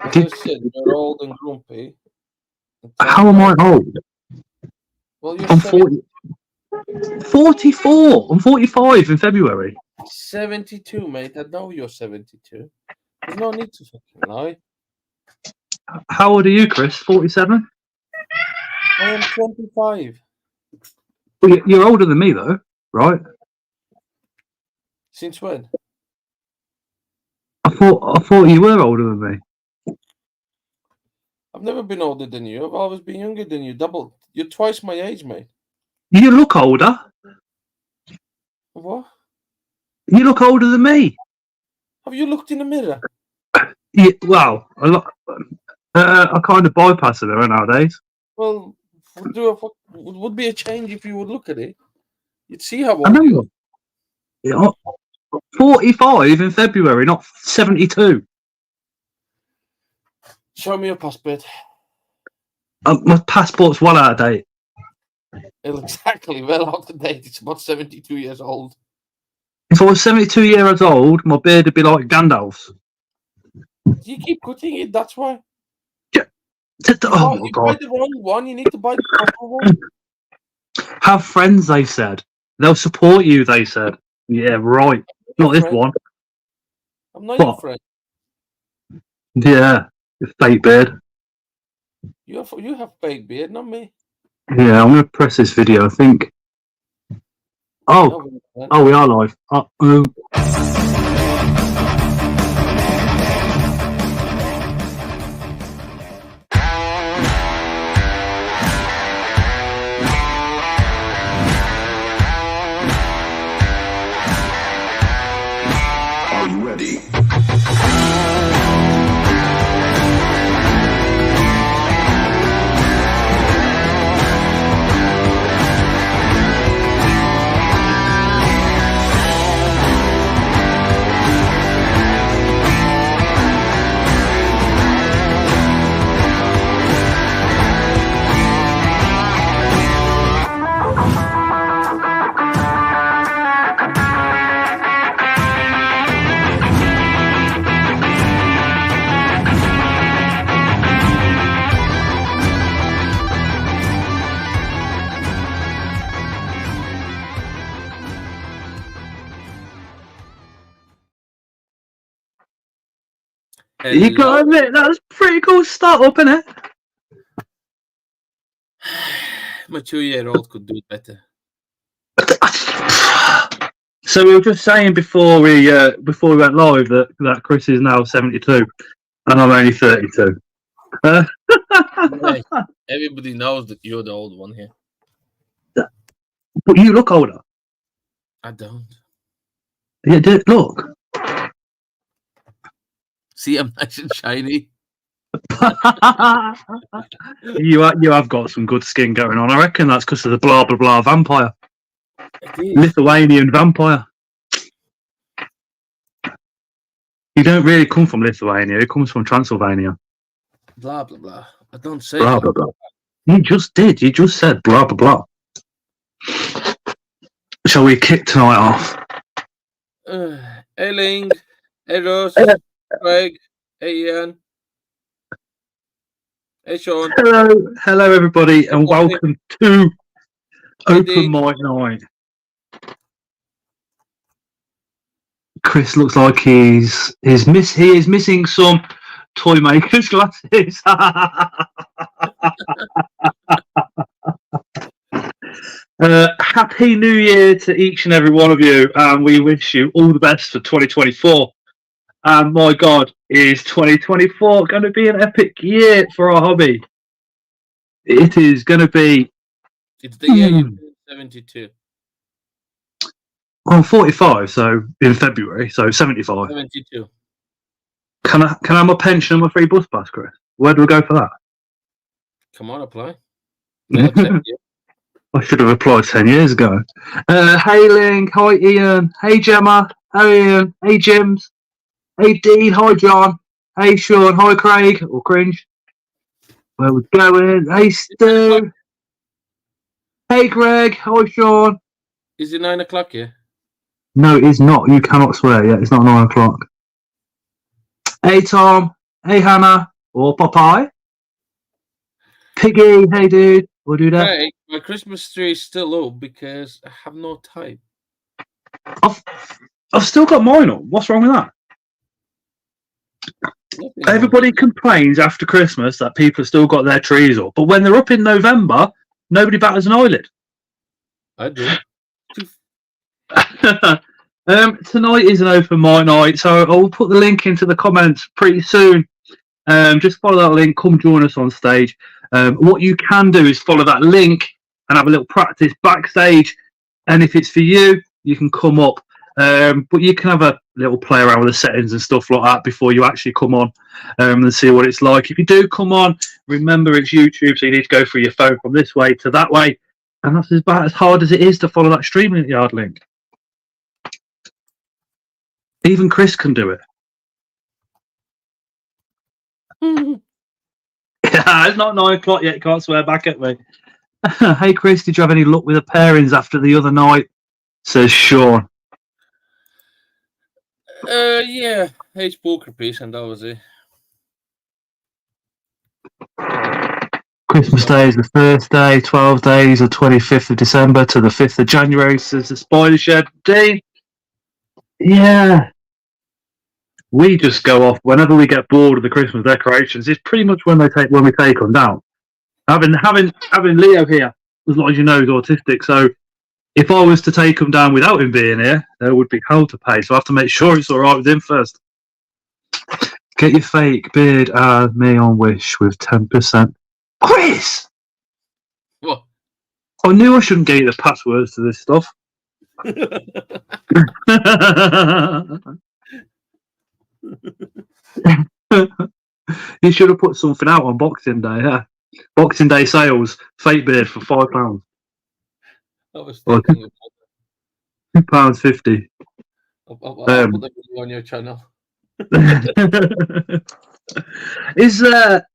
As I said, you're old and grumpy. How am I old? Well, you're I'm 44. I'm 45 in February. 72, mate. I know you're 72. There's no need to fucking lie. How old are you, Chris? 47? I am 25. Well, you're older than me, though, right? Since when? I thought you were older than me. I've never been older than you. I've always been younger than you. Double. You're twice my age, mate. You look older. What? You look older than me. Have you looked in the mirror? Yeah, well, I kind of bypass it nowadays. Well, would be a change if you would look at it. You'd see how old you are. 45 in February, not 72. Show me your passport. My passport's well out of date. Exactly, well out of date. It's about 72 years old. If I was 72 years old, my beard would be like Gandalf's. You keep cutting it, that's why. Yeah. Oh my God. Buy the wrong one, you need to buy the proper one. Have friends, they said. They'll support you, they said. Yeah, right. Not this one. I'm not your friend. Yeah, fake beard. You have fake beard, not me. Yeah, I'm going to press this video, I think. Oh, we are live. Are you ready? You gotta admit, that was a pretty cool start up, innit? My 2-year-old could do it better. So we were just saying before we went live that Chris is now 72 and I'm only 32. Yeah, everybody knows that you're the old one here. But you look older. I don't. Yeah, look. See, I'm nice and shiny. You have got some good skin going on. I reckon that's because of the blah blah blah vampire. Lithuanian vampire. You don't really come from Lithuania. It comes from Transylvania. Blah blah blah. I don't say blah blah blah. You just did. You just said blah blah blah. Shall we kick tonight off? Hey Ling. Hey Ross. Craig. Hey Ian. Hey Sean. Hello everybody, and welcome to Open Mic Night. Chris looks like he is missing some toy maker's glasses. Happy New Year to each and every one of you, and we wish you all the best for 2024. And my God, is 2024 going to be an epic year for our hobby? It is going to be. It's the year you're 72. I'm 45, so in February, so 75. 72. Can I have my pension and my free bus pass, Chris? Where do we go for that? Come on, apply. I should have applied 10 years ago. Hey Ling, hi Ian, hey Gemma, hey Ian, hey Jims, hey Dean, hi John, hey Sean, hi Craig, or Cringe. Where we going? Hey Stu, hey Greg, hi Sean. Is it 9 o'clock here? No, it is not. You cannot swear yet. It's not 9 o'clock. Hey Tom, hey Hannah, or Popeye. Piggy, hey dude, we'll do that. Hey, my Christmas tree is still up because I have no time. I've still got mine on. What's wrong with that? Nothing Everybody wrong. complains after Christmas that people have still got their trees up, but when they're up in November, nobody batters an eyelid. I do. Tonight is an open mic night, so I'll put the link into the comments pretty soon. Just follow that link, come join us on stage. What you can do is follow that link and have a little practice backstage, and if it's for you, you can come up. But you can have a little play around with the settings and stuff like that before you actually come on and see what it's like. If you do come on, remember it's YouTube, so you need to go through your phone from this way to that way, and that's about as hard as it is to follow that streaming yard link. Even Chris can do it. It's not 9 o'clock yet. Can't swear back at me. Hey, Chris, did you have any luck with the pairings after the other night? Says Sean. Yeah, H poker piece, and that was it. Christmas Day is the first day, 12 days, the 25th of December to the 5th of January, says the Spider Shed. Dean? Yeah. We just go off whenever we get bored of the Christmas decorations. It's pretty much when we take them down. Having Leo here, as long as you know, he's autistic, so if I was to take him down without him being here, there would be hell to pay. So I have to make sure it's all right with him first. Get your fake beard and me on Wish with 10%. Chris! What? I knew I shouldn't get you the passwords to this stuff. You should have put something out on Boxing Day, yeah. Boxing Day sales, fake beard for £5. I was thinking £2.50. I'll put that video on your channel. Is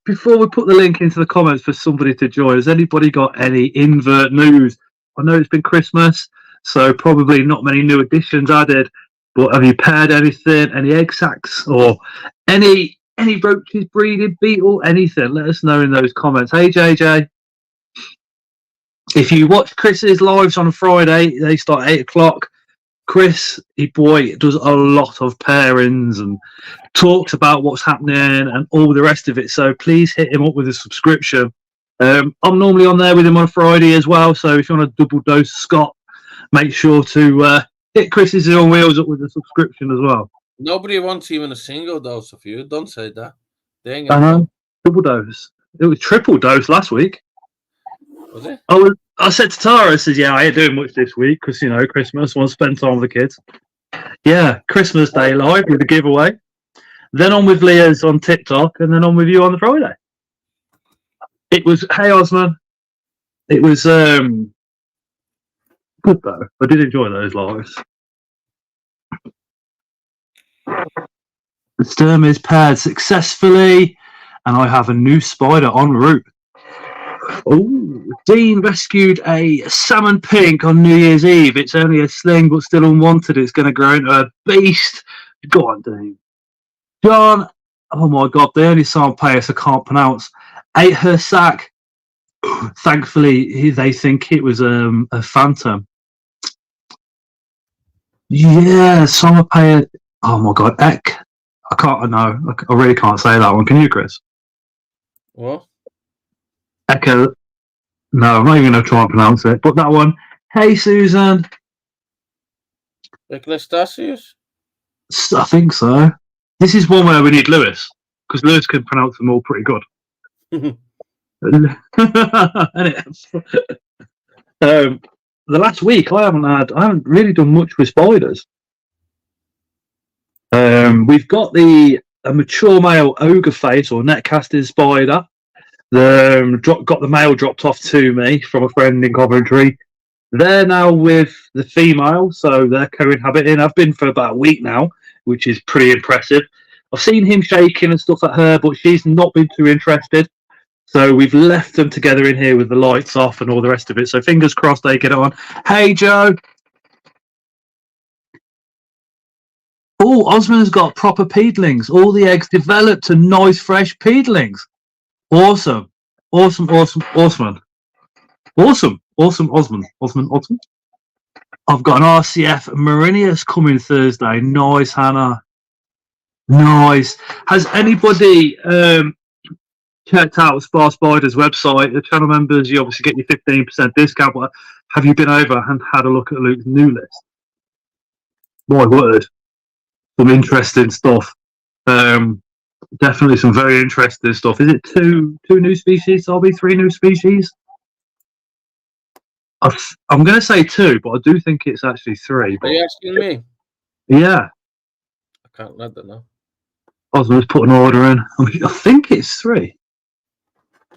before we put the link into the comments for somebody to join, has anybody got any Invert news? I know it's been Christmas, so probably not many new additions added, but have you paired anything, any egg sacs, or any roaches breeding, beetle, anything? Let us know in those comments. Hey JJ, if you watch Chris's lives on a Friday, they start at 8 o'clock. Chris, does a lot of pairings and talks about what's happening and all the rest of it. So please hit him up with a subscription. I'm normally on there with him on a Friday as well. So if you want a double dose of Scott, make sure to hit Chris's on Wheels up with a subscription as well. Nobody wants even a single dose of you. Don't say that. They ain't I gonna know. Double dose. It was triple dose last week. Was it? I said to Tara, I said, yeah, I ain't doing much this week because, Christmas, I want to spend time with the kids. Yeah, Christmas Day live with the giveaway. Then on with Leah's on TikTok, and then on with you on the Friday. It was, hey, Osman. It was good, though. I did enjoy those lives. The stem is paired successfully, and I have a new spider en route. Oh, Dean rescued a salmon pink on New Year's Eve. It's only a sling, but still unwanted. It's going to grow into a beast. Go on, Dean. John, oh my God, the only song players I can't pronounce, ate her sack. Thankfully, they think it was a phantom. Yeah, summer player. Oh my God, I really can't say that one. Can you, Chris? What? Echo. No, I'm not even going to try and pronounce it. But that one. Hey, Susan. Ecclestasius? I think so. This is one where we need Lewis, because Lewis can pronounce them all pretty good. The last week I haven't really done much with spiders. We've got a mature male ogre face or net casting spider. Got the male dropped off to me from a friend in Coventry. They're now with the female, so they're cohabiting. I've been for about a week now, which is pretty impressive. I've seen him shaking and stuff at her, but she's not been too interested. So we've left them together in here with the lights off and all the rest of it. So fingers crossed they get on. Hey, Joe. Oh, Osman's got proper peedlings. All the eggs developed to nice, fresh peedlings. Awesome. Awesome, awesome, Osman. Awesome, awesome, Osman. Osman, awesome. I've got an RCF Marinius coming Thursday. Nice, Hannah. Nice. Has anybody checked out Spar Spider's website? The channel members, you obviously get your 15% discount. But have you been over and had a look at Luke's new list? My word. Some interesting stuff. Definitely some very interesting stuff. Is it two new species? I'll be 3 new species. I'm going to say 2, but I do think it's actually 3. Are you asking me? Yeah, I can't read that now. Osman's put an order in. I think it's 3.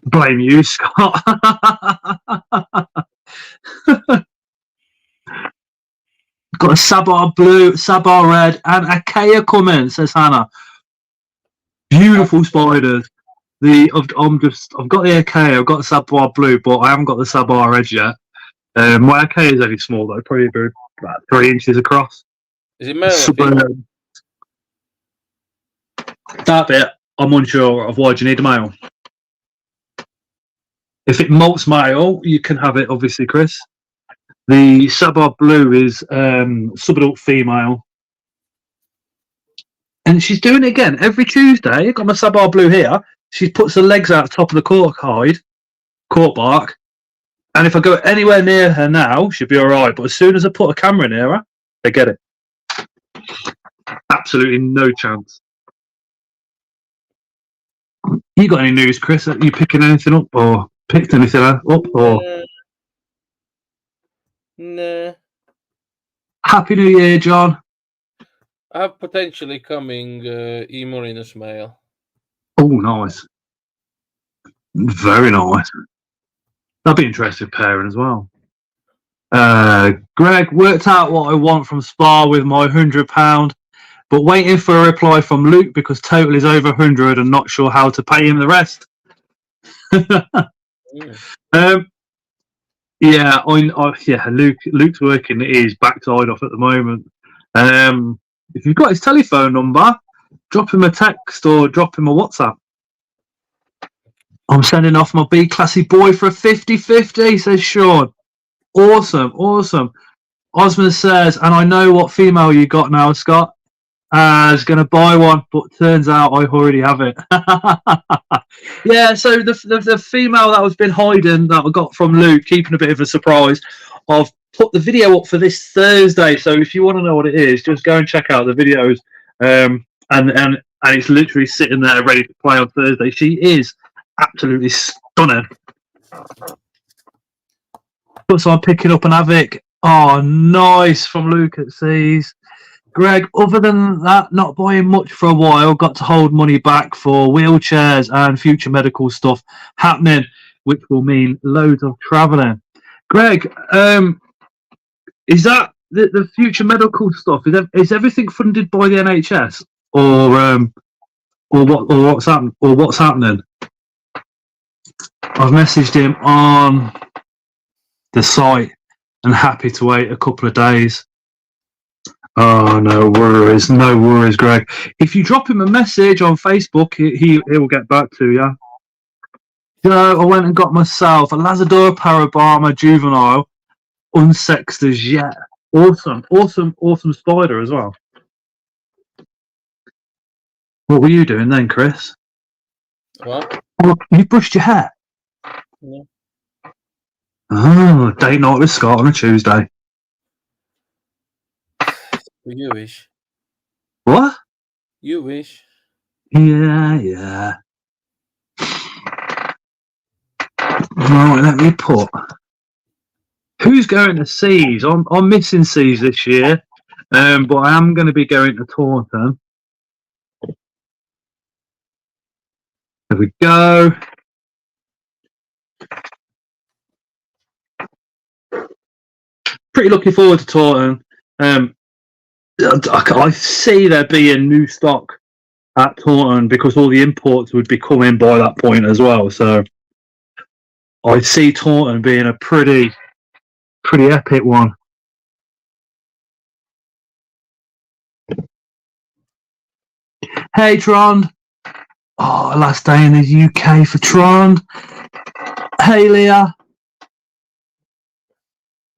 Blame you, Scott. Got a Sabar blue, Sabar red, and a Kea coming, says Hannah. Beautiful spiders. I've got the Akea, I've got the Sabar blue, but I haven't got the Sabar red yet. My Akea is only small though, probably about 3 inches across. Is it male or female? That bit, I'm unsure of. Why do you need a male? If it molts male, you can have it, obviously, Chris. The Sabar blue is subadult female. And she's doing it again every Tuesday. I've got my Sabar blue here. She puts her legs out the top of the cork bark. And if I go anywhere near her now, she'll be all right. But as soon as I put a camera near her, they get it. Absolutely no chance. You got any news, Chris? Are you picking anything up or picked anything up? Or Nah. Happy New Year, John. I have potentially coming E-Marinus male. Oh, nice. Very nice. That'd be interesting pairing as well. Greg, worked out what I want from Spa with my £100, but waiting for a reply from Luke because total is over 100 and not sure how to pay him the rest. Yeah, Luke's working his backside off at the moment. If you've got his telephone number, drop him a text or drop him a WhatsApp. I'm sending off my B-classy boy for a 50-50, says Sean. Awesome, awesome. Osman says, and I know what female you got now, Scott. I was going to buy one, but turns out I already have it. Yeah, so the female that I've been hiding that I got from Luke, keeping a bit of a surprise, I've put the video up for this Thursday. So if you want to know what it is, just go and check out the videos. And it's literally sitting there ready to play on Thursday. She is absolutely stunning. So I'm picking up an Avic. Oh, nice from Luke at Seas. Greg, other than that, not buying much for a while. Got to hold money back for wheelchairs and future medical stuff happening, which will mean loads of travelling. Greg, is that the future medical stuff? Is everything funded by the NHS, or what's happening? I've messaged him on the site and happy to wait a couple of days. Oh, no worries, Greg. If you drop him a message on Facebook, he will get back to you. Joe, I went and got myself a Lazador Parabama Juvenile, unsexed as yet. Awesome spider as well. What were you doing then, Chris? What? Oh, you brushed your hair? Yeah. Oh, date night with Scott on a Tuesday. You wish. What? You wish. Yeah. Right, let me put. Who's going to Seas? I'm missing Seas this year, but I am going to be going to Taunton. There we go. Pretty looking forward to Taunton. I see there being new stock at Taunton because all the imports would be coming by that point as well. So I see Taunton being a pretty epic one. Hey, Trond. Oh, last day in the UK for Trond. Hey, Leah.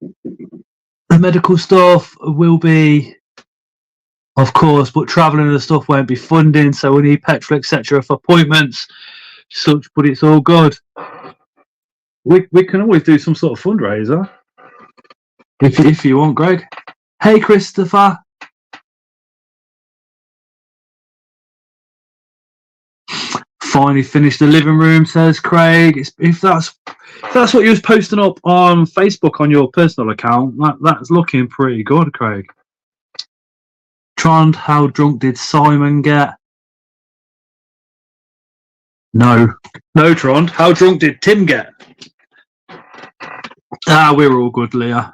The medical stuff will be, of course, but travelling and the stuff won't be funding, so we need petrol, etc. for appointments, such, but it's all good. We can always do some sort of fundraiser if you want, Greg. Hey, Christopher. Finally finished the living room, says Craig. If that's what you was posting up on Facebook on your personal account, that's looking pretty good, Craig. Trond, how drunk did Simon get? No, Trond. How drunk did Tim get? We're all good, Leah.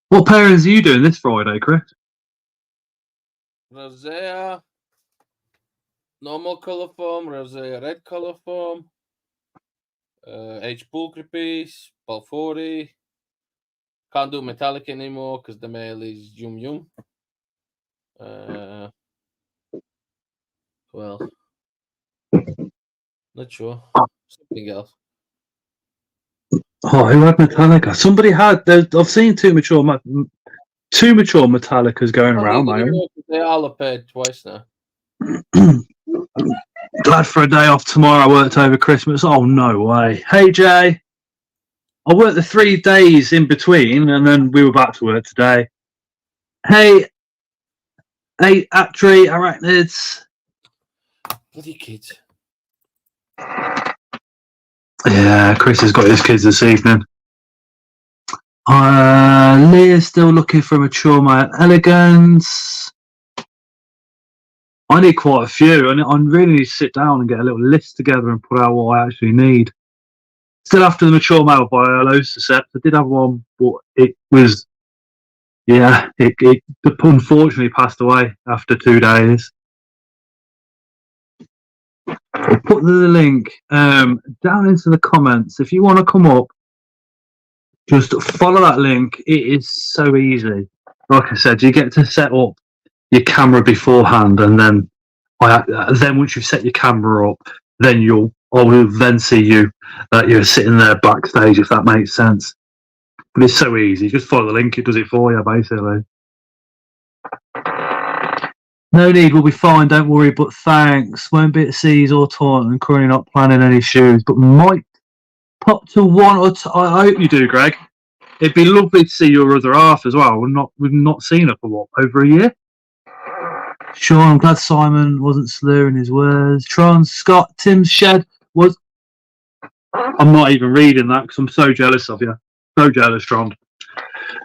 What pairings are you doing this Friday, Chris? Rosea, normal colour form, Rosea red colour form, H Pulcri piece, Balfouri. Can't do metallic anymore because the male is Yum Yum. Well, not sure. Something else. Oh, who had Metallica? Somebody had. I've seen two mature Metallicas going around, mate. They all appeared twice now. Glad for a day off tomorrow. I worked over Christmas. Oh, no way. Hey, Jay. I worked the 3 days in between, and then we were back to work today. Hey, Aptree, Arachnids. Bloody kids. Yeah, Chris has got his kids this evening. Leah's still looking for a mature male elegance. I need quite a few, and I really need to sit down and get a little list together and put out what I actually need. Still after the mature male by Losacept. I did have one, but it was, it unfortunately passed away after 2 days. I'll put the link down into the comments. If you want to come up, just follow that link. It is so easy. Like I said, you get to set up your camera beforehand, and then once you've set your camera up, then I will then see you that you're sitting there backstage, if that makes sense. But it's so easy. Just follow the link. It does it for you, basically. No need, we'll be fine, don't worry, but thanks. Won't be at Seas or Taunton, currently not planning any shoes, but might pop to one or two. I hope you do, Greg. It'd be lovely to see your other half as well. We've not seen her for over a year. Sure, I'm glad Simon wasn't slurring his words. Tron, Scott, Tim's shed was... I'm not even reading that because I'm so jealous of you. So jealous, Tron.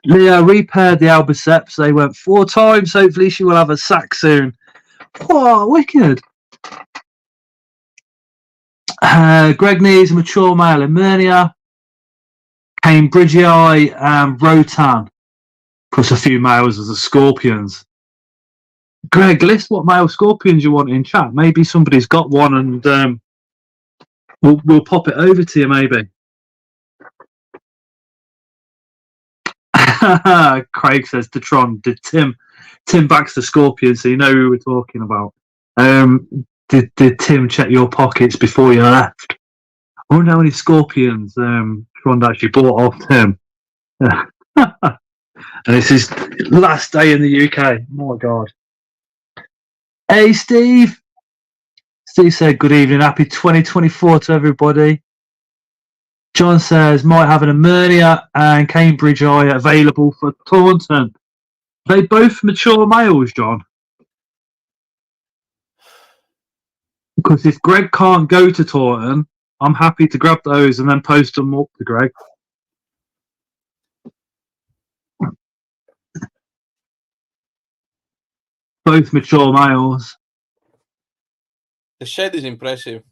Leah repaired the Albiceps. They went 4 times. Hopefully she will have a sack soon. Oh, wicked. Greg needs a mature male Emernia, Cambridgei, and Rotan, plus a few males as the Scorpions. Greg, list what male Scorpions you want in chat. Maybe somebody's got one, and we'll pop it over to you, maybe. Craig says to Tron, did Tim backs the Scorpion, so you know who we're talking about. Did Tim check your pockets before you left? I wonder how many Scorpions Tron actually bought off Tim. And it's his last day in the UK. Oh my God. Hey, Steve. Steve said, good evening. Happy 2024 to everybody. John says, might have an Emernia and Cambridgei available for Taunton. They both mature males, John. Because if Greg can't go to Taunton, I'm happy to grab those and then post them up to Greg. Both mature males. The shed is impressive.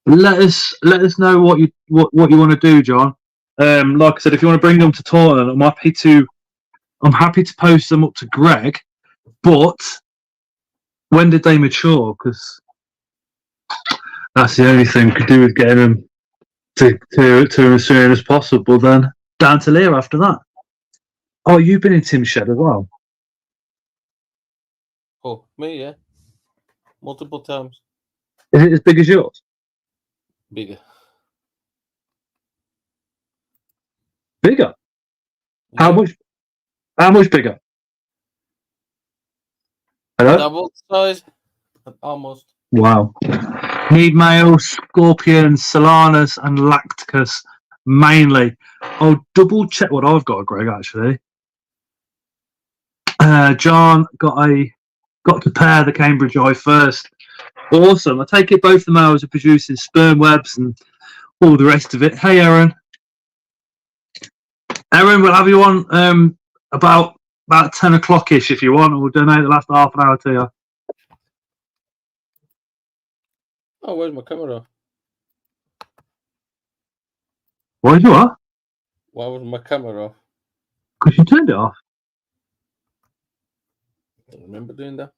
Let us know what you want to do, John. Like I said, if you want to bring them to Taunton, I'm happy to post them up to Greg. But when did they mature? Because that's the only thing we could do with getting them to as soon as possible. Then down to Leah after that. Oh, you've been in Tim's shed as well. Oh, me, yeah. Multiple times. Is it as big as yours? Bigger. Bigger? How Yeah. much? How much bigger? Hello? Double size. Almost. Wow. Need male, scorpion, solanus, and lacticus mainly. I'll double check what I've got, Greg, actually. John got to pair the Cambridge Eye first. Awesome. I take it both the males are producing sperm webs and all the rest of it. Hey, Aaron. Aaron, we'll have you on about 10 o'clock-ish if you want. We'll donate the last half an hour to you. Oh, where's my camera? Why you what? Why was my camera off? Because you turned it off. I don't remember doing that.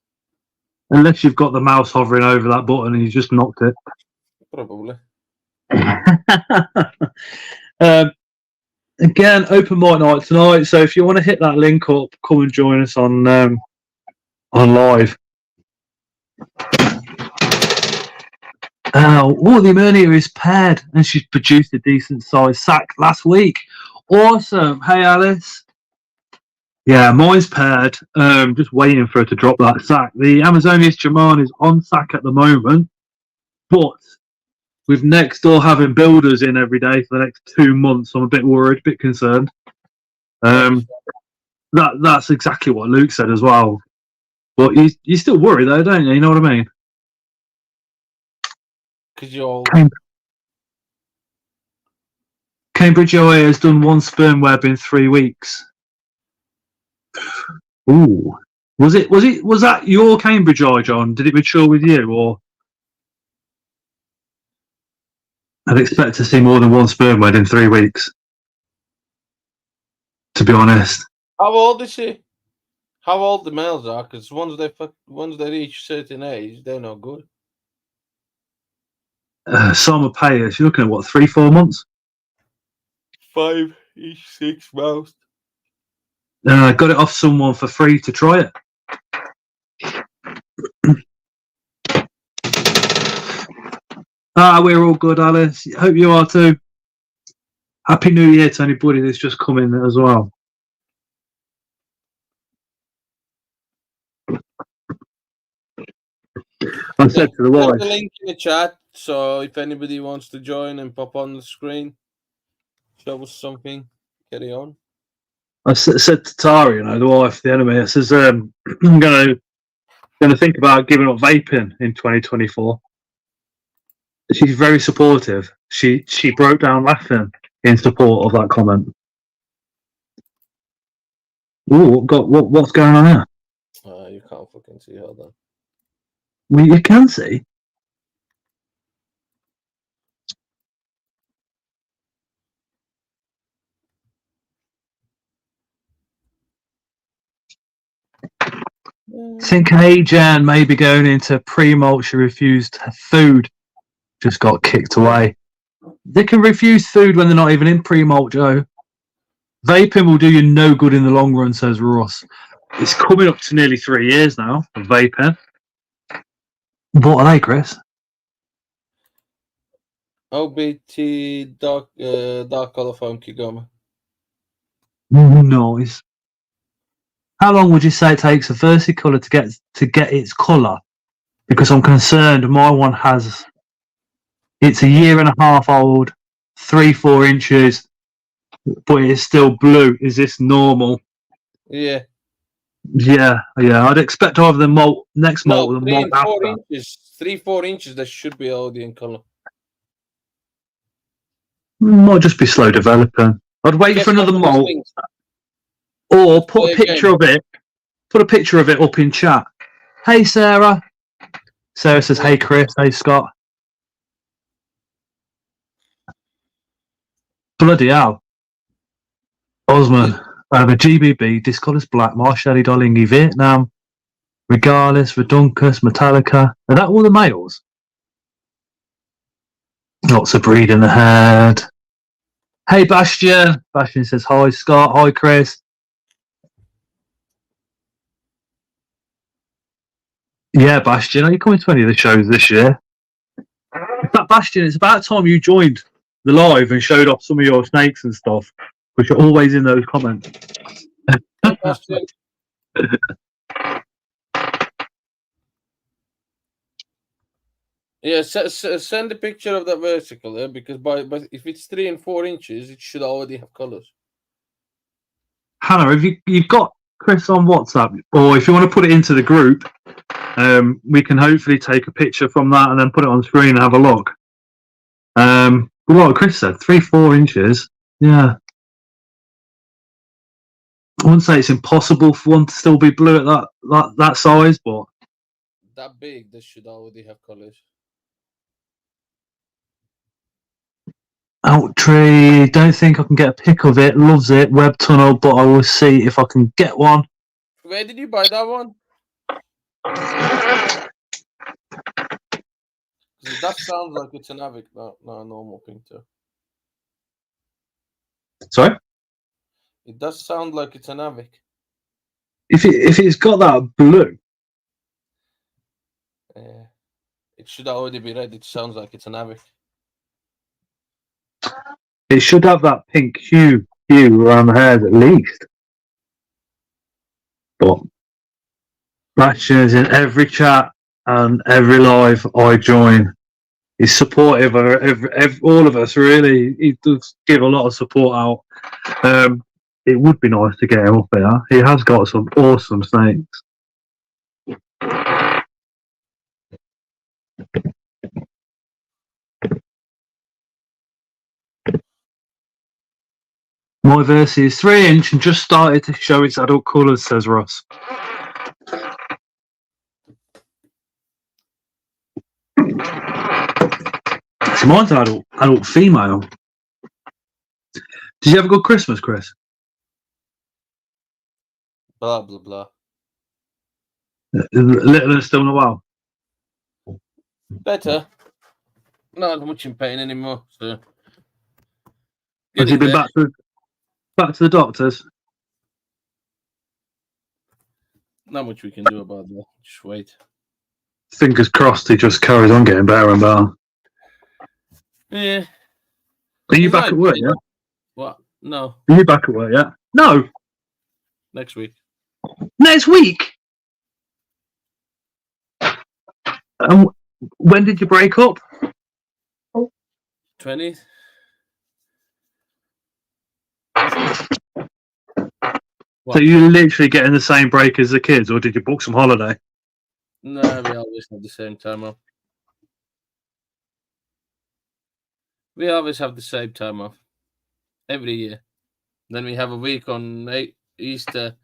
Unless you've got the mouse hovering over that button and you just knocked it. Probably. Again, open mic night tonight. So if you want to hit that link up, come and join us on live. The Emernia is paired and she's produced a decent sized sack last week. Awesome. Hey, Alice. Yeah, mine's paired. Just waiting for her to drop that sack. The Amazonius German is on sack at the moment, but with next door having builders in every day for the next 2 months, I'm a bit worried, a bit concerned. That's exactly what Luke said as well. But you still worry though, don't you? You know what I mean? Because you're old. Cambridge OA has done one sperm web in 3 weeks. Ooh. Was that your Cambridge Eye, John? Did it mature with you, or? I'd expect to see more than one sperm web in 3 weeks. To be honest. How old is she? How old the males are? Because once they reach a certain age, they're not good. Summer payers. You're looking at what, 3-4 months? 5 each, 6 most. Got it off someone for free to try it. We're all good, Alice. Hope you are too. Happy New Year to anybody that's just come in as well. I said to the wife. There's a link in the chat, so if anybody wants to join and pop on the screen, show us something, carry on. I said to Tari, the wife, the enemy, I says, I'm going to think about giving up vaping in 2024. She's very supportive. She broke down laughing in support of that comment. Ooh, what's going on there? You can't fucking see how that. Well, you can see. Think Jan may be going into pre-malt. She refused food. Just got kicked away. They can refuse food when they're not even in pre-malt, Joe. Vaping will do you no good in the long run, says Ross. It's coming up to nearly 3 years now of vaping. What are they, Chris? OBT dark color foam Kigoma. Nice. How long would you say it takes a versicolor to get its colour? Because I'm concerned my one it's 1.5 years old, 3-4 inches, but it's still blue. Is this normal? Yeah. Yeah. I'd expect either the next malt or the 3 malt and 4 after. inches. 3-4 inches. That should be already in color. Might just be slow developing. I'd wait for another malt, or put a picture of it. Put a picture of it up in chat. Hey, Sarah. Sarah says, "Hey, Chris. Hey, Scott." Bloody hell. Osman. The GBB, Discolor's Black, Marshall Dolingi, Vietnam, Regalis, Redunculus, Metallica. Are that all the males? Lots of breed in the head. Hey, Bastion. Bastion says, "Hi, Scott. Hi, Chris." Yeah, Bastion, are you coming to any of the shows this year? In fact, Bastion, it's about time you joined the live and showed off some of your snakes and stuff, which are always in those comments. Hey, Bastian. Yeah, send a picture of that vertical, because but if it's 3 and 4 inches, it should already have colors. Hannah, if you've got Chris on WhatsApp, or if you want to put it into the group, we can hopefully take a picture from that and then put it on screen and have a look. What Chris said, 3-4 inches. Yeah. I wouldn't say it's impossible for one to still be blue at that size, but that big, this should already have colors. Outtree, don't think I can get a pic of it. Loves it. Web tunnel, but I will see if I can get one. Where did you buy that one? That sounds like it's an Avic, not a normal painter. Sorry? It does sound like it's an Avic. If it's got that blue, it should already be red. It sounds like it's an Avic. It should have that pink hue around the hairs at least. But Bastion is in every chat and every live I join. He's supportive of all of us, really. He does give a lot of support out. It would be nice to get him up here. He has got some awesome snakes. My Versi is 3 inch and just started to show its adult colours, says Ross. So mine's adult female. Did you have a good Christmas, Chris? Blah, blah, blah. Little and still in a while. Better. Not much in pain anymore. So. Has he been back to the doctors? Not much we can do about that. Just wait. Fingers crossed he just carries on getting better and better. Yeah. Are you back at work yet? What? No. Are you back at work yet? No. Next week. Next week? When did you break up? 20th. So you literally getting the same break as the kids, or did you book some holiday? No, we always have the same time off. We always have the same time off. Every year. Then we have a week on Easter,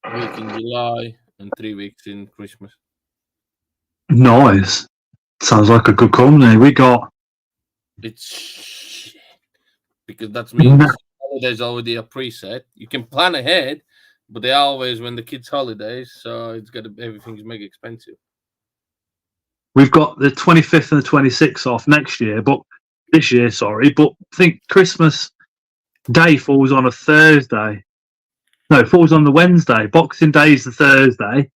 a week in July, and 3 weeks in Christmas. Nice. Sounds like a good company. We got... It's... Because that means holidays already are preset. You can plan ahead, but they always when the kids' holidays, so everything's mega expensive. We've got the 25th and the 26th off next year, but this year, sorry. But I think Christmas Day falls on a Thursday. No, it falls on the Wednesday. Boxing Day is the Thursday.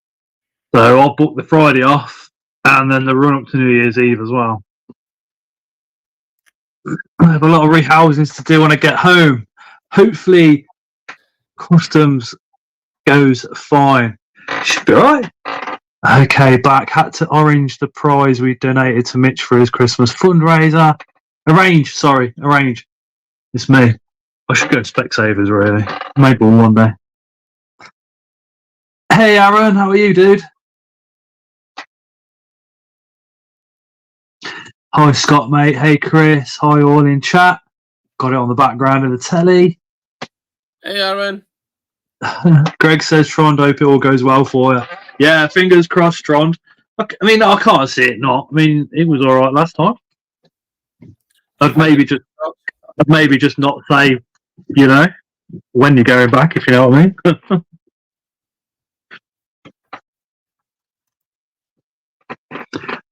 So I'll book the Friday off and then the run up to New Year's Eve as well. I have a lot of rehousings to do when I get home. Hopefully, customs goes fine. Should be alright. Okay, back. Had to orange the prize we donated to Mitch for his Christmas fundraiser. Arrange. It's me. I should go to Specsavers, really. Maybe one day. Hey, Aaron, how are you, dude? Hi, Scott, mate. Hey, Chris. Hi, all in chat. Got it on the background of the telly. Hey, Aaron. Greg says, Trond, hope it all goes well for you. Yeah, fingers crossed, Trond. I mean, I can't see it not. I mean, it was all right last time. I'd maybe just not say, you know, when you're going back, if you know what I mean.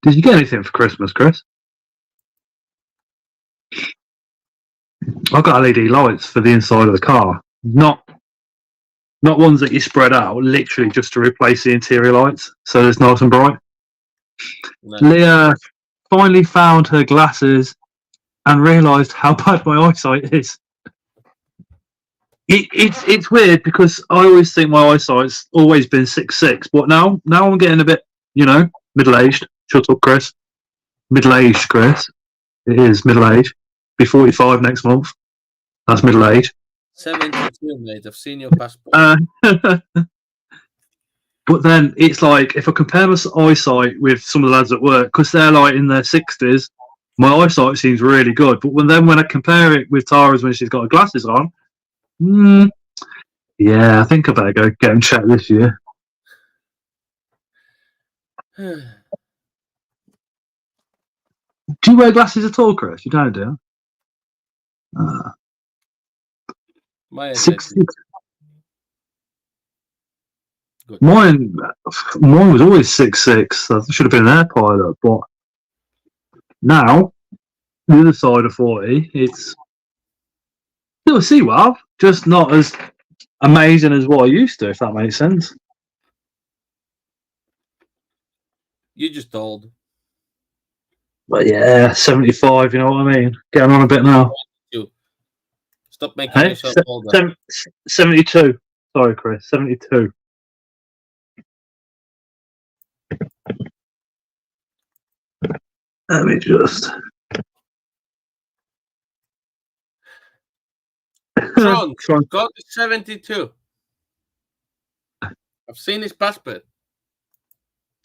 Did you get anything for Christmas, Chris? I got LED lights for the inside of the car. Not ones that you spread out, literally just to replace the interior lights, so it's nice and bright. No. Leah finally found her glasses and realised how bad my eyesight is. It's weird because I always think my eyesight's always been 6'6", but now I'm getting a bit, middle-aged. Shut up, Chris. Middle-aged, Chris. It is middle-aged. Be 45 next month. That's middle-aged. 72, mate. I've seen your passport. But then it's like, if I compare my eyesight with some of the lads at work, because they're like in their 60s, my eyesight seems really good. But when I compare it with Tara's when she's got her glasses on, yeah, I think I better go get them checked this year. Do you wear glasses at all, Chris? You don't, do you? My 6'6". Good. Mine was always 6'6". I should have been an air pilot, but now the other side of 40, it's still see well, just not as amazing as what I used to, if that makes sense. You're just old. But yeah, 75, you know what I mean? Getting on a bit now. Stop making yourself older. 72. Sorry, Chris, 72. Let me just... Sean, got to 72. I've seen his passport.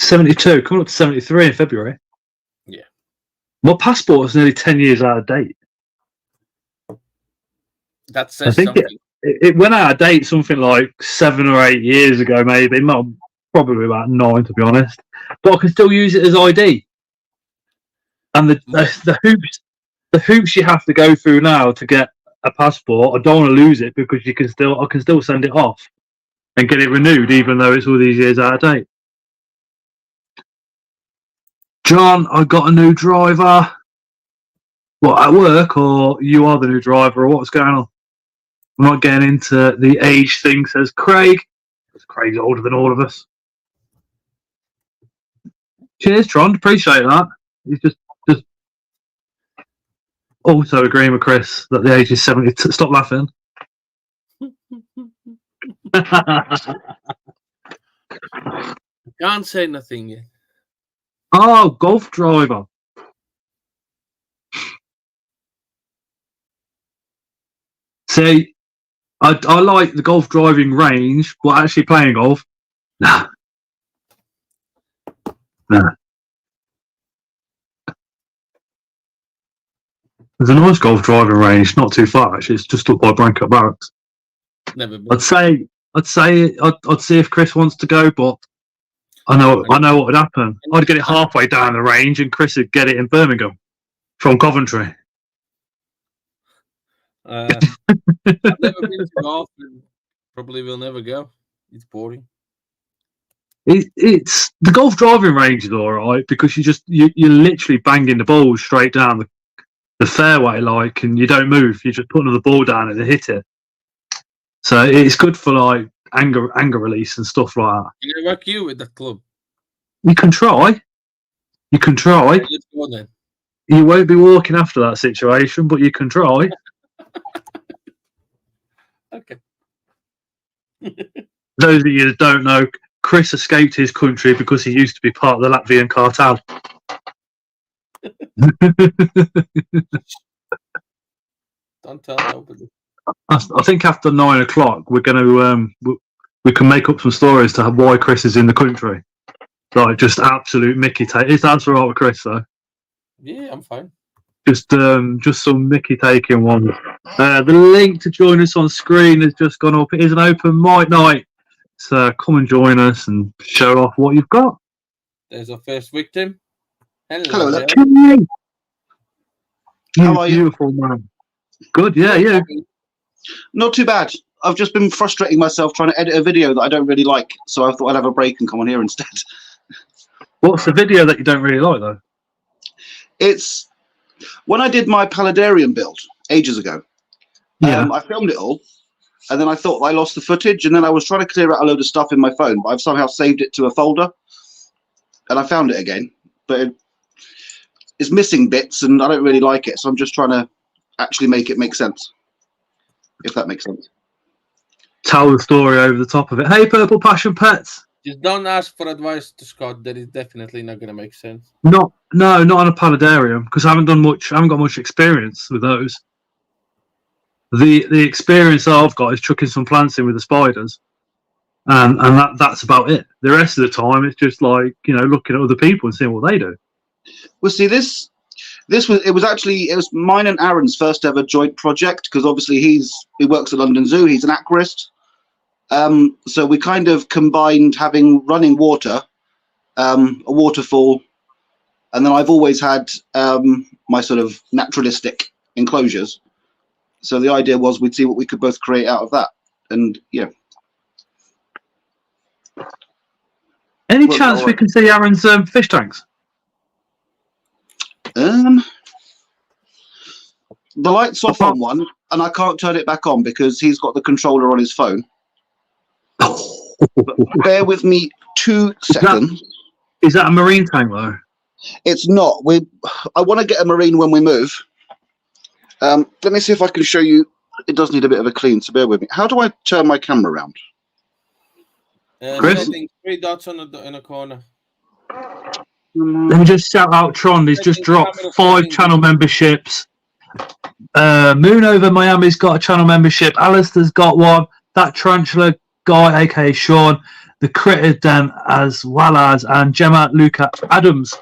72, coming up to 73 in February. Yeah. My passport is nearly 10 years out of date. That says something. It went out of date something like 7 or 8 years ago, maybe. Probably about 9, to be honest. But I can still use it as ID. And the hoops you have to go through now to get a passport, I don't want to lose it because I can still send it off and get it renewed, even though it's all these years out of date. John, I got a new driver. What, at work, or you are the new driver, or what's going on? I'm not getting into the age thing, says Craig. Because Craig's older than all of us. Cheers, Tron. Appreciate that. He's just also agreeing with Chris that the age is 70. Stop laughing. Can't say nothing yet. Oh, golf driver. See, I like the golf driving range, but actually playing golf, nah. There's a nice golf driving range, not too far actually. It's just up by Brancote Barracks. Never been. I'd say I'd see if Chris wants to go, but I know what would happen. I'd get it halfway down the range, and Chris would get it in Birmingham from Coventry. I've never been to golf, and probably will never go. It's boring. It's the golf driving range is all right because you're literally banging the ball straight down the fairway, like, and you don't move. You're just putting the ball down and hit it. So it's good for like anger release and stuff like that. Can I work you with that club? You can try. Let's go then. You won't be walking after that situation, but you can try. Okay. Those of you that don't know, Chris escaped his country because he used to be part of the Latvian cartel. Don't tell nobody. I think after 9 o'clock, we're going to we can make up some stories to have why Chris is in the country. Like just absolute Mickey take. Is that all right with Chris though? Yeah, I'm fine. Just some Mickey taking one. The link to join us on screen has just gone up. It is an open mic night, so come and join us and show off what you've got. There's our first victim. Hello there. How are you? Beautiful man. Good, yeah, you. Not too bad. I've just been frustrating myself trying to edit a video that I don't really like, so I thought I'd have a break and come on here instead. What's the video that you don't really like, though? It's when I did my Paludarium build ages ago. Yeah. I filmed it all, and then I thought I lost the footage, and then I was trying to clear out a load of stuff in my phone, but I've somehow saved it to a folder, and I found it again. but it's missing bits, and I don't really like it. So I'm just trying to actually make it make sense, if that makes sense. Tell the story over the top of it. Hey, Purple Passion Pets. Just don't ask for advice to Scott. That is definitely not going to make sense. Not on a Paludarium, because I haven't got much experience with those. The experience I've got is chucking some plants in with the spiders, and that's about it. The rest of the time, it's just like, looking at other people and seeing what they do. Well, see, this was mine and Aaron's first ever joint project, because obviously he works at London Zoo. He's an aquarist. So we kind of combined having running water, a waterfall, and then I've always had my sort of naturalistic enclosures. So the idea was we'd see what we could both create out of that. And yeah. Any chance we can see Aaron's fish tanks? The light's off on one, and I can't turn it back on because he's got the controller on his phone. Bear with me 2 seconds. Is that a marine tank though? It's not. I want to get a marine when we move. Let me see if I can show you. It does need a bit of a clean, so bear with me. How do I turn my camera around? Chris? Settings, 3 dots in a corner. Let me just shout out Tron. He's just dropped 5 channel memberships. Moon Over Miami's got a channel membership. Alistair's got one. That Tarantula guy, aka Sean, the Critter Den, as well as, and Gemma Luca Adams.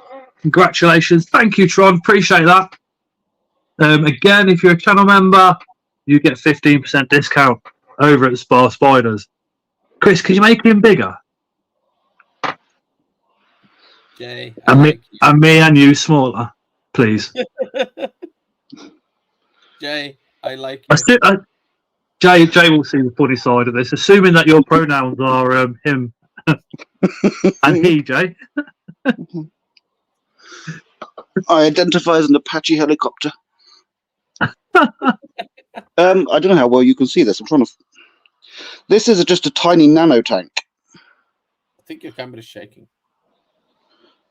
Congratulations. Thank you, Tron. Appreciate that. Again, if you're a channel member, you get 15% discount over at the Spa Spiders. Chris, could you make him bigger? Jay, and me and you smaller, please. Jay, I like you. Jay will see the funny side of this, assuming that your pronouns are him and he, Jay. I identify as an Apache helicopter. I don't know how well you can see this. I'm trying to. This is just a tiny nano tank. I think your camera is shaking.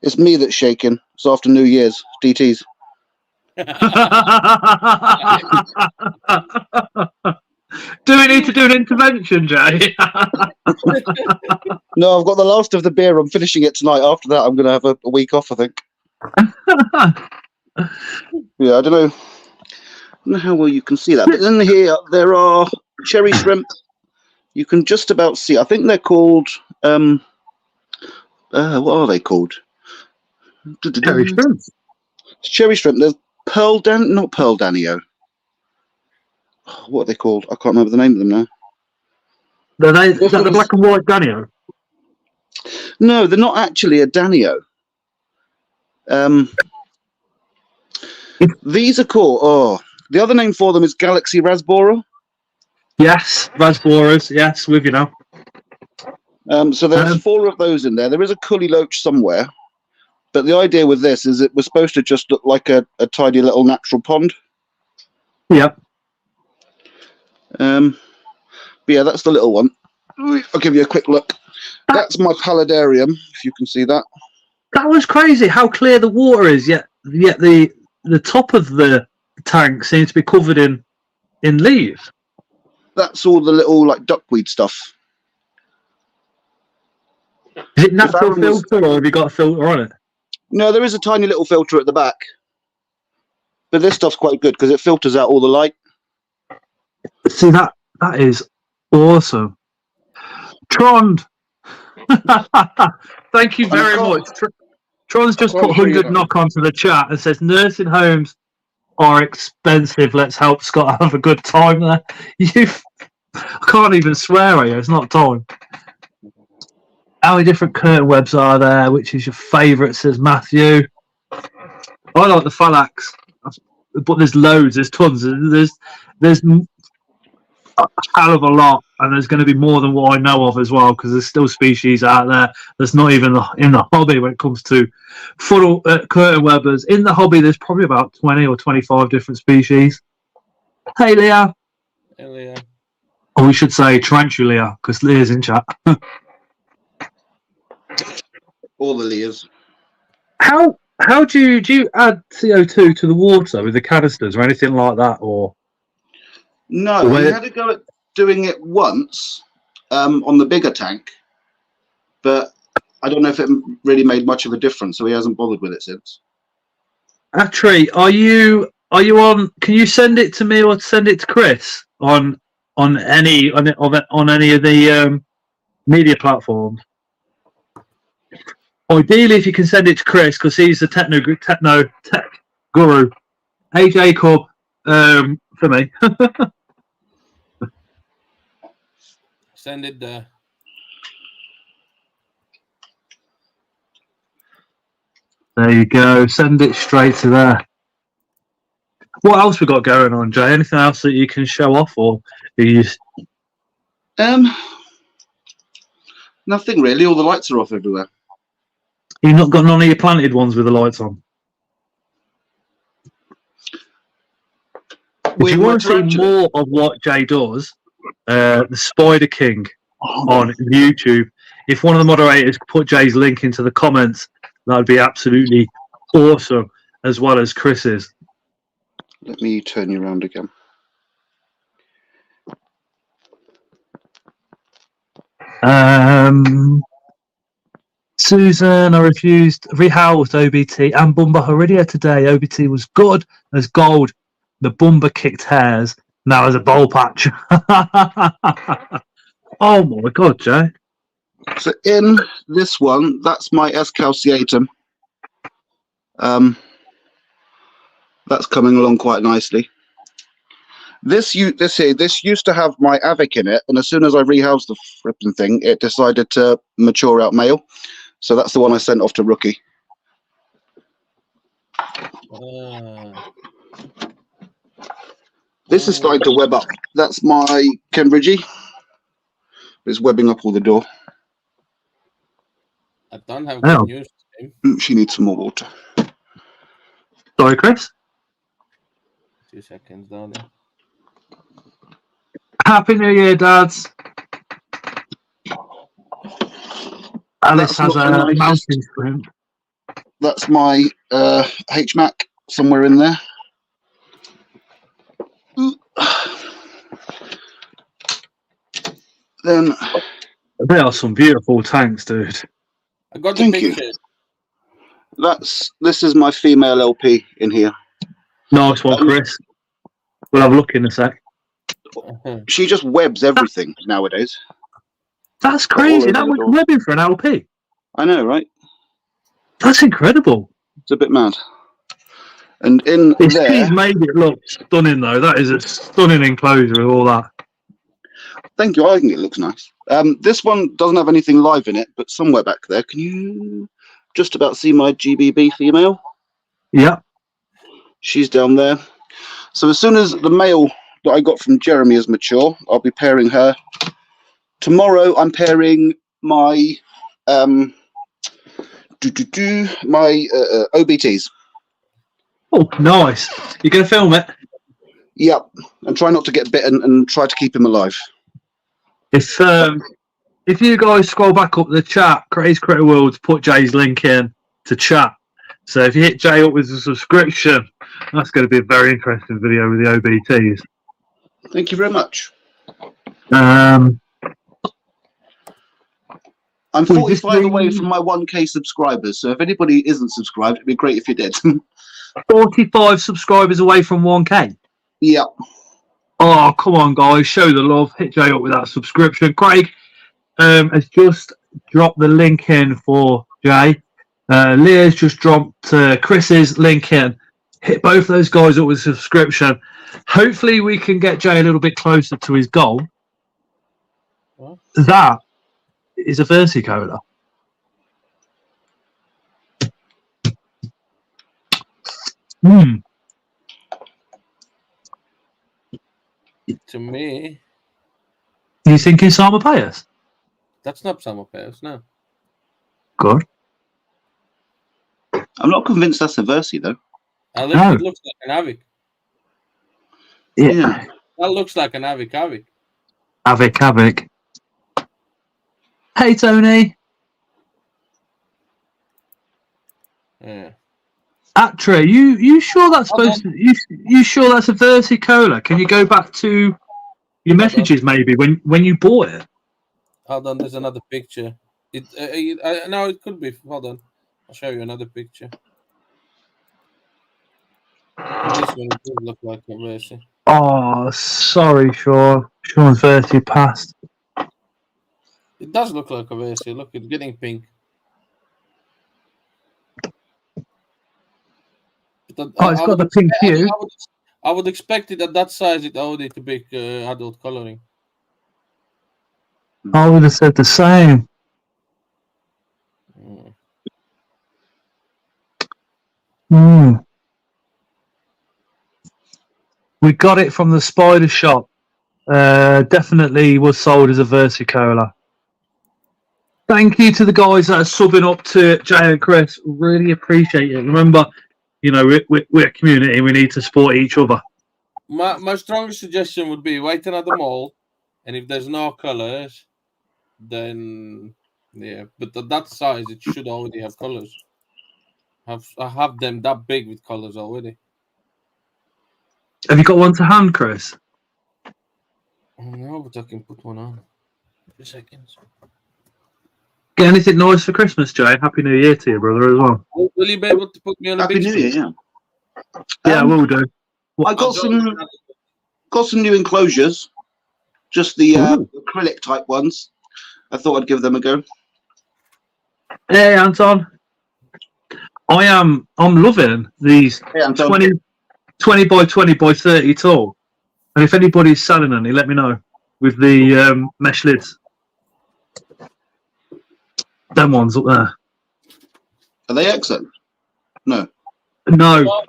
It's me that's shaking. It's after New Year's. DTs. Do we need to do an intervention, Jay? No, I've got the last of the beer. I'm finishing it tonight. After that, I'm going to have a week off, I think. Yeah, I don't know how well you can see that. But in here, there are cherry shrimp. You can just about see. I think they're called. What are they called? Cherry shrimp. Cherry shrimp. There's not pearl danio. What are they called? I can't remember the name of them now. Is that the black and white danio? No, they're not actually a danio. These are called. The other name for them is Galaxy Rasbora. Yes, Rasboras. Yes, with you now. So there's 4 of those in there. There is a Cully Loach somewhere, but the idea with this is it was supposed to just look like a tiny little natural pond. Yep. But yeah, that's the little one. I'll give you a quick look. That's my Paludarium, if you can see that. That was crazy how clear the water is, yet the top of the tank seems to be covered in leaves. That's all the little like duckweed stuff. Is it natural filter or have you got a filter on it? No, there is a tiny little filter at the back. But this stuff's quite good because it filters out all the light. See, that is awesome. Tron, thank you very much. Tron's just put 100 knock onto the chat and says nursing homes are expensive. Let's help Scott have a good time there. I can't even swear at you. It's not time. How many different curtain webs are there? Which is your favourite? Says Matthew. I like the Phalax, but there's loads. There's tons. There's a hell of a lot, and there's going to be more than what I know of as well, because there's still species out there that's not even in the hobby when it comes to funnel curtain webbers. In the hobby, there's probably about 20 or 25 different species. Hey, Leah. Hey, Leah. Or we should say Tarantula, because Leah's in chat. All the Leahs. How do you add CO2 to the water with the canisters or anything like that, or No, he had to go at doing it once on the bigger tank, but I don't know if it really made much of a difference, so he hasn't bothered with it since. Actually, are you on? Can you send it to me or send it to Chris on any of the media platforms? Ideally, if you can send it to Chris, because he's the tech guru. Hey, Jacob, for me. Send it there. There you go. Send it straight to there. What else we got going on, Jay? Anything else that you can show off, or are you just... Nothing really. All the lights are off everywhere. You've not got none of your planted ones with the lights on? If you want to see more of what Jay does, the Spider King on YouTube, if one of the moderators could put Jay's link into the comments, that would be absolutely awesome, as well as Chris's. Let me turn you around again. Susan, I refused rehoused OBT and Bumba Heridia today. OBT was good as gold. The Bumba kicked hairs. Now as a bowl patch. Oh my god, Jay. So in this one, that's my Escalciatum. That's coming along quite nicely. This used to have my Avic in it, and as soon as I rehoused the flipping thing, it decided to mature out male. So that's the one I sent off to Rookie. This is starting to web up. That's my Cambridgey. It's webbing up all the door. I don't have good news. She needs some more water. Sorry, Chris? 2 seconds, darling. Happy New Year, dads. Alice has a mountain sprint. That's my HMAC somewhere in there. Then they are some beautiful tanks, dude. I got the picture. This is my female LP in here. Nice one, Chris. We'll have a look in a sec. She just webs everything nowadays. That's crazy. That was webbing for an LP. I know, right? That's incredible. It's a bit mad. And in there, she's made it look stunning, though. That is a stunning enclosure with all that. Thank you. I think it looks nice. This one doesn't have anything live in it, but somewhere back there, can you just about see my GBB female? Yeah. She's down there. So as soon as the male that I got from Jeremy is mature, I'll be pairing her. Tomorrow I'm pairing my OBTs. Oh, nice. You're going to film it? Yep. And try not to get bitten and try to keep him alive. If you guys scroll back up the chat, Crazy Critter World's put Jay's link in to chat. So if you hit Jay up with a subscription, that's going to be a very interesting video with the OBTs. Thank you very much. I'm 45 away from my 1K subscribers, so if anybody isn't subscribed, it'd be great if you did. 45 subscribers away from 1K? Yeah. Oh, come on, guys. Show the love. Hit Jay up with that subscription. Craig has just dropped the link in for Jay. Leah's just dropped Chris's link in. Hit both those guys up with a subscription. Hopefully, we can get Jay a little bit closer to his goal. What? That is a versicolor. To me, you thinking Psamopaeus? That's not Psamopaeus, no. Good. I'm not convinced that's a Versi, though. It looks like an Avic. Yeah. That looks like an Avic. Avic. Hey, Tony. Yeah. Atre, you sure that's Hold supposed to? You sure that's a Versicola? Can you go back to your Hold on. messages maybe when you bought it? Hold on, there's another picture. No, it could be. Hold on, I'll show you another picture. This one does look like a Versi. Oh, sorry, Sean. Sean's Versi passed. It does look like a Versi. Look, it's getting pink. But, Oh, it's got the pink hue. I would expect it at that size. It already to be adult coloring. I would have said the same. We got it from the Spider Shop. Definitely was sold as a Versicola. Thank you to the guys that are subbing up to Jay and Chris. Really appreciate it. Remember, you know, we're a community. We need to support each other. My strongest suggestion would be waiting at the mall, and if there's no colors, then yeah. But at that size, it should already have colors. Have them that big with colors already. Have you got one to hand, Chris? No, but I can put one on. 2 seconds. Get anything nice for Christmas, Jay? Happy New Year to you, brother, as well. Will you be able to put me on a Happy big New screen? Year, yeah. Yeah, we'll do. I got some new enclosures, just the acrylic type ones. I thought I'd give them a go. Hey, Anton. I'm loving these Hey, Anton. 20 by 20 by 30 tall. And if anybody's selling any, let me know with the mesh lids. Them ones up there. Are they excellent? No. No.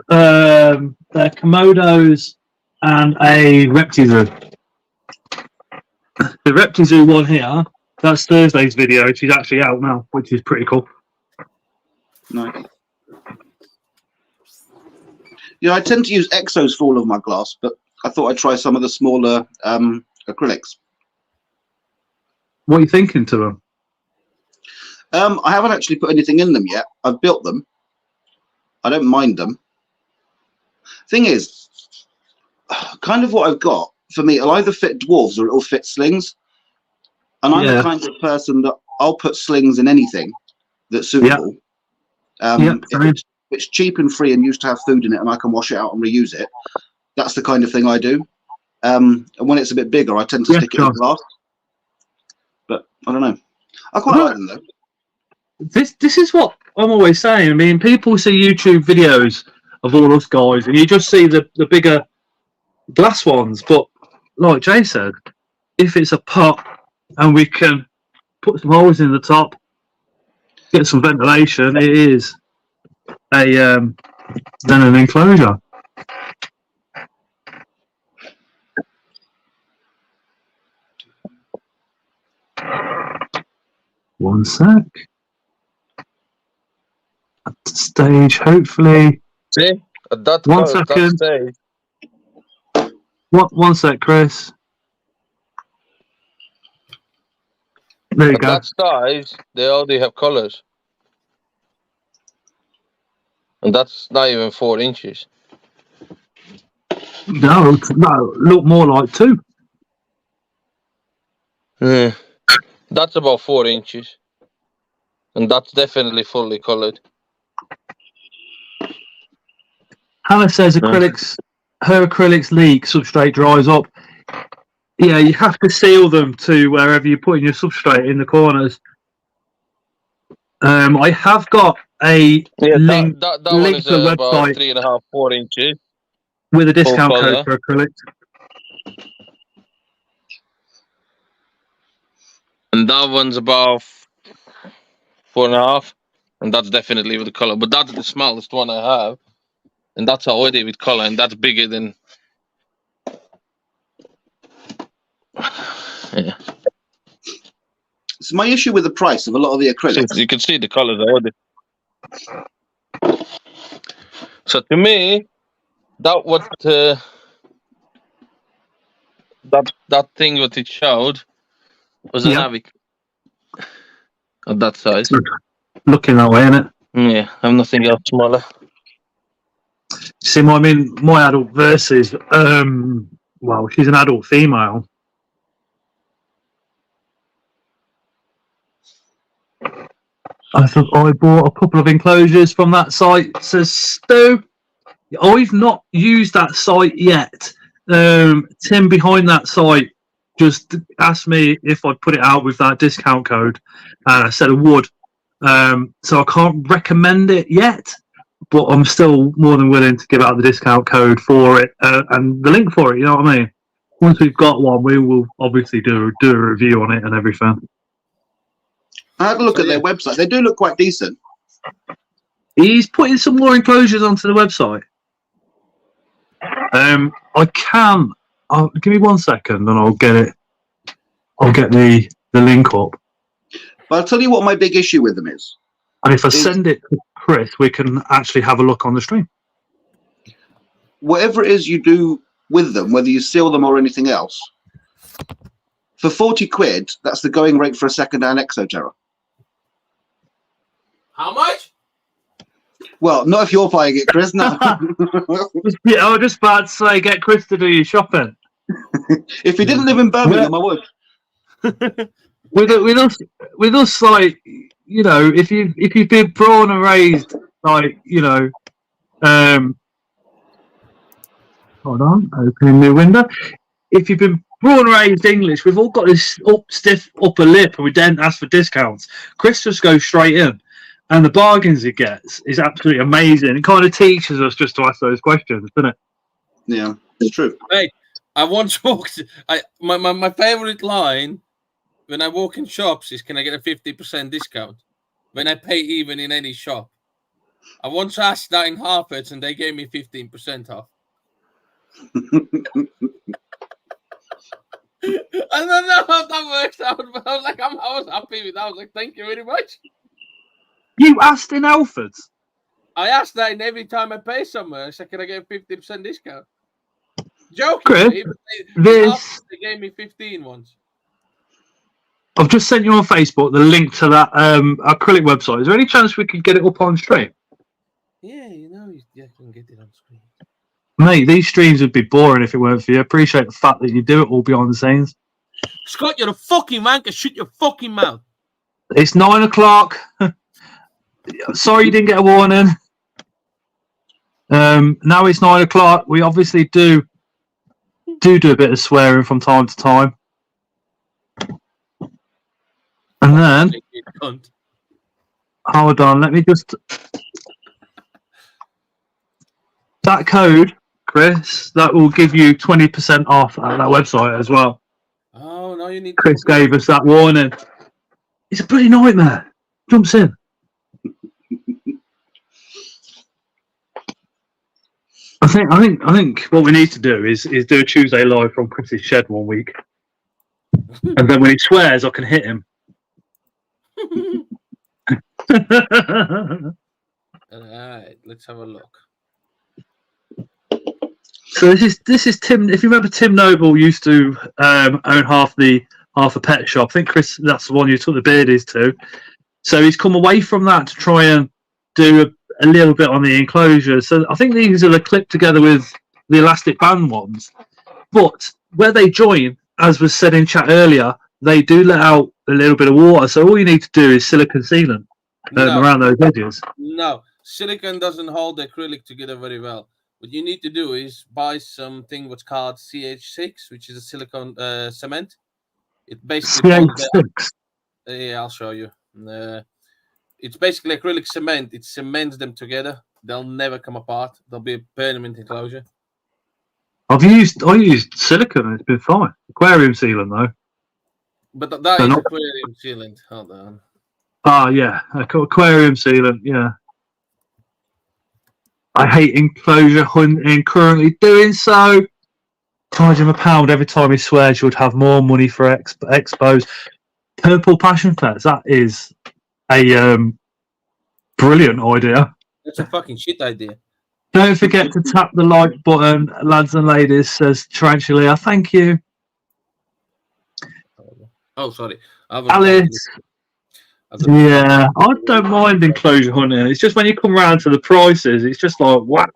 They're Komodos and a Reptizoo. The Reptizoo one here, that's Thursday's video. She's actually out now, which is pretty cool. Nice. Yeah, I tend to use exos for all of my glass, but I thought I'd try some of the smaller acrylics. What are you thinking to them? I haven't actually put anything in them yet. I've built them. I don't mind them. Thing is, kind of what I've got, for me, it'll either fit dwarves or it'll fit slings. And I'm the kind of person that I'll put slings in anything that's suitable. If it's cheap and free and used to have food in it and I can wash it out and reuse it, that's the kind of thing I do. And when it's a bit bigger, I tend to stick it in glass. But I don't know. I quite like them, though. This is what I'm always saying. I mean, people see YouTube videos of all us guys and you just see the bigger glass ones. But like Jay said, if it's a pot and we can put some holes in the top, get some ventilation, it is then an enclosure. One sec. At the stage, hopefully. See? At that 1 second. That stage. One sec, Chris. There you go. At that size, they already have colors. And that's not even 4 inches. No, look more like 2. Yeah. That's about 4 inches. And that's definitely fully colored. Hannah says acrylics, her acrylics leak, substrate dries up. Yeah, you have to seal them to wherever you're putting your substrate in the corners. I have got a link, that link one is to the about website 3.5, 4 inches. with a discount code for acrylics. And that one's about 4.5. And that's definitely with the color. But that's the smallest one I have. And that's already with color. And that's bigger than... Yeah. It's my issue with the price of a lot of the acrylics. You can see the colors already. So to me, that what that thing what it showed was a Navic of that size. Looking that way, isn't it? Yeah, I have nothing else smaller. See, my adult versus, well, she's an adult female. I bought a couple of enclosures from that site. Says Stu, I've not used that site yet. Tim behind that site just asked me if I'd put it out with that discount code, and I said I would. So I can't recommend it yet, but I'm still more than willing to give out the discount code for it and the link for it. You know what I mean? Once we've got one, we will obviously do a review on it and everything. I had a look at their website. They do look quite decent. He's putting some more enclosures onto the website. I can. Give me 1 second, and I'll get it. I'll get the link up. But I'll tell you what my big issue with them is. And if I send it to Chris, we can actually have a look on the stream. Whatever it is you do with them, whether you seal them or anything else, for 40 quid, that's the going rate for a second-hand Exoterra. How much? Well, not if you're buying it, Chris. No. Yeah, I was just about to say, get Chris to do your shopping. If he didn't live in Birmingham, I would. With us, like, you know, if you've been born and raised, like, you know, hold on, opening new window. If you've been born and raised English, we've all got this stiff upper lip, and we don't ask for discounts. Chris just goes straight in. And the bargains he gets is absolutely amazing. It kind of teaches us just to ask those questions, doesn't it? Yeah, it's true. Hey, I once walked. My favorite line when I walk in shops is, "Can I get a 50% discount when I pay even in any shop?" I once asked that in Harpett's, and they gave me 15% off. I don't know how that works out, but I was like, I was happy with that. I was like, thank you very much. You asked in Alfred's? I asked that in every time I pay somewhere. I said, can I get a 50% discount? Joking, Chris, they gave me 15 once. I've just sent you on Facebook the link to that acrylic website. Is there any chance we could get it up on stream? Yeah, you know, you can get it on screen. Mate, these streams would be boring if it weren't for you. I appreciate the fact that you do it all behind the scenes. Scott, you're a fucking wanker. Shut your fucking mouth. It's 9 o'clock. Sorry you didn't get a warning. Now it's 9 o'clock. We obviously do a bit of swearing from time to time. And then, hold on, let me just... That code, Chris, that will give you 20% off at that website as well. Oh, no, you need... Chris gave us that warning. It's a bloody nightmare. Jumps in. I think what we need to do is do a Tuesday live from Chris's shed one week, and then when he swears, I can hit him. All right, let's have a look. So this is Tim. If you remember, Tim Noble used to own half a pet shop. I think Chris, that's the one you took the beardies to. So he's come away from that to try and do a little bit on the enclosure. So I think these are clipped together with the elastic band ones. But where they join, as was said in chat earlier, they do let out a little bit of water. So all you need to do is silicone sealant around those edges. No, silicone doesn't hold the acrylic together very well. What you need to do is buy something what's called CH6, which is a silicone cement. It basically CH6. Yeah, I'll show you. It's basically acrylic cement. It cements them together. They'll never come apart. They'll be a permanent enclosure. I used silicone and it's been fine. Aquarium sealant though. But that is aquarium sealant. Hold on. Ah, yeah, aquarium sealant. Yeah. I hate enclosure hunting. Currently doing so. Charge him £1 every time he swears you would have more money for expos. Purple passion flares. That is a brilliant idea. That's a fucking shit idea. Don't forget to tap the like button, lads and ladies, says Tarantula. Thank you. Oh, sorry. Alice. Yeah, I don't mind enclosure hunting. It's just when you come around to the prices, it's just like, wow.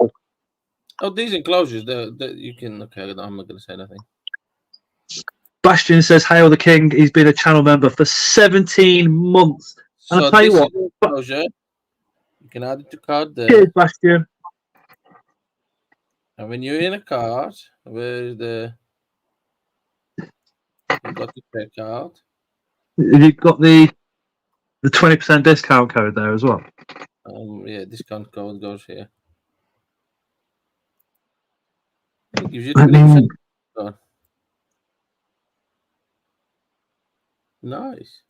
Oh, these enclosures, you can. Okay, I'm not going to say nothing. Bastion says, "Hail the King." He's been a channel member for 17 months. And So I'll tell you this what, is the enclosure. You can add it to cart there. cheers, Bastion. And when you're in a cart, where the you got the checkout. You've got the 20% discount code there as well. Yeah, discount code goes here. It gives you 20%. Nice.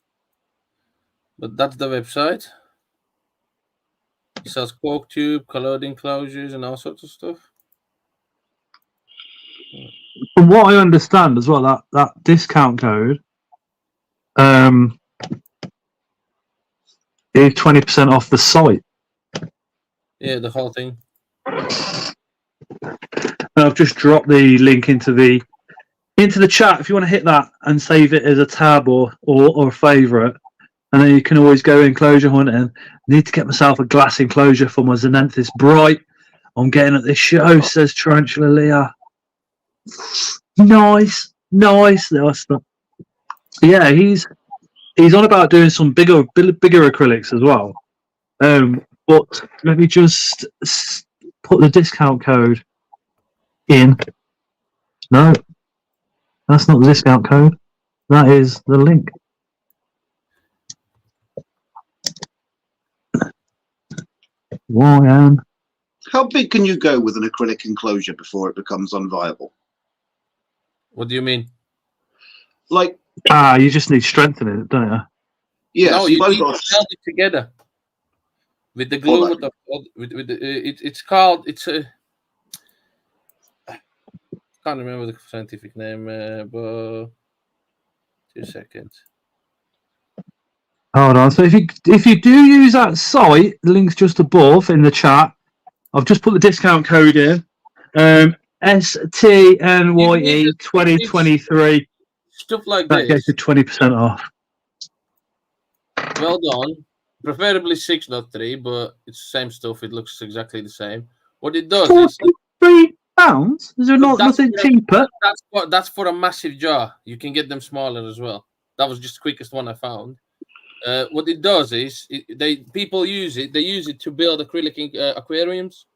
But that's the website. It sells cork tube, colored enclosures, and all sorts of stuff. From what I understand as well, that discount code is 20% off the site. Yeah, the whole thing. And I've just dropped the link into the chat if you want to hit that and save it as a tab or a favourite. And then you can always go enclosure hunting. I need to get myself a glass enclosure for my Zenenthis Bright. I'm getting at this show, says Tarantula Leah. Nice. Yeah, he's on about doing some bigger acrylics as well. But let me just put the discount code in. No, that's not the discount code. That is the link. YN. How big can you go with an acrylic enclosure before it becomes unviable? What do you mean? Like, you just need strengthening it, don't you? Yeah, no, so you you've need got to weld it together with the glue. It's called. It's a. I can't remember the scientific name, but 2 seconds. Hold on. So if you do use that site, the link's just above in the chat. I've just put the discount code in. STNYE 2023. Stuff like that this. gets you 20% off. Well done. Preferably 6.3, but it's the same stuff. It looks exactly the same. What it does is £43? Is there nothing cheaper? That's for a massive jar. You can get them smaller as well. That was just the quickest one I found. What it does is people use it. They use it to build acrylic aquariums.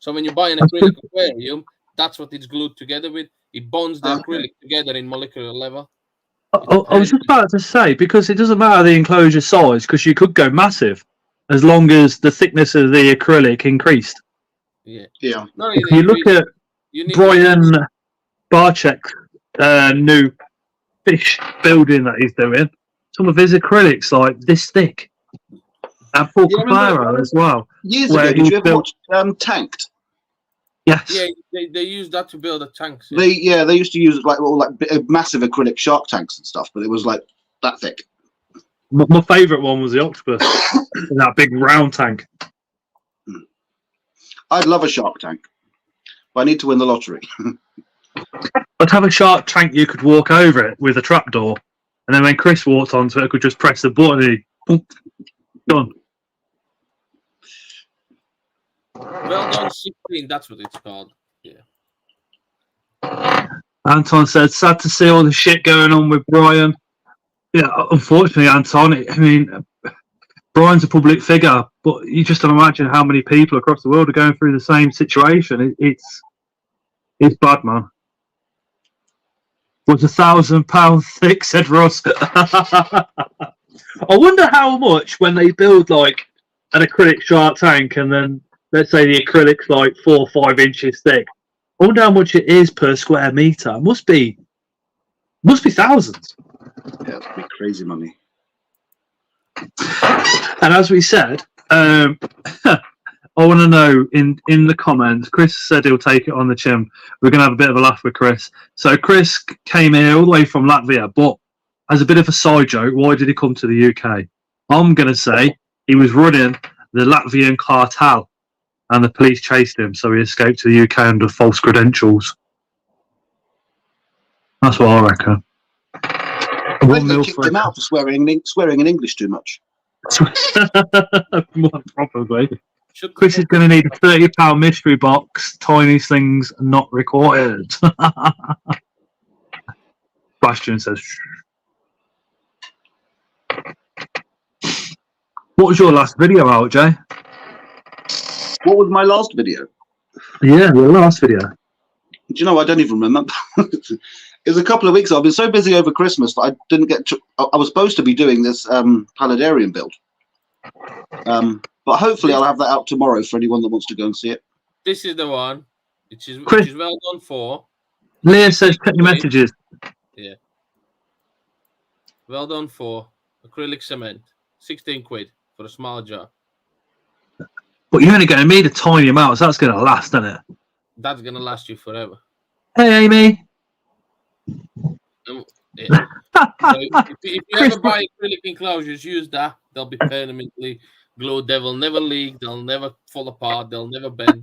So when you buy an acrylic aquarium, that's what it's glued together with. It bonds the acrylic together in molecular level. I was just about to say, because it doesn't matter the enclosure size, because you could go massive as long as the thickness of the acrylic increased. Yeah. No, if you look at Brian Barczyk's new fish building that he's doing, some of his acrylics like this thick. And Paul Caparo as well. Years ago, did you ever watch Tanked? Yes. Yeah, they use that to build the tanks. Yeah. They used to use like massive acrylic shark tanks and stuff, but it was like that thick. My favourite one was the octopus in that big round tank. I'd love a shark tank, but I need to win the lottery. I'd have a shark tank you could walk over it with a trapdoor, and then when Chris walked onto it, I could just press the button and done. Well done, 16. That's what it's called. Yeah. Anton said, sad to see all the shit going on with Brian. Yeah, unfortunately, Anton, I mean, Brian's a public figure, but you just don't imagine how many people across the world are going through the same situation. It's bad, man. Was £1,000 thick, said Ross. I wonder how much when they build like an acrylic shark tank and then let's say the acrylic's like 4 or 5 inches thick. I wonder how much it is per square meter. It must be thousands. Yeah, it'd be crazy money. And as we said, I want to know in the comments. Chris said he'll take it on the chin. We're going to have a bit of a laugh with Chris. So Chris came here all the way from Latvia, but as a bit of a side joke, why did he come to the UK? I'm going to say he was running the Latvian cartel, and the police chased him, so he escaped to the UK under false credentials. That's what I reckon. I One think they mil kicked for him out for swearing in English too much. Probably. Shut the Chris is fuck going to need a £30 mystery box. Tiny things not required. Bastion says, "Shh." What was your last video out, Jay? What was my last video? Yeah, your last video. Do you know, I don't even remember. It was a couple of weeks ago. I've been so busy over Christmas that I didn't get to, I was supposed to be doing this Paludarium build. But hopefully I'll have that out tomorrow for anyone that wants to go and see it. This is the one, which is Chris- well done for. Leah says, check your messages. Yeah. Well done for acrylic cement. 16 quid for a small jar. But you're only going to need a tiny amount, so that's going to last, isn't it? That's gonna last you forever. Hey, Amy. Yeah. So if you ever buy acrylic enclosures, use that. They'll be permanently glued. They will never leak. They'll never fall apart. They'll never bend.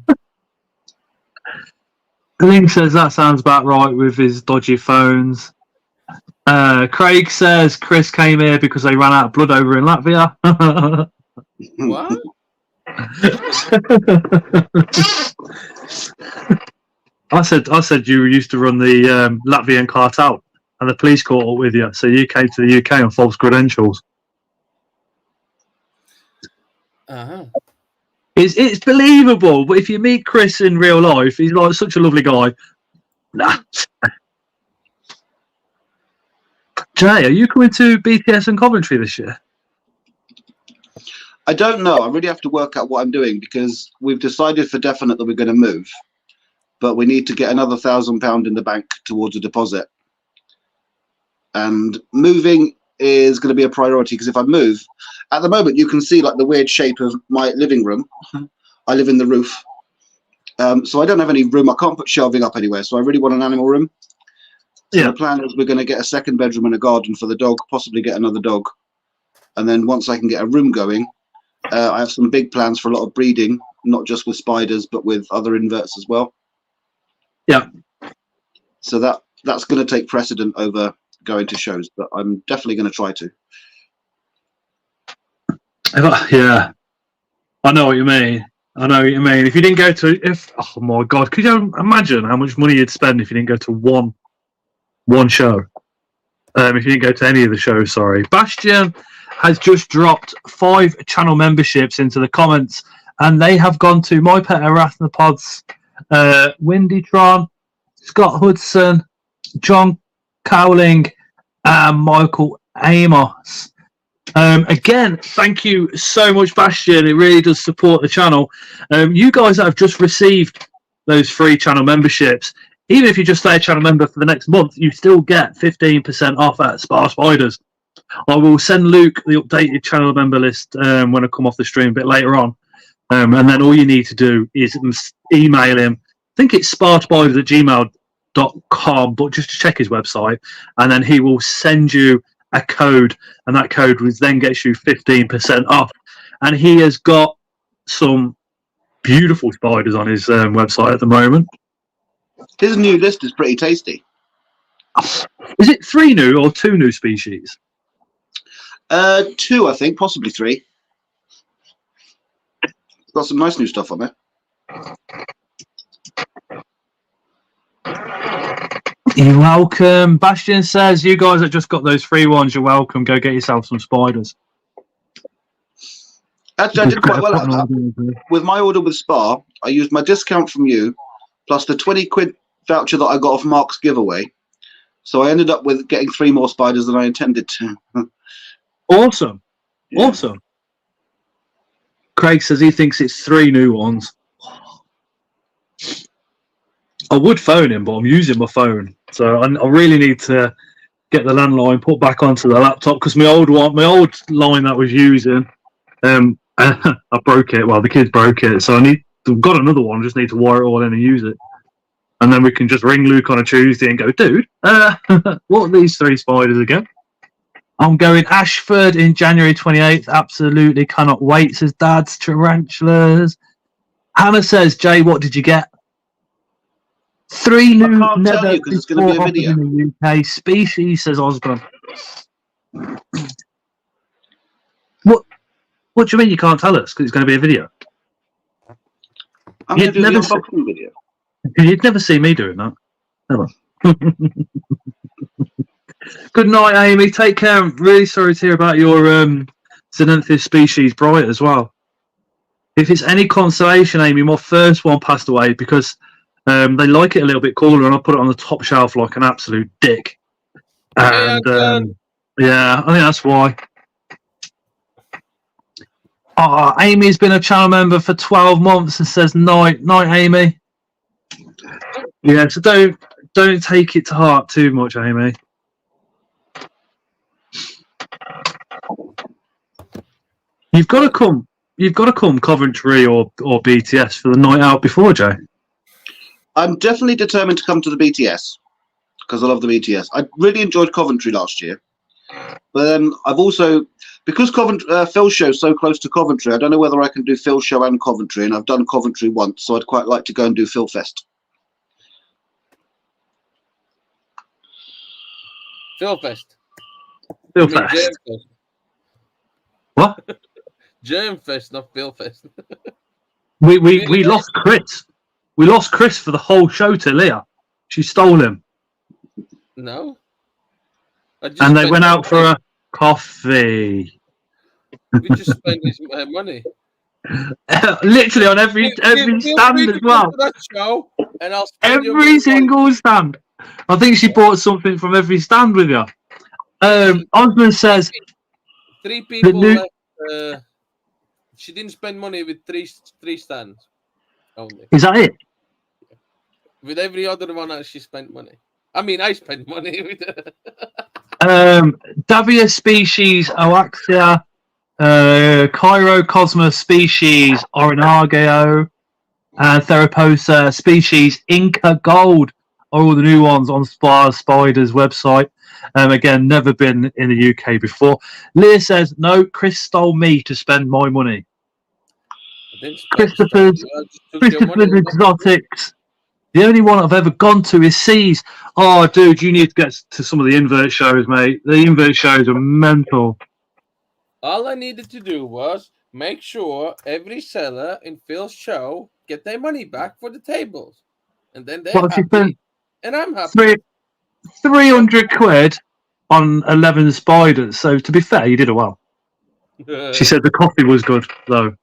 Link says that sounds about right with his dodgy phones. Craig says Chris came here because they ran out of blood over in Latvia. What? I said you used to run the Latvian cartel and the police caught up with you, so you came to the UK on false credentials. Uh-huh. It's believable, but if you meet Chris in real life, he's like such a lovely guy. Nah. Jay, are you coming to BTS in Coventry this year? I don't know. I really have to work out what I'm doing because we've decided for definite that we're going to move, but we need to get another £1,000 in the bank towards a deposit. And moving is going to be a priority because if I move, at the moment you can see like the weird shape of my living room. I live in the roof, so I don't have any room. I can't put shelving up anywhere, so I really want an animal room. So Yeah. the plan is we're going to get a second bedroom and a garden for the dog, possibly get another dog, and then once I can get a room going, I have some big plans for a lot of breeding, not just with spiders but with other inverts as well. Yeah. So that's going to take precedent over going to shows, but I'm definitely going to try to. Yeah, I know what you mean. If you didn't go to, oh my God, could you imagine how much money you'd spend if you didn't go to one show? If you didn't go to any of the shows, sorry. Bastion has just dropped 5 channel memberships into the comments, and they have gone to My Pet Arachnopods, Windytron, Scott Hudson, John Cowling, and Michael Amos. Again, thank you so much, Bastion. It really does support the channel. You guys that have just received those free channel memberships, even if you just stay a channel member for the next month, you still get 15% off at Spar Spiders. I will send Luke the updated channel member list when I come off the stream a bit later on. And then all you need to do is email him. I think it's sparspiders@gmail.com, but just to check his website, and then he will send you a code, and that code then gets you 15% off. And he has got some beautiful spiders on his website at the moment. His new list is pretty tasty. Is it 3 new or 2 new species? 2, I think, possibly 3. Got some nice new stuff on there. You're welcome. Bastion says, you guys that just got those free ones, you're welcome. Go get yourself some spiders. Actually, I did quite well at that. With my order with Spar, I used my discount from you, plus the 20 quid voucher that I got off Mark's giveaway. So I ended up with getting 3 more spiders than I intended to. Awesome. Yeah. Awesome. Craig says he thinks it's 3 new ones. I would phone him, but I'm using my phone. So I really need to get the landline put back onto the laptop because my old line that I was using, I broke it. Well, the kids broke it. So I've got another one. I just need to wire it all in and use it. And then we can just ring Luke on a Tuesday and go, dude, what are these 3 spiders again? I'm going Ashford in January 28th. Absolutely cannot wait, says Dad's Tarantulas. Hannah says, Jay, what did you get? 3 new can't tell you 'cause it's gonna be a video. in the UK species, says Osborne. What do you mean you can't tell us? Because it's going to be a video. I'm going to You'd do the never unboxing video. You'd never see me doing that. Never. Good night, Amy. Take care. I'm really sorry to hear about your Xenanthus species bright as well. If it's any consolation, Amy, my first one passed away because they like it a little bit cooler, and I put it on the top shelf like an absolute dick. And yeah, I think that's why. Oh, Amy's been a channel member for 12 months and says night, Amy. Yeah, so don't take it to heart too much, Amy. You've got to come. You've got to come Coventry or BTS for the night out before, Jay. I'm definitely determined to come to the BTS because I love the BTS. I really enjoyed Coventry last year, but then I've also, because Phil's show is so close to Coventry, I don't know whether I can do Phil's show and Coventry, and I've done Coventry once, so I'd quite like to go and do Phil Fest. Phil Fest. Phil Fest. What? Germ Fest, not Phil Fest. We lost Chris. We lost Chris for the whole show to Leah. She stole him. No. And they went out for a coffee. We just spent his money. Literally on every stand as well. That show, and I'll every single stand. I think she bought something from every stand with you. Osman says 3 people left. She didn't spend money with three stands only. Is that it? With every other one, she spent money. I mean, I spent money with Davia species Oaxia, Cairo Cosmos species Orinageo, and Theraposa species Inca Gold are all the new ones on Spider's website. Again, never been in the UK before. Leah says, no, Chris stole me to spend my money. Christopher's Exotics. The only one I've ever gone to is C's. Oh, dude, you need to get to some of the Invert shows, mate. The Invert shows are mental. All I needed to do was make sure every seller in Phil's show get their money back for the tables. And then they're happy. And I'm happy. 300 quid on 11 spiders. So, to be fair, you did it well. She said the coffee was good, though.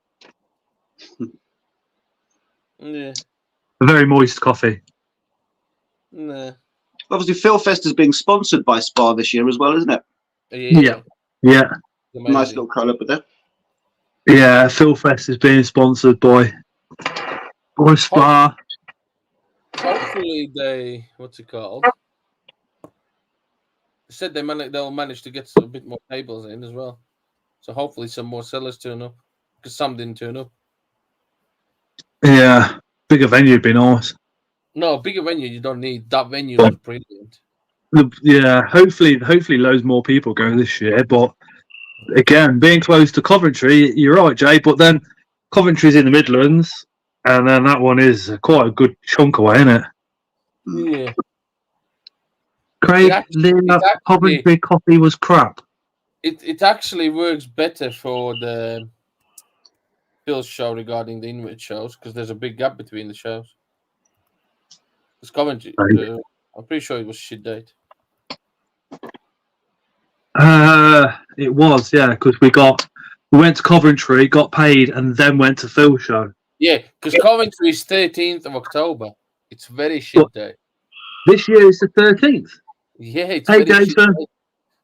Yeah. A very moist coffee. Nah. Obviously, Phil Fest is being sponsored by Spa this year as well, isn't it? Yeah. Nice little colour up there. Yeah, Phil Fest is being sponsored by Spa. Hopefully they, what's it called? They said they'll manage to get a bit more tables in as well. So hopefully some more sellers turn up, because some didn't turn up. Yeah, bigger venue would be nice. No, bigger venue you don't need. That venue was brilliant. Yeah, hopefully loads more people go this year. But again, being close to Coventry, you're right, Jay. But then Coventry's in the Midlands, and then that one is quite a good chunk away, isn't it? Yeah. Craig, Coventry coffee was crap. It actually works better for the Phil's show regarding the Invert shows, because there's a big gap between the shows. It's Coventry. I'm pretty sure it was shit date. It was, yeah, because we went to Coventry, got paid, and then went to Phil's show. Yeah, because Coventry is 13th of October. It's very shit day. This year is the 13th. Yeah, it's very shit day.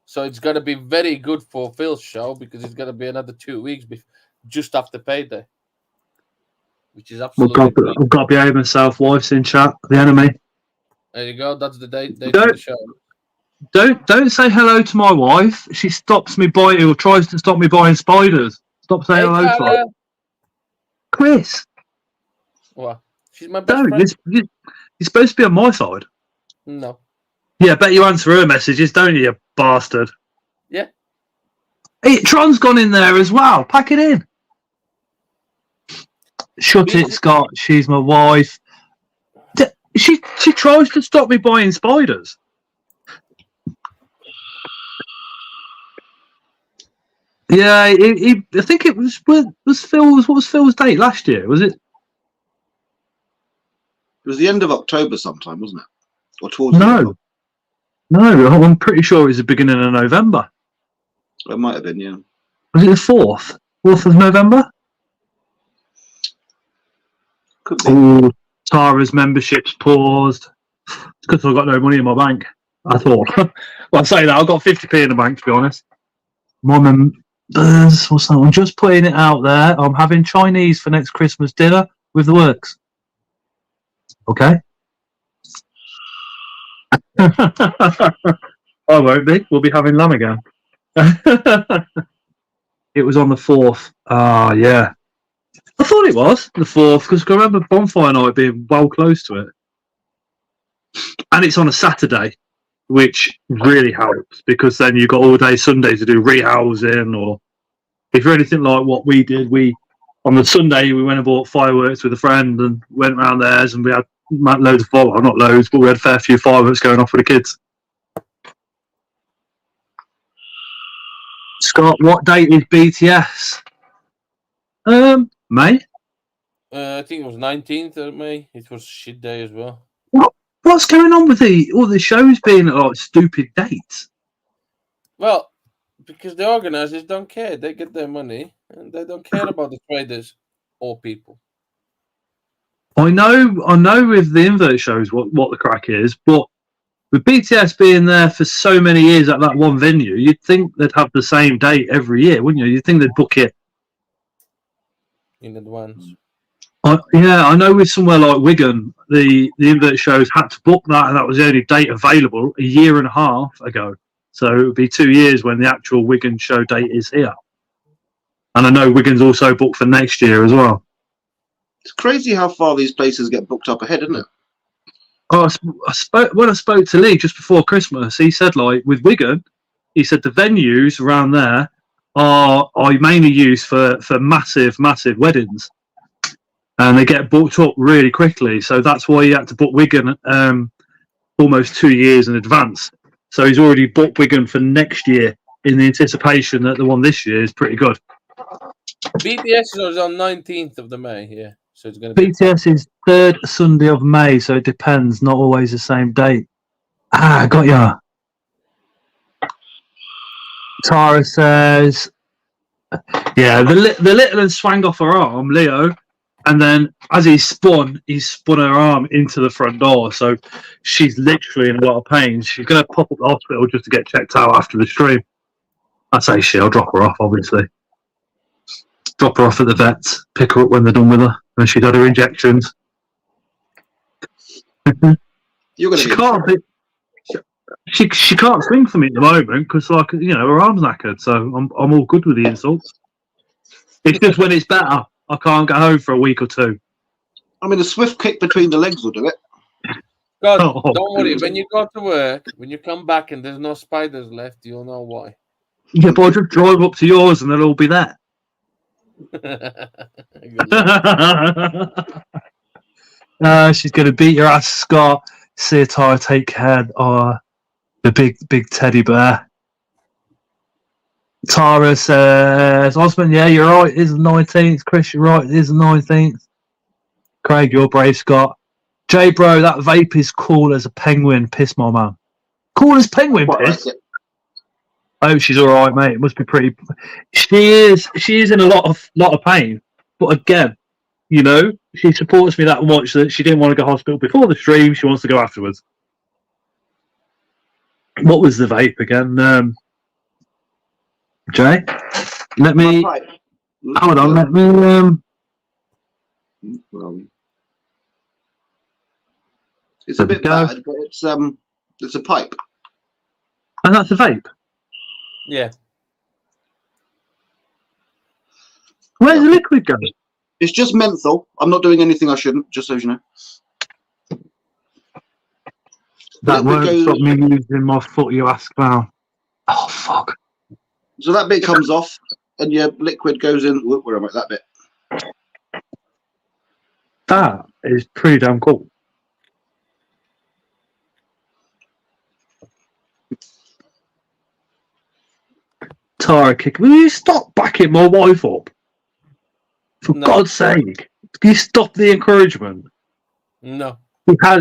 So it's got to be very good for Phil's show, because it's got to be another 2 weeks just after payday. Which is absolutely I've got to behave myself. Wife's in chat. The enemy. There you go. That's the date of the show. Don't say hello to my wife. She stops me buying, or tries to stop me buying spiders. Stop saying hello to her. Chris. What? She's my best friend. You're supposed to be on my side. No. Yeah, I bet you answer her messages, don't you bastard? Yeah. Hey, Tron's gone in there as well. Pack it in. Shut it, Scott. She's my wife. She tries to stop me buying spiders. Yeah, I think it was Phil's. What was Phil's date last year? Was it? It was the end of October sometime, wasn't it? Or towards the end of No. I'm pretty sure it was the beginning of November. It might have been, yeah. Was it the 4th? 4th of November? Could be. Oh, Tara's membership's paused. It's because I've got no money in my bank. I thought. Well, I say that I've got 50p in the bank, to be honest. My members, what's that? I'm just putting it out there. I'm having Chinese for next Christmas dinner with the works. Okay. I won't be. We'll be having lamb again. It was on the 4th. Ah, yeah. I thought it was the 4th because I remember bonfire night being well close to it. And it's on a Saturday, which really helps because then you've got all day Sunday to do rehousing, or if you're anything like what we did, on the Sunday we went and bought fireworks with a friend and went around theirs, and we had loads of not loads, but we had a fair few fireworks going off with the kids. Scott, what date is BTS? May. I think it was 19th of May. It was shit day as well. What's going on with all the shows being like stupid dates? Well, because the organizers don't care. They get their money and they don't care about the traders or people. I know with the Invert shows what the crack is, but with BTS being there for so many years at that one venue, you'd think they'd have the same date every year, wouldn't you? You'd think they'd book it in advance. I know with somewhere like Wigan, the Invert shows had to book that, and that was the only date available a year and a half ago. So it would be 2 years when the actual Wigan show date is here. And I know Wigan's also booked for next year as well. It's crazy how far these places get booked up ahead, isn't it? When I spoke to Lee just before Christmas, he said, like, with Wigan, he said the venues around there are mainly used for massive weddings, and they get booked up really quickly. So that's why he had to book Wigan almost 2 years in advance. So he's already booked Wigan for next year in the anticipation that the one this year is pretty good. BTS is on 19th of the May, yeah. So it's going to be BTS is 3rd Sunday of May, so it depends. Not always the same date. Got ya. Tara says, yeah, the little and swang off her arm, Leo, and then as he spun her arm into the front door. So she's literally in a lot of pain. She's going to pop up the hospital just to get checked out after the stream. I say I'll drop her off, obviously. Drop her off at the vets, pick her up when they're done with her, and she's had her injections. You're going to she can't swing for me at the moment because, like, her arm's knackered. So I'm all good with the insults. It's just when it's better, I can't get home for a week or two. I mean, a swift kick between the legs will do it. God, don't worry. When you go to work, when you come back and there's no spiders left, you'll know why. Yeah, but I'll just drive up to yours and they'll all be there. She's going to beat your ass, Scott. See Tara take care of the big teddy bear. Tara says, Osman, yeah, you're right. It is the 19th. Chris, you're right. It is the 19th. Craig, you're brave, Scott. Jay, bro, that vape is cool as a penguin piss, my man. Cool as penguin piss? Like I hope she's all right, mate. It must be pretty. She is in a lot of pain. But again, she supports me that much that she didn't want to go to hospital before the stream. She wants to go afterwards. What was the vape again? Jay, let me. Hold on, let me. It's a bit bad, but it's a pipe. And that's a vape. Yeah. Where's the liquid go? It's just menthol. I'm not doing anything I shouldn't, just so you know. That won't stop me using my foot, you ask now. Oh, fuck. So that bit comes off, and your liquid goes in. Where am I? That bit. That is pretty damn cool. Tara kick. Will you stop backing my wife up? For No. God's sake. Can you stop the encouragement? No.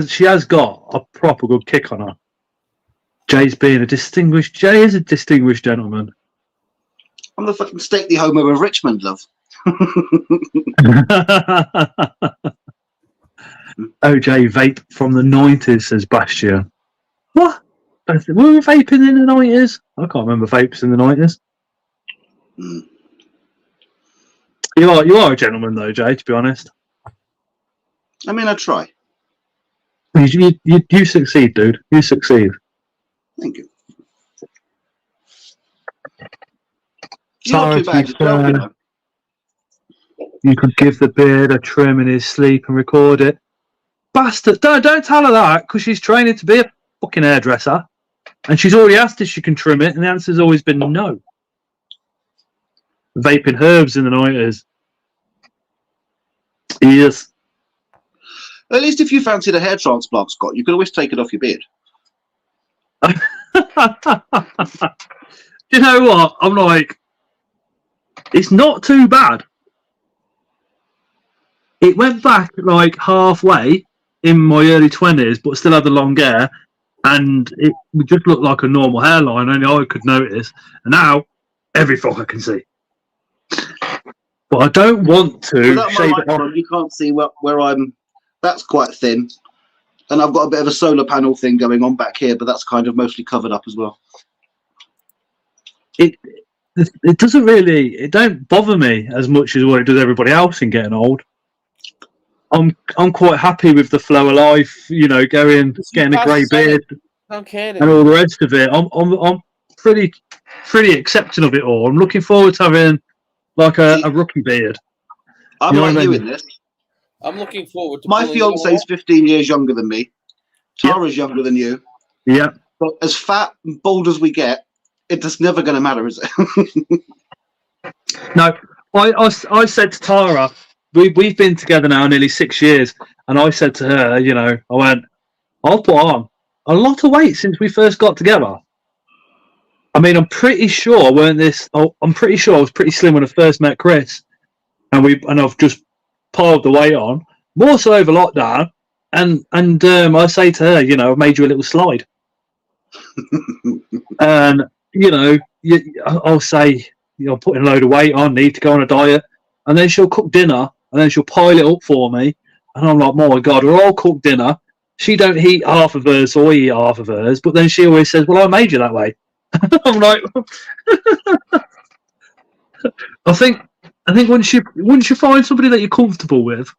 She has got a proper good kick on her. Jay is a distinguished gentleman. I'm the fucking stately homo of Richmond, love. OJ vape from the 90s, says Bastian. What? Were we vaping in the 90s? I can't remember vapes in the 90s. Mm. You are a gentleman though, Jay, to be honest. I mean, I try. You succeed, dude. You succeed. Thank you. You're not too bad yourself, you know. You could give the beard a trim in his sleep and record it. Bastard! Don't tell her that, because she's training to be a fucking hairdresser, and she's already asked if she can trim it, and the answer's always been no. Vaping herbs in the 90s. Yes. At least if you fancied a hair transplant, Scott, you could always take it off your beard. You know what? I'm like, it's not too bad. It went back like halfway in my early 20s, but still had the long hair, and it just looked like a normal hairline, only I could notice. And now, every fucker can see. But I don't want to Without shave my it off. microphone, you can't see where I'm. That's quite thin. And I've got a bit of a solar panel thing going on back here, but that's kind of mostly covered up as well. It doesn't really, it don't bother me as much as what it does everybody else in getting old. I'm quite happy with the flow of life, you know, getting a grey beard and all the rest of it. I'm pretty accepting of it all. I'm looking forward to having like a rookie beard. I'm You know like what I you mean? in this. I'm looking forward to My pulling fiance is 15 years younger than me. Tara's younger than you. Yeah. But as fat and bald as we get, it's never going to matter, is it? No, I said to Tara, we've been together now nearly 6 years, and I said to her, you know, I went, I'll put on a lot of weight since we first got together. I mean, I'm pretty sure I was pretty slim when I first met Chris, and I've just piled the weight on more so over lockdown, and I say to her, you know, I've made you a little slide, and you know, I'll say, you're putting a load of weight on, need to go on a diet, and then she'll cook dinner, and then she'll pile it up for me, and I'm like, oh my God, we'll all cook dinner. She don't eat half of hers, so I eat half of hers, but then she always says, well, I made you that way. I'm like, I think once you find somebody that you're comfortable with,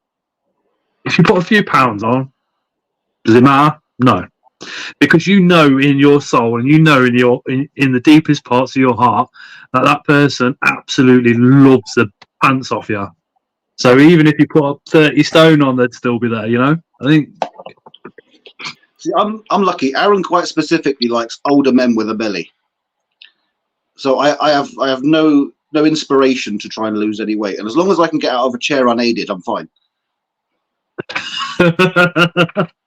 if you put a few pounds on, does it matter? No, because you know in your soul and you know in the deepest parts of your heart that person absolutely loves the pants off you. So even if you put up 30 stone on, they'd still be there. You know, I think. See, I'm lucky. Aaron quite specifically likes older men with a belly. So I have no inspiration to try and lose any weight, and as long as I can get out of a chair unaided, I'm fine.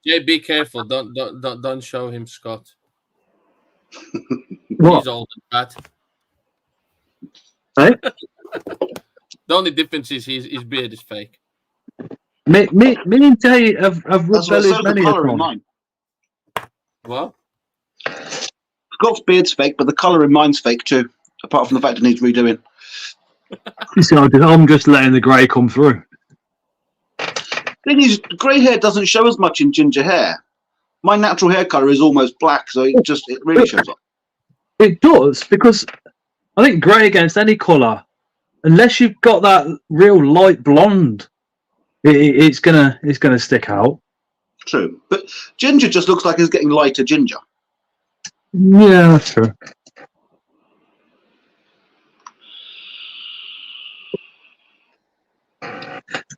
Yeah, be careful. Don't show him Scott. What? He's old and fat. Hey? The only difference is his beard is fake. Me and Jay have rubbed bellies the many a colour in time. mine. What? Scott's beard's fake, but the colour in mine's fake too. Apart from the fact it needs redoing. You see, I'm just letting the grey come through. Thing is, grey hair doesn't show as much in ginger hair. My natural hair colour is almost black, so it really shows up. It does, because I think grey against any colour, unless you've got that real light blonde, it's gonna stick out. True, but ginger just looks like it's getting lighter ginger. Yeah, that's true.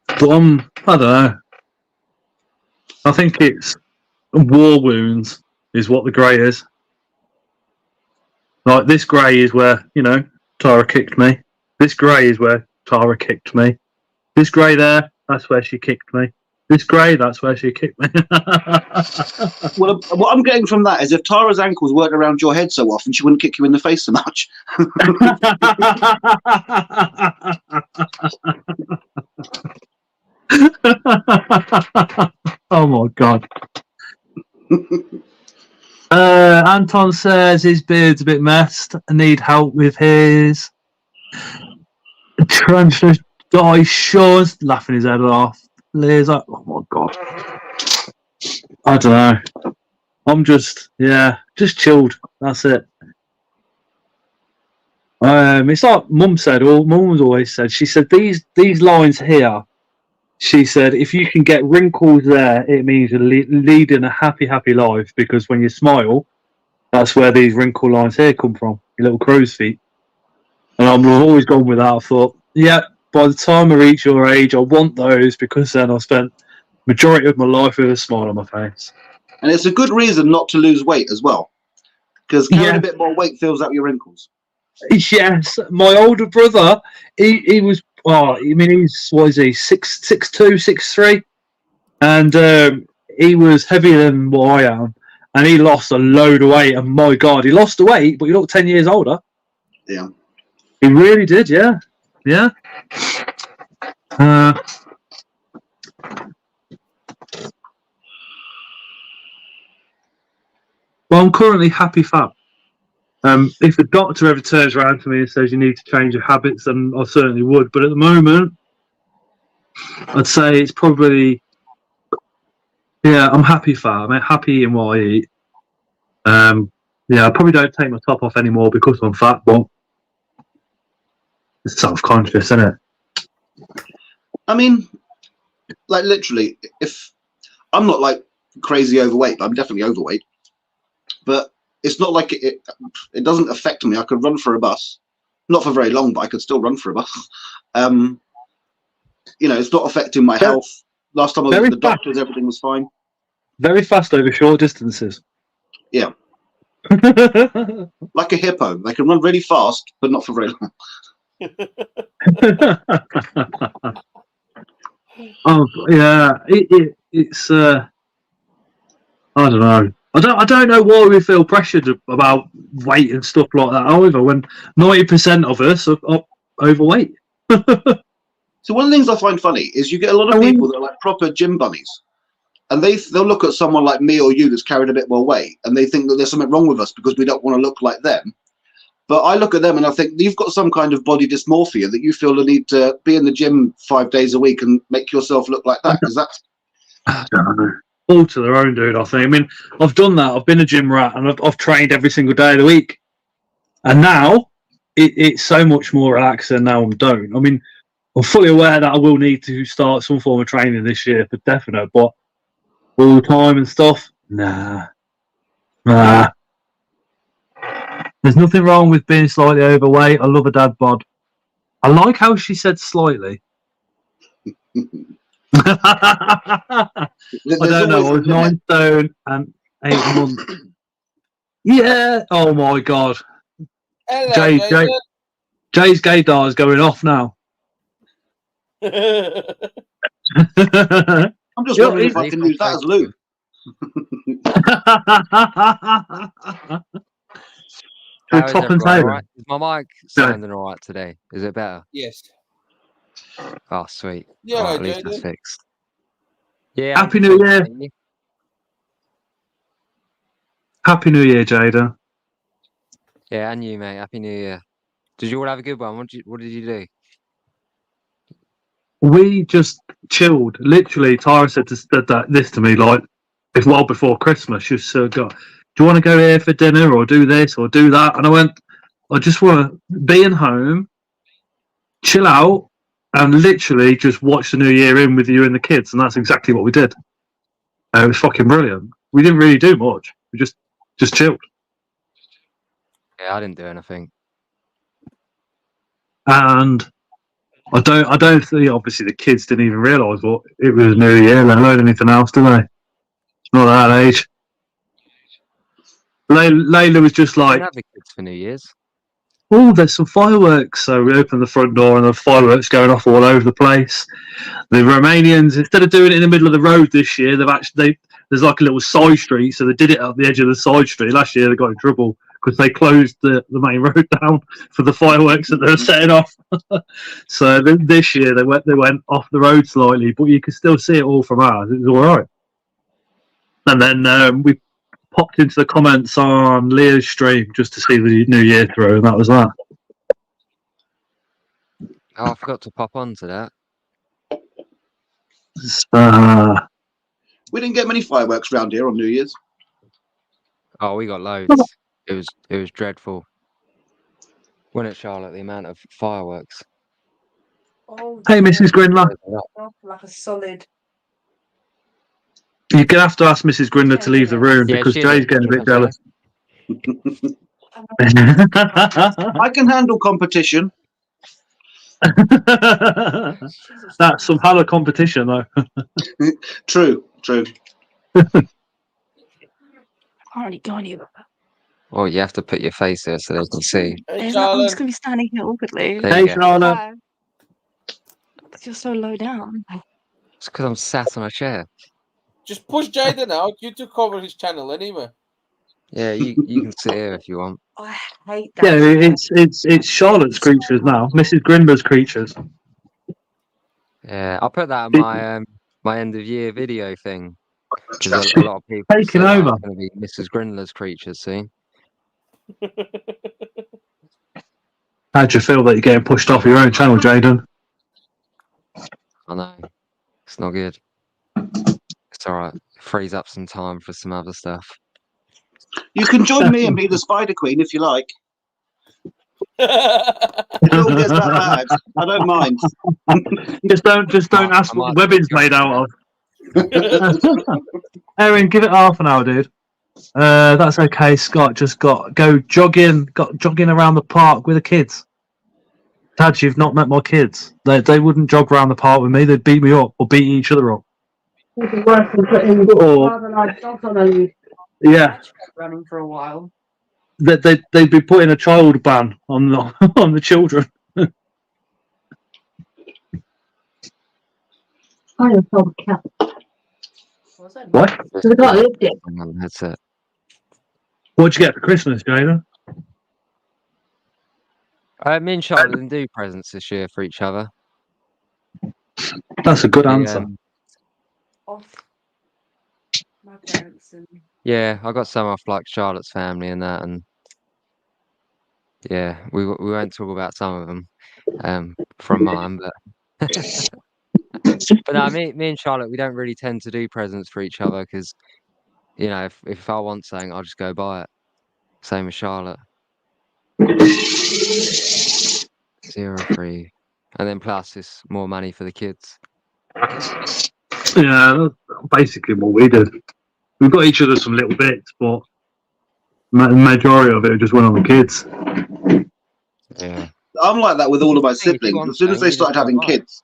But I don't know. I think it's war wounds is what the grey is. Like, this grey is where, you know, Tara kicked me. This grey is where Tara kicked me. This grey there, that's where she kicked me. This grey, that's where she kicked me. Well, what I'm getting from that is if Tara's ankles weren't around your head so often, she wouldn't kick you in the face so much. Oh my god. Anton says his beard's a bit messed. I need help with his. Tarantula guy Sean's laughing his head off. Liz, oh my god. I don't know. I'm just chilled. That's it. It's like Mum said, or Mum's always said. She said these lines here. She said if you can get wrinkles there, it means you're leading a happy life, because when you smile, that's where these wrinkle lines here come from. Your little crow's feet. And I'm always gone with that. I thought, yeah, by the time I reach your age, I want those, because then I've spent majority of my life with a smile on my face. And it's a good reason not to lose weight as well, because carrying a bit more weight fills out your wrinkles. Yes, my older brother, he was. Oh, I mean, he's what is he? 6'2", 6'3", and he was heavier than what I am, and he lost a load of weight. And my God, he lost the weight, but he looked 10 years older. Yeah, he really did. Yeah. Well, I'm currently happy fat. If the doctor ever turns around to me and says you need to change your habits, then I certainly would. But at the moment, I'd say it's probably, I'm happy fat. I'm happy in what I eat. I probably don't take my top off anymore because I'm fat, but it's self-conscious, isn't it? I mean, like literally, if I'm not like crazy overweight, but I'm definitely overweight. But it's not like it doesn't affect me. I could run for a bus, not for very long, but I could still run for a bus. It's not affecting my health. Last time I was with the doctors, everything was fine. Very fast over short distances. Yeah. Like a hippo. They can run really fast, but not for very long. Oh yeah, it's I don't know. I don't know why we feel pressured about weight and stuff like that. However, when 90% of us are overweight. So one of the things I find funny is you get a lot of people that are like proper gym bunnies, and they'll look at someone like me or you that's carried a bit more weight, and they think that there's something wrong with us because we don't want to look like them. But I look at them and I think you've got some kind of body dysmorphia that you feel the need to be in the gym 5 days a week and make yourself look like that. Because that's I don't know. All to their own, dude. I think. I mean, I've done that. I've been a gym rat, and I've trained every single day of the week. And now it's so much more relaxing. Now I don't. I mean, I'm fully aware that I will need to start some form of training this year for definite. But all the time and stuff, nah. There's nothing wrong with being slightly overweight. I love a dad bod. I like how she said slightly. I don't know. I was 9 stone and 8 months. Yeah. Oh my God. Hello, Jay's gaydar is going off now. I'm just wondering if I can use that as lube. Top and tail. Right? Is my mic sounding all right today? Is it better? Yes. Oh, sweet. Yeah, right, at least it's fixed. Yeah. Happy New Year. Happy New Year, Jada. Yeah, and you, mate. Happy New Year. Did you all have a good one? What did you do? We just chilled. Literally, Tara said this to me like well before Christmas. She said, "Do you want to go here for dinner or do this or do that?" And I went, "I just want to be in home, chill out, and literally just watch the New Year in with you and the kids." And that's exactly what we did. It was fucking brilliant. We didn't really do much. We just chilled. Yeah, I didn't do anything. And I don't think, obviously the kids didn't even realise what it was New Year, let alone anything else, do they? It's not that age. Layla was just like, I didn't have the kids for New Year's. oh, there's some fireworks. So we opened the front door and the fireworks going off all over the place. The Romanians, instead of doing it in the middle of the road this year, there's like a little side street, so they did it at the edge of the side street. Last year they got in trouble because they closed the main road down for the fireworks that they were setting off. So this year they went off the road slightly, but you could still see it all from ours. It was all right. And then we popped into the comments on Leah's stream just to see the New Year through, and that was that. Oh, I forgot to pop on to that. We didn't get many fireworks round here on New Year's. Oh, we got loads. It was dreadful. Wasn't it, Charlotte? The amount of fireworks. Oh, Hey, Mrs. Grindler. like a solid. You're going to have to ask Mrs. Grindler to leave the room Yeah, because she Jay's is. getting a bit jealous. I can handle competition. That's some hella competition, though. True. Already gone you. Oh, you have to put your face there so they can see. Hey, I'm just Charlotte. gonna be standing here awkwardly. There Hey, you go. Charlotte. Hi. You're so low down. It's because I'm sat on a chair. Just push Jaden out. You two cover his channel anyway. Yeah, you can sit here if you want. I hate that. Yeah, it's Charlotte's creatures now. Mrs. Grindler's creatures. Yeah, I'll put that on my end of year video thing. Because a lot of people Taking said, over. it's going to be Mrs. Grindler's creatures soon. How do you feel that you're getting pushed off your own channel, Jaden? I know. It's not good. It's alright. Frees up some time for some other stuff. You can join me and be the Spider Queen if you like. If it all gets that bad, I don't mind. Just don't ask what the webbing's made out of. Erin, give it half an hour, dude. That's okay. Scott just go jogging around the park with the kids. Dad, you've not met my kids. They wouldn't jog around the park with me. They'd beat me up or beat each other up. Yeah, Running for a while. they'd be putting a child ban on the children. What? That's it. What'd you get for Christmas, Jaden? Me and Charlotte didn't do presents this year for each other. That's a good We, answer. Off my parents and Yeah, I got some off like Charlotte's family and that, and yeah, we won't talk about some of them from mine, but but no, me and Charlotte, we don't really tend to do presents for each other because you know if I want something, I'll just go buy it. Same as Charlotte. 0-3, and then plus it's more money for the kids. Yeah, that's basically what we did. We got each other some little bits, but the majority of it just went on the kids. Yeah. I'm like that with all of my If you siblings. want As soon as they something, you started just having go buy it. kids,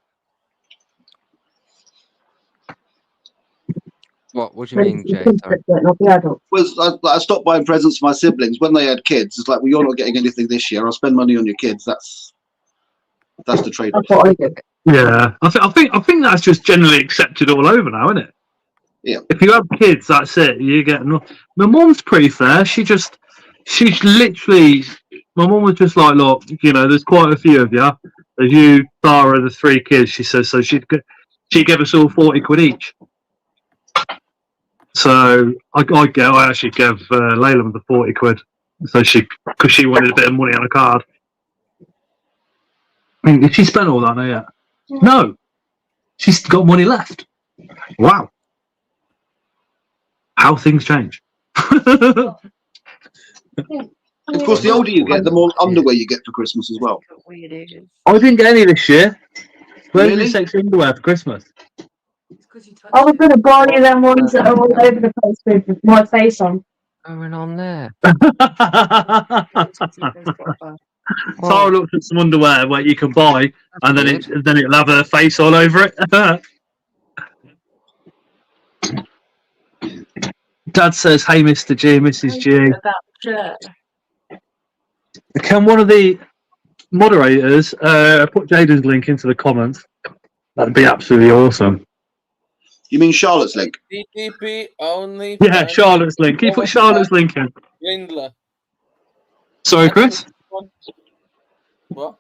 What do you mean, Jay? Sorry. I stopped buying presents for my siblings when they had kids. It's like, well, you're not getting anything this year. I'll spend money on your kids. That's the trade-off. Yeah, I think that's just generally accepted all over now, isn't it? Yeah. If you have kids, that's it. You get my mum's pretty fair. She's literally. My mum was just like, look, you know, there's quite a few of you. There's you, Tara, the 3 kids. She says so. She gave us all 40 quid each. So I actually gave Layla the 40 quid. So because she wanted a bit of money on a card. I mean, did she spend all that now yet? No. She's got money left. Wow. How things change. Of course, the older you get, the more underwear you get for Christmas as well. weird it is. I didn't get any this year. Where's Really? your sexy underwear for Christmas? It's 'cause you touched I was it. going to buy you them ones that are all over the place with my face on. Going on there? Tara looked at some underwear where you can buy, and then it'll have her face all over it. Dad says, "Hey, Mr. G, Mrs. G." About the shirt. Can one of the moderators put Jaden's link into the comments? That'd be absolutely awesome. You mean Charlotte's link? DTP only. Yeah, Charlotte's link. Can you put Charlotte's link in? Grindler. Sorry, Chris? What?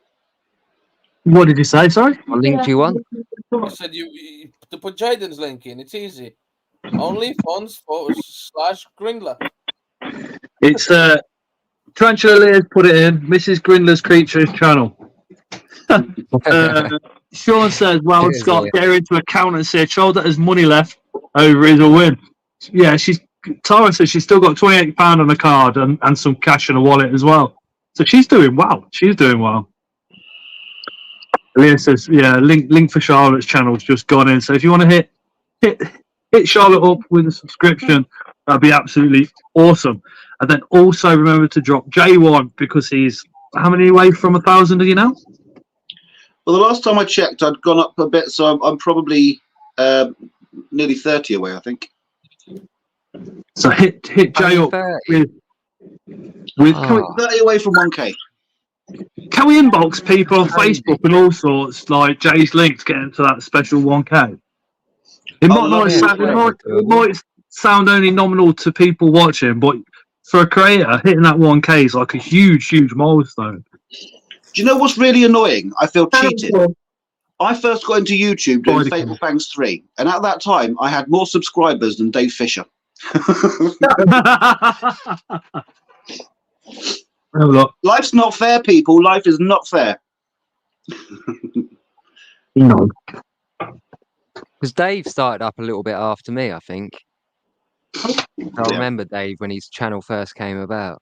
What did you say? Sorry? What link do you want? I said you to put Jaden's link in. It's easy. Only funds / Grindler. It's Tarantula Lear's put it in. Mrs. Grindler's Creatures channel. Sean says, well, Cheers, Scott, Leah. get her into accountancy. A child that has money left over is a win. Yeah, Tara says she's still got £28 on the card and some cash in a wallet as well. So she's doing well. She's doing well. Leah says, yeah, link for Charlotte's channel's just gone in. So if you want to hit Charlotte up with a subscription, that'd be absolutely awesome. And then also remember to drop J1 because he's how many away from 1,000 are you now? Well, the last time I checked, I'd gone up a bit, so I'm probably nearly 30 away, I think. So hit J up with Oh. 30 away from 1K. can we inbox people on Facebook and all sorts like Jay's link to get into that special 1K? It might sound only nominal to people watching, but for a creator, hitting that 1K is like a huge milestone. Do you know what's really annoying? I feel cheated. I first got into YouTube doing Fatal Fangs 3, and at that time, I had more subscribers than Dave Fisher. Life's not fair, people. Life is not fair. No. Because Dave started up a little bit after me, I think. I remember Dave when his channel first came about.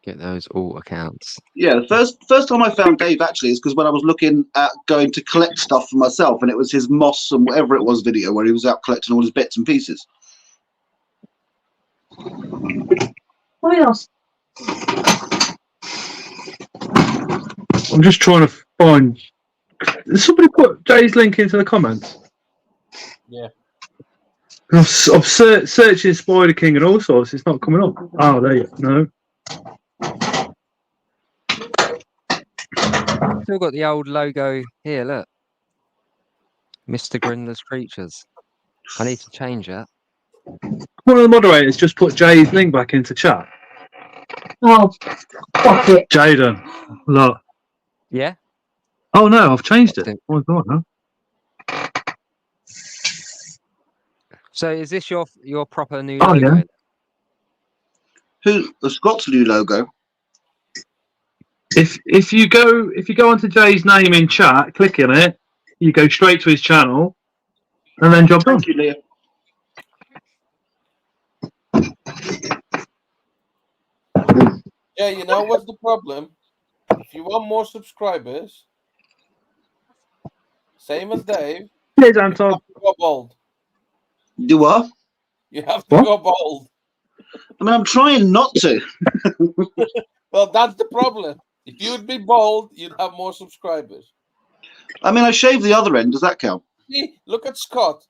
Get those alt accounts. Yeah, the first time I found Dave actually is because when I was looking at going to collect stuff for myself, and it was his Moss and whatever it was video where he was out collecting all his bits and pieces. What else? I'm just trying to find. Did somebody put Jay's link into the comments? Yeah. I'm searching Spider King and all sorts. It's not coming up. Oh, there you go. No. Still got the old logo here, look. Mr. Grindler's Creatures. I need to change that. One of the moderators just put Jay's link back into chat. Oh, fuck it. Jaden, look. Yeah? Oh no, I've changed it. Oh my god, no. So is this your proper new Oh, logo? yeah. Who the Scott's new logo? If you go onto Jay's name in chat, click on it, you go straight to his channel, and then job done. Thank you, Leah. Yeah, you know what's the problem? If you want more subscribers, same as Dave, Cheers, you Anton. have to go bold. Do what? You have to What? go bold. I mean, I'm trying not to. Well, that's the problem. If you would be bold, you'd have more subscribers. I mean, I shaved the other end. Does that count? See, look at Scott.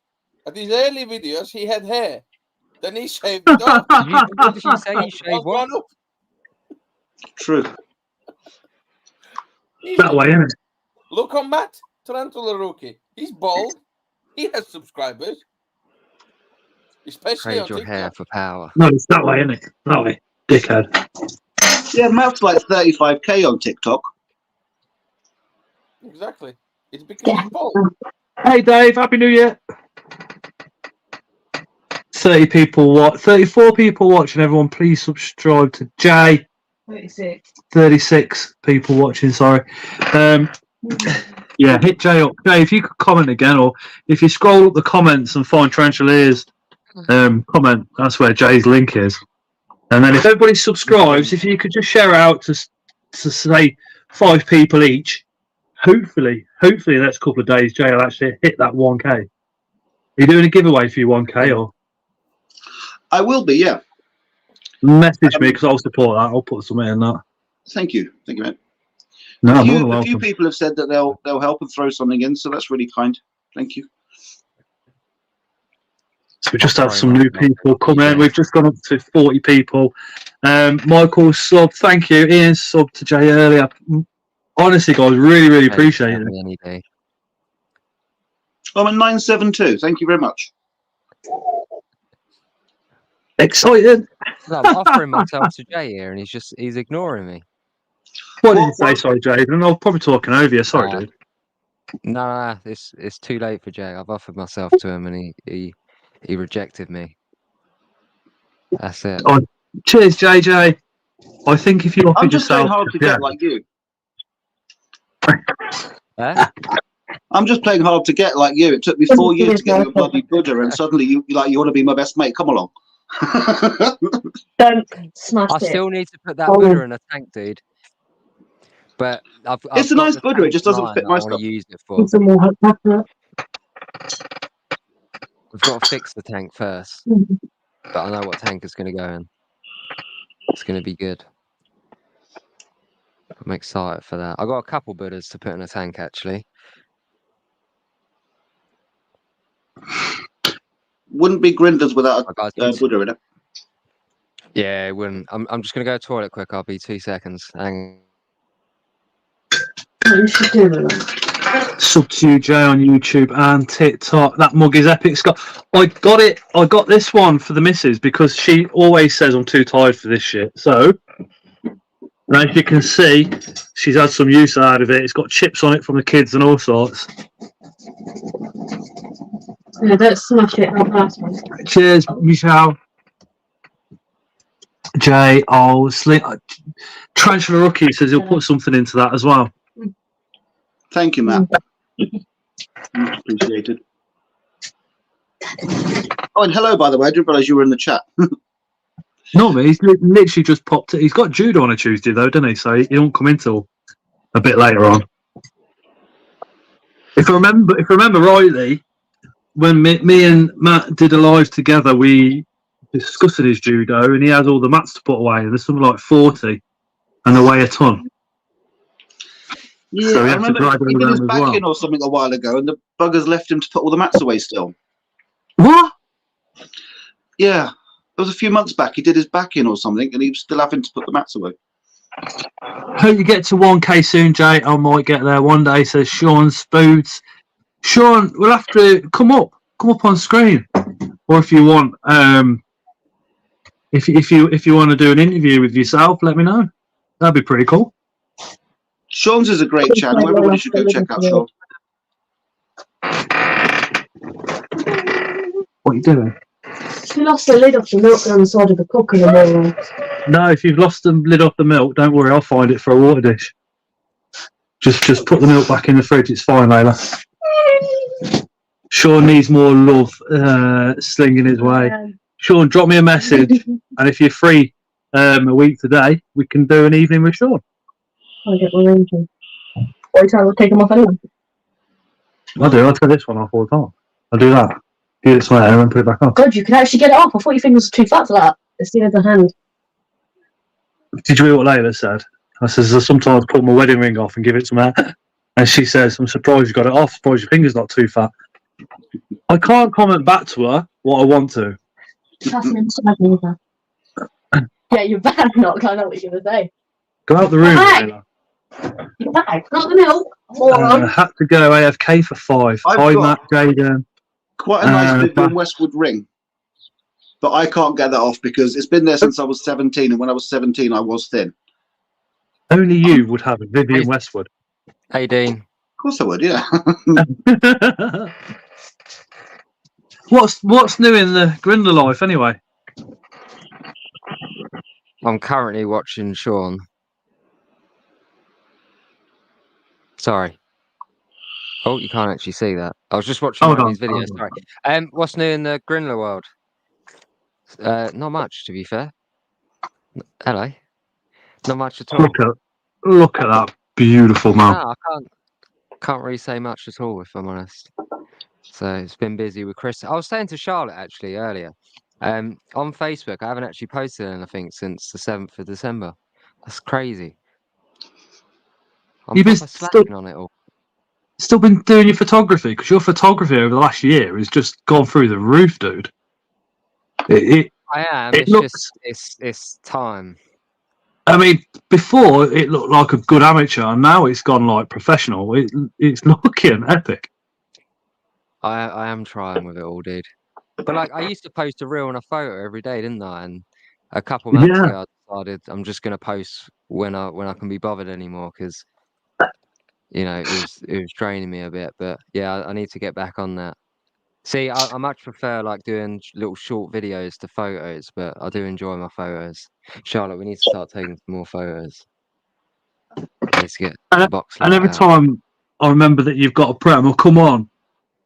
At his early videos, he had hair. Then he shaved it off. What did you say? You shaved what? Gone up. True. That way, isn't it? Look on Matt, Tarantula Rookie. He's bald. He has subscribers. Especially Trade on your TikTok. hair for power. No, it's that way, isn't it? That way, dickhead. Yeah, Matt's like 35k on TikTok. Exactly. It's because he's bald. Hey Dave, Happy New Year. 30 people 34 people watching, everyone please subscribe to Jay. 36. 36 people watching, sorry. Yeah, hit Jay up. Jay, if you could comment again, or if you scroll up the comments and find Tarantula's comment, that's where Jay's link is. And then if everybody subscribes, if you could just share out to say 5 people each, hopefully the next couple of days Jay will actually hit that 1K. Are you doing a giveaway for your 1K, or I will be, yeah. message me because I'll support that. I'll put something in that. Thank you, man. No, A more than few welcome. people have said that they'll help and throw something in, so that's really kind. Thank you. So we just I'll had throw some mine new up. people come in. Yeah. We've just gone up to 40 people. Michael sub, thank you. Ian sub to Jay earlier. Honestly, guys, really, really appreciate it. Any day. I'm at 972. Thank you very much. Excited. No, I'm offering myself to Jay here, and he's ignoring me. What did you say? Sorry, Jaden. I'm probably talking over you. Sorry, dude. No, it's too late for Jay. I've offered myself to him, and he rejected me. That's it. Oh, cheers, JJ. I think if you offered I'm just yourself, playing hard to get like you. I'm just playing hard to get like you. It took me 4 years to get your bloody Buddha, and suddenly you want to be my best mate. Come along. Don't smash I it. still need to put that Buddha in a tank, dude. But I've It's a got nice the Buddha. It tank just doesn't line fit that my I want stuff. to use it for. Some more hot. We've got to fix the tank first. But I know what tank is going to go in. It's going to be good. I'm excited for that. I got a couple Buddhas to put in a tank, actually. Wouldn't be grinders without Right, a guys, Buddha in it. yeah, it wouldn't. I'm just going to go to the toilet quick. I'll be 2 seconds. Hang Sub to you, Jay, on YouTube and TikTok. That mug is epic, Scott. I got it. I got this one for the missus because she always says I'm too tired for this shit. So, as you can see, she's had some use out of it. It's got chips on it from the kids and all sorts. Yeah, don't smash it. I'll pass one. Cheers, Michelle. Jay, Tarantula Rookie says he'll put something into that as well. Thank you, Matt. Much appreciated. Oh, and hello, by the way. I didn't realise you were in the chat. Not me. He's literally just popped it. He's got judo on a Tuesday, though, doesn't he? So he won't come in till a bit later on. If I remember rightly, when me and Matt did a live together, we discussed his judo, and he has all the mats to put away. There's something like 40, and they weigh a ton. Yeah, So I remember he did his as back well. in or something a while ago, and the buggers left him to put all the mats away still. What? Yeah, it was a few months back. He did his back in or something, and he was still having to put the mats away. Hope you get to 1K soon, Jay. I might get there one day, says Sean Spoods. Sean, we'll have to come up on screen, or if you want, if you want to do an interview with yourself, let me know. That'd be pretty cool. Sean's is a great channel. Everybody should go check out Sean. What are you doing? She lost the lid off the milk on the side of the cooker. No, if you've lost the lid off the milk, don't worry, I'll find it for a water dish. Just put the milk back in the fridge. It's fine, Layla. Sean needs more love slinging his way. Sean, drop me a message, and if you're free a week today, we can do an evening with Sean. I'll get my engine. Or try to take them off anyway. I'll take this one off all the time. I'll do that. Get it somewhere and then put it back on. God, you can actually get it off. I thought your fingers were too fat for that. It's the other hand. Did you hear what Layla said? I says, I sometimes pull my wedding ring off and give it to her. And she says, I'm surprised you got it off. Surprised your finger's not too fat. I can't comment back to her what I want to. Yeah, your bag knock. I know what you're going to say. Go out the room, Layla. Your bag, not the milk. Had to go AFK for 5. Hi, Matt, Jaden. Quite a nice Vivian Westwood ring. But I can't get that off because it's been there since I was 17, and when I was 17, I was thin. Only you would have a Vivian Westwood. Hey, Dean. Of course I would, yeah. What's new in the Grindr life, anyway? I'm currently watching Sean. Sorry. Oh, you can't actually see that. I was just watching one of his videos. Sorry. What's new in the Grindr world? Not much, to be fair. Hello. Not much at all. Look at that beautiful man. No, I can't really say much at all, if I'm honest. So it's been busy with Chris. I was saying to Charlotte actually earlier. On Facebook, I haven't actually posted anything since the 7th of December. That's crazy. You've been slacking on it all. Still been doing your photography, because your photography over the last year has just gone through the roof, dude. I am. It It's looks. just it's time. I mean, before it looked like a good amateur, and now it's gone like professional. It's looking epic. I am trying with it all, dude. But like, I used to post a reel and a photo every day, didn't I? And a couple months Yeah, ago, I decided I'm just gonna post when I can be bothered anymore, because it was draining me a bit. But yeah, I need to get back on that. See, I much prefer like doing little short videos to photos, but I do enjoy my photos. Charlotte, we need to start taking some more photos. I need to get the and, box and light every out. time I remember that you've got a prem, will come on,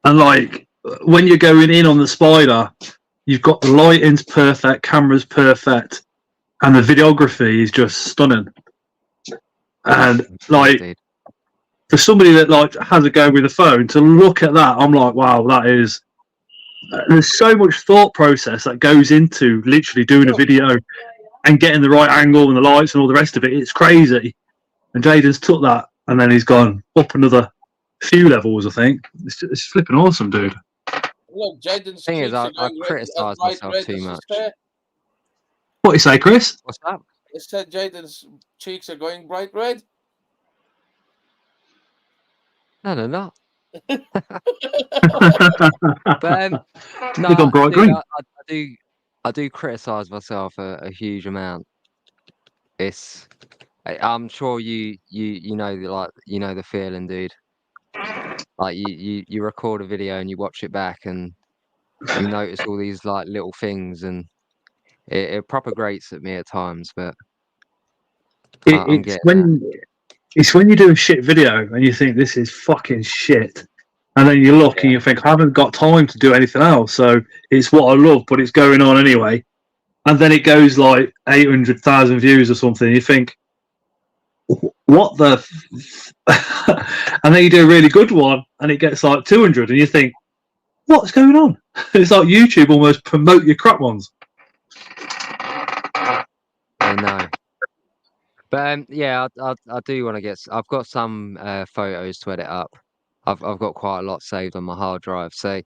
and like when you're going in on the spider, you've got the lighting's perfect, camera's perfect, and the videography is just stunning. And like Indeed. for somebody that like has a go with a phone, to look at that, I'm like, wow, that is. There's so much thought process that goes into literally doing a video and getting the right angle and the lights and all the rest of it. It's crazy. And Jaden's took that and then he's gone up another few levels, I think. It's flipping awesome, dude. Look, Jaden's Thing is, cheeks I are going red, as criticise bright myself red too as his much. hair. What do you say, Chris? What's that? I said Jaden's cheeks are going bright red. No, they're not. They've But gone bright dude, green. I do criticise myself a huge amount. I'm sure you know the feeling, dude. Like you record a video and you watch it back and you notice all these like little things, and it proper grates at me at times, but I'm It's getting there. when you do a shit video and you think this is fucking shit, and then you look and you think I haven't got time to do anything else, so it's what I love, but it's going on anyway. And then it goes like 800,000 views or something. And you think, what the? And then you do a really good one, and it gets like 200, and you think, what's going on? It's like YouTube almost promote your crap ones. I know. But yeah, I do want to get. I've got some photos to edit up. I've got quite a lot saved on my hard drive. So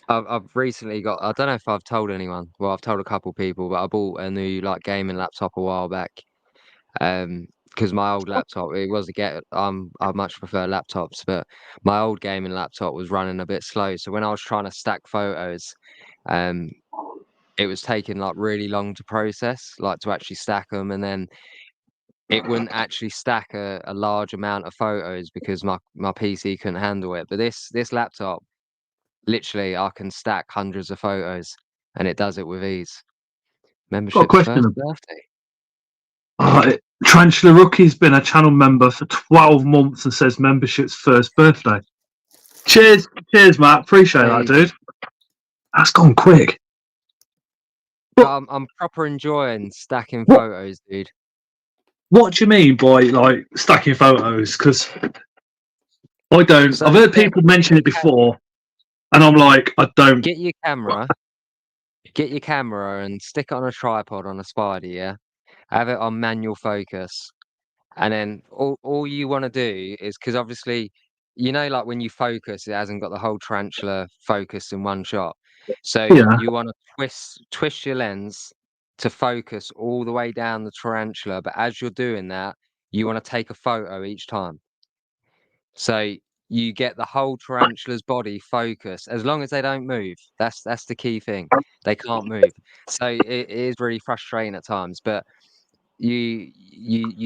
I've recently got. I don't know if I've told anyone. Well, I've told a couple people, but I bought a new like gaming laptop a while back. Because my old laptop, it was I much prefer laptops, but my old gaming laptop was running a bit slow. So when I was trying to stack photos, um, it was taking like really long to process, like to actually stack them, and then it wouldn't actually stack a large amount of photos because my PC couldn't handle it. But this laptop, literally, I can stack hundreds of photos, and it does it with ease. Got a Membership's question. first birthday. Tarantula Rookie's been a channel member for 12 months and says membership's first birthday. Cheers, Matt. Appreciate that, dude. That's gone quick. But I'm proper enjoying stacking photos, dude. What do you mean by like stacking photos? Because I don't. So I've heard people mention it before, and I'm like, I don't. Get your camera and stick it on a tripod on a spider, yeah? Have it on manual focus. And then all you want to do is, because obviously, like when you focus, it hasn't got the whole tarantula focused in one shot. So Yeah. you want to twist your lens to focus all the way down the tarantula. But as you're doing that, you want to take a photo each time. So you get the whole tarantula's body focused, as long as they don't move. That's the key thing. They can't move. So it is really frustrating at times, but you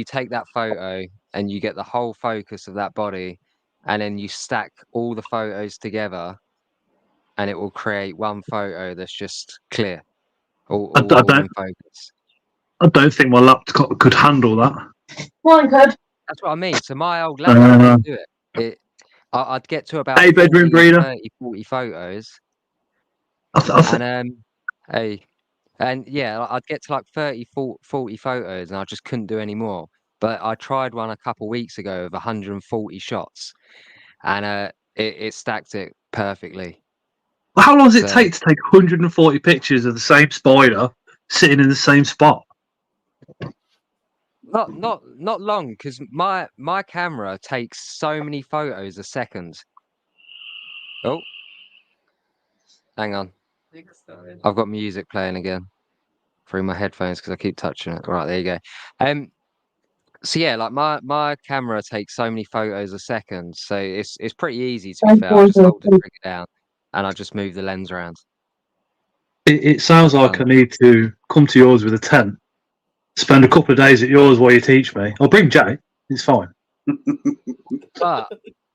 take that photo and you get the whole focus of that body, and then you stack all the photos together, and it will create one photo that's just clear, all in focus. I don't think my laptop could handle that. Mine could. That's what I mean. So my old laptop could do it. I'd get to about 8-bedroom 40, breeder. 40 photos. And Yeah, I'd get to like 30, 40 photos, and I just couldn't do any more. But I tried one a couple weeks ago of 140 shots, and it stacked it perfectly. How long does it take to take 140 pictures of the same spider sitting in the same spot? Not long, because my camera takes so many photos a second. Oh, hang on. I've got music playing again through my headphones because I keep touching it. Right, there you go. So yeah, like my camera takes so many photos a second, so it's pretty easy to be fair. I just hold the trigger down and I just move the lens around. It sounds like I need to come to yours with a tent, spend a couple of days at yours while you teach me. I'll bring Jay. It's fine. But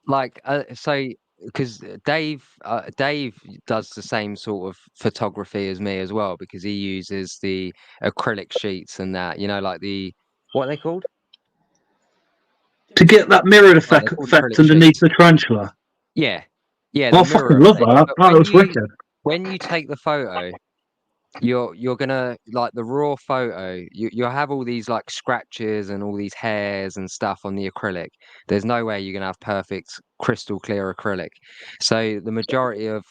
like, so because Dave does the same sort of photography as me as well because he uses the acrylic sheets and that, you know, like what are they called? To get that mirrored effect acrylic underneath sheets. the tarantula. Yeah, the I mirror fucking love effect. that. But That looks wicked. when you take the photo, you're gonna like the raw photo. You'll have all these like scratches and all these hairs and stuff on the acrylic. There's no way you're gonna have perfect crystal clear acrylic. So the majority of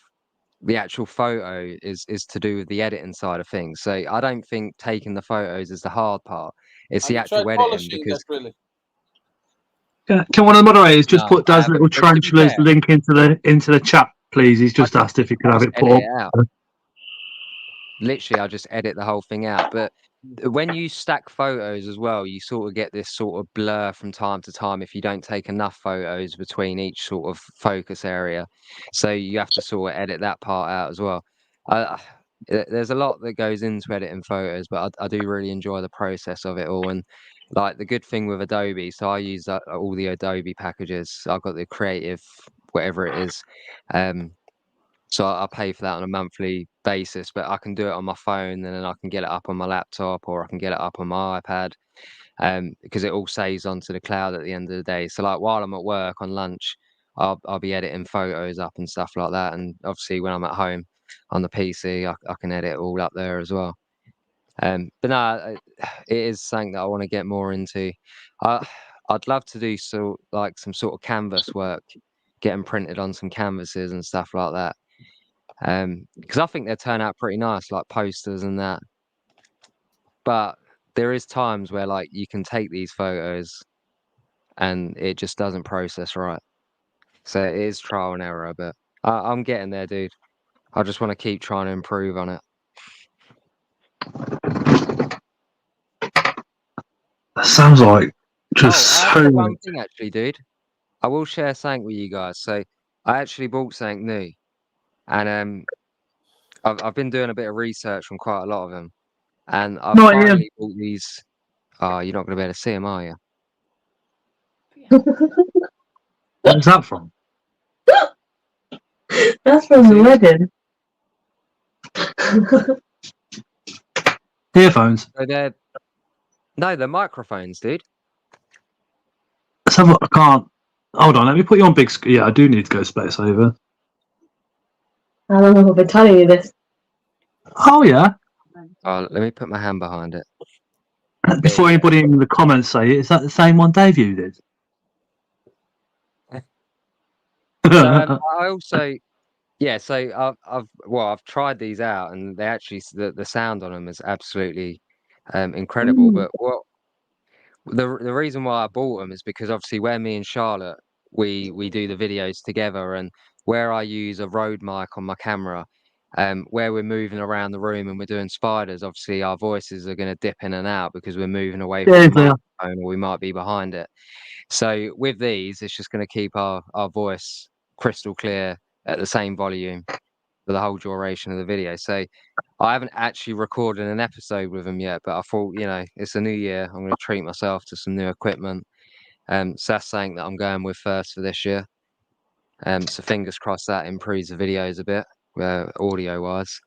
the actual photo is to do with the editing side of things. So I don't think taking the photos is the hard part. It's Have the you tried actual editing polishing because acrylic? Can one of the moderators just no, put I Dad's haven't. little But to be tarantula's fair, link into the chat, please? He's just asked if he could have just it edit put it up. out. Literally, I just edit the whole thing out. But when you stack photos as well, you sort of get this sort of blur from time to time if you don't take enough photos between each sort of focus area. So you have to sort of edit that part out as well. There's a lot that goes into editing photos, but I do really enjoy the process of it all. And like the good thing with Adobe, so I use all the Adobe packages. I've got the creative, whatever it is. So I pay for that on a monthly basis, but I can do it on my phone and then I can get it up on my laptop or I can get it up on my iPad because it all saves onto the cloud at the end of the day. So like while I'm at work on lunch, I'll be editing photos up and stuff like that. And obviously when I'm at home on the PC, I can edit it all up there as well. But no, it is something that I want to get more into. I'd love to do like some sort of canvas work, getting printed on some canvases and stuff like that. Because I think they turn out pretty nice, like posters and that. But there is times where like you can take these photos and it just doesn't process right. So it is trial and error, but I'm getting there, dude. I just want to keep trying to improve on it. That sounds like just I have so got one much. thing actually, dude. I will share something with you guys. So I actually bought something new, and I've been doing a bit of research on quite a lot of them, and I've Not Ian. finally bought these. Oh, you're not going to be able to see them, are you? Where's that from? That's from the wedding. Earphones. So they're microphones, dude. Let's have a look. I can't. Hold on, let me put you on big screen. Yeah, I do need to go space over. How long have I been telling you this? Oh yeah. Oh, let me put my hand behind it. Before anybody in the comments say it, is that the same one Dave you did? So I also, yeah. So I've tried these out, and they actually the sound on them is absolutely incredible. But the reason why I bought them is because obviously where me and Charlotte we do the videos together, and where I use a Rode mic on my camera, where we're moving around the room and we're doing spiders, obviously our voices are going to dip in and out because we're moving away from the microphone or we might be behind it. So with these, it's just going to keep our voice crystal clear at the same volume for the whole duration of the video. So I haven't actually recorded an episode with them yet, but I thought, it's a new year. I'm going to treat myself to some new equipment. So that's something that I'm going with first for this year. So fingers crossed that improves the videos a bit, audio wise.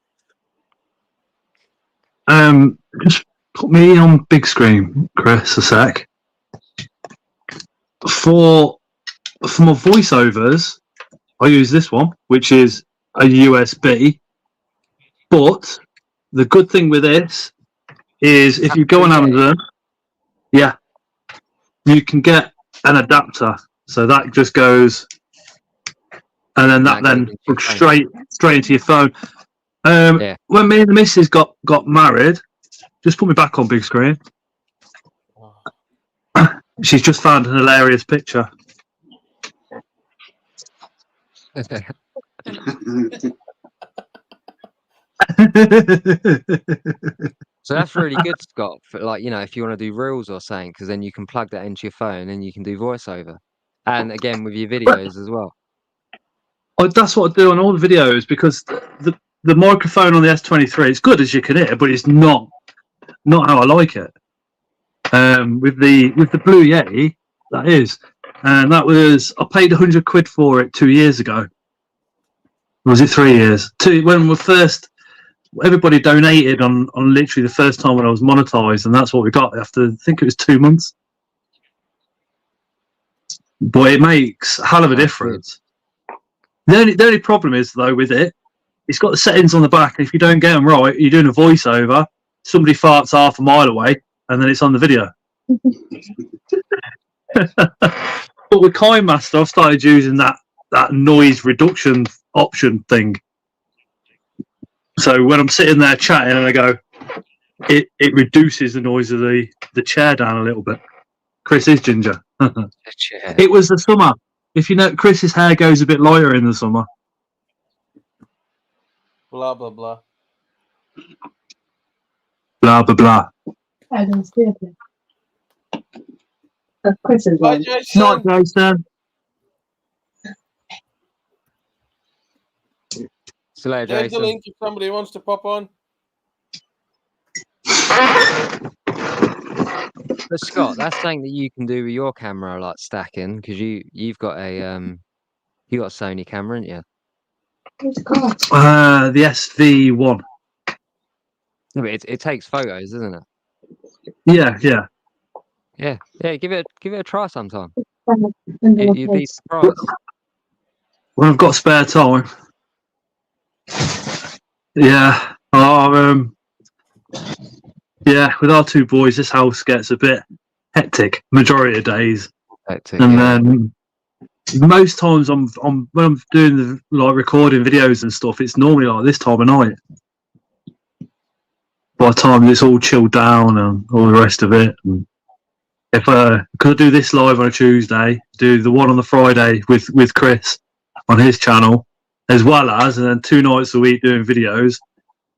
Just put me on big screen, Chris, a sec. For my voiceovers, I use this one, which is a USB. But the good thing with this is if you go on Amazon, yeah, you can get an adapter. So that just goes, and then that then hooks straight into your phone. When me and the missus got married, just put me back on big screen. She's just found an hilarious picture. So that's really good, Scott. For like, you know, if you want to do reels or something, because then you can plug that into your phone and you can do voiceover. And again with your videos as well. That's what I do on all the videos, because the microphone on the S23 is good as you can hear, but it's not how I like it. With the Blue Yeti, that is, and that was, I paid £100 for it 2 years ago. Was it 3 years? When we first, everybody donated on literally the first time when I was monetized, and that's what we got after, I think it was 2 months. But it makes a hell of a difference. The only problem is, though, with it, it's got the settings on the back, and if you don't get them right, you're doing a voiceover, somebody farts half a mile away, and then it's on the video. But with KineMaster, I've started using that noise reduction option thing. So when I'm sitting there chatting and I go, it reduces the noise of the chair down a little bit. Chris is ginger. It was the summer. If you know, Chris's hair goes a bit lighter in the summer. Blah, blah, blah. Blah, blah, blah. I don't see it. Of course it's Bye, on. Jason. Not Jason. See you later, There's the Jason. link if somebody wants to pop on. But Scott, that's something that you can do with your camera, like stacking, because you've got a you got a Sony camera, haven't you? What's it called? The SV1. No, but it takes photos, doesn't it? Yeah. Yeah. Give it a try sometime. And You'd be surprised. When I've got spare time. Yeah. Yeah, with our two boys, this house gets a bit hectic majority of days. Hectic, And yeah. then most times when I'm doing the recording videos and stuff, it's normally like this time of night. By the time it's all chilled down and all the rest of it. And if because I do this live on a Tuesday, do the one on the Friday with Chris on his channel, as well as, and then 2 nights a week doing videos.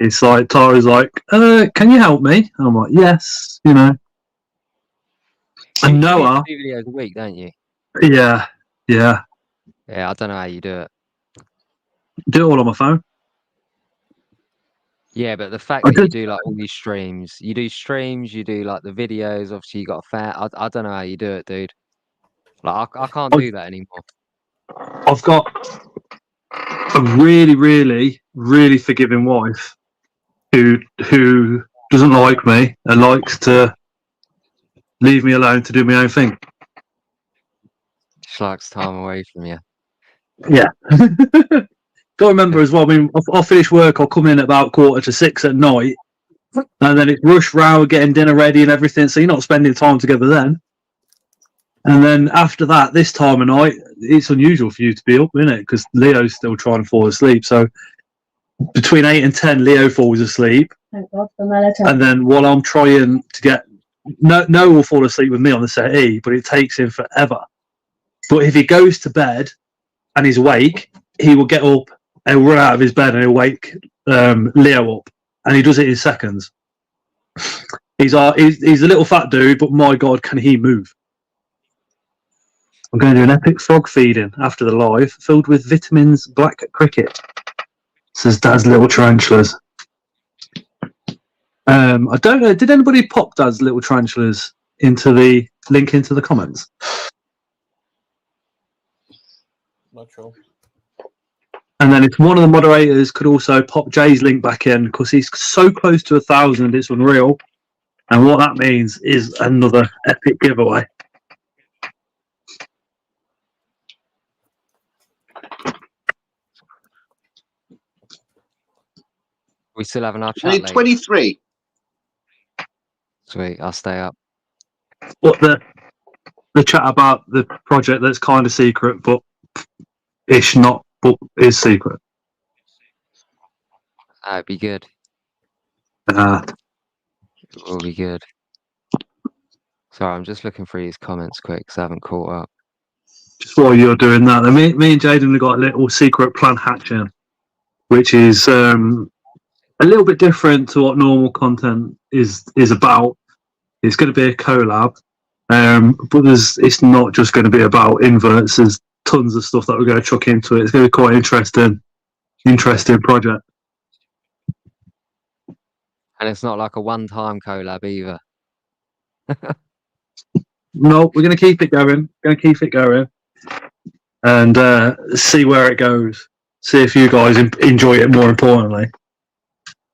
It's like Tara's like, can you help me? And I'm like, yes, you know. And You Noah, do 2 videos a week, don't you? yeah, Yeah, I don't know how you do it. do it all on my phone. Yeah, but the fact I that you could- do like all these streams, you do like the videos. Obviously, you got a fan. I don't know how you do it, dude. Like I can't do that anymore. I've got a really, really, really forgiving wife who doesn't like me and likes to leave me alone to do my own thing. She likes time away from you. Yeah. Got to remember as well, I mean, I'll finish work, I'll come in at about 5:45 at night, and then it's rush round getting dinner ready and everything, so you're not spending time together then. And then after that, this time of night, it's unusual for you to be up, isn't it? Because Leo's still trying to fall asleep. So between 8 and 10, Leo falls asleep. Thank God for melatonin. And then while I'm trying to get... No will fall asleep with me on the settee, but it takes him forever. But if he goes to bed and he's awake, he will get up, he'll run out of his bed and he'll wake Leo up. And he does it in seconds. He's a little fat dude, but my God, can he move? I'm going to do an epic frog feeding after the live, filled with vitamins black cricket, says Dad's Little Tarantulas. I don't know, did anybody pop Dad's Little Tarantulas into the link into the comments? Not sure. And then if one of the moderators could also pop Jay's link back in, because he's so close to 1,000, it's unreal. And what that means is another epic giveaway. We still having our I chat need late. 23. Sweet, I'll stay up. What the chat about the project that's kind of secret, but ish not, but is secret. It'd be good. It will be good. Sorry, I'm just looking through his comments quick because I haven't caught up. Just while you're doing that, me and Jaden have got a little secret plan hatching, which is a little bit different to what normal content is about. It's going to be a collab, but it's not just going to be about inverts. There's tons of stuff that we're going to chuck into it. It's going to be quite interesting project. And it's not like a one-time collab either. No, we're going to keep it going. And see where it goes. See if you guys enjoy it. More importantly,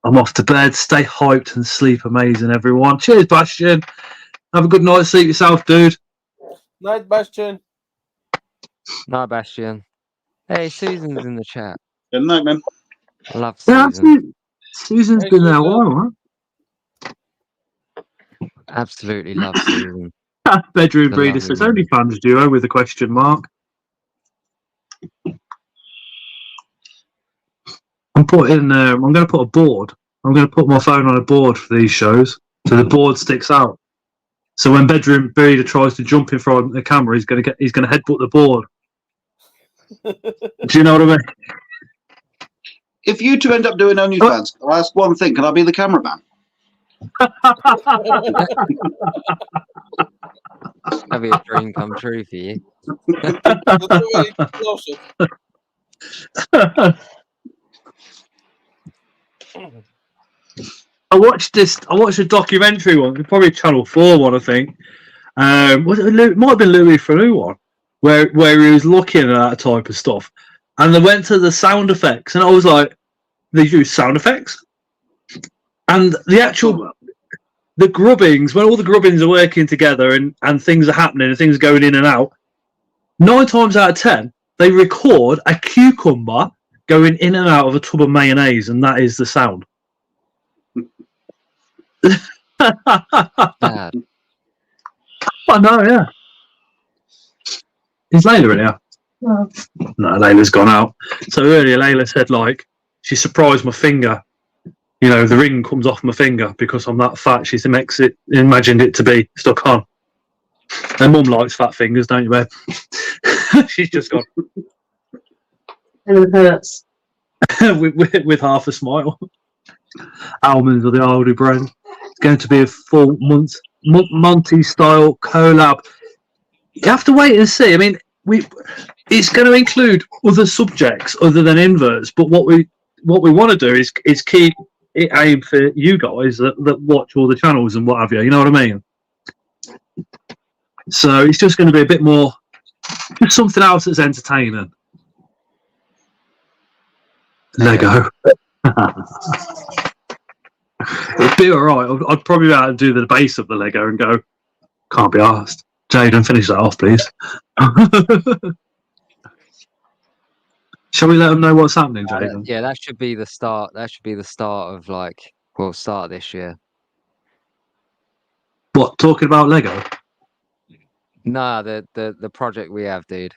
I'm off to bed. Stay hyped and sleep amazing, everyone. Cheers, Bastion. Have a good night. Sleep yourself, dude. Night, Bastion. No, Bastion. Hey, Susan's in the chat. Good night, man. I love Yeah, Susan. Susan's Hey, been there a Susan. while, right? Absolutely love Susan. Bedroom The Breeder lovely says woman. OnlyFans duo with a question mark. I'm going to put a board. I'm going to put my phone on a board for these shows, so the board sticks out. So when Bedroom Breeder tries to jump in front of the camera, he's going to headbutt the board. Do you know what I mean? If you two end up doing OnlyFans, I'll ask one thing. Can I be the cameraman? That'd be a dream come true for you. That's already closer. I watched a documentary one, probably Channel 4 one, I think. It might have been Louis Theroux one, where he was looking at that type of stuff, and they went to the sound effects, and I was like, they use sound effects, and the grubbings, when all the grubbings are working together and things are happening and things are going in and out, 9 times out of 10 they record a cucumber going in and out of a tub of mayonnaise, and that is the sound. Bad. I know, yeah. Is Layla in here? No, Layla's gone out. So earlier, Layla said, like, she surprised my finger. You know, the ring comes off my finger because I'm that fat. She's imagined it to be stuck on. Her mum likes fat fingers, don't you, babe? She's just gone. And it hurts. with half a smile. Almonds or the Aldi brand. It's going to be a full Monty style collab. You have to wait and see. I mean, it's going to include other subjects other than inverts, but what we want to do is keep it aimed for you guys that watch all the channels and what have you. You know what I mean? So it's just going to be a bit more, just something else that's entertaining. Lego. It'd be alright. I'd probably be able to do the base of the Lego and go, can't be asked. Jaden, finish that off, please. Shall we let them know what's happening, Jaden? Yeah, that should be the start. That should be the start of start this year. What, talking about Lego? Nah, the project we have, dude.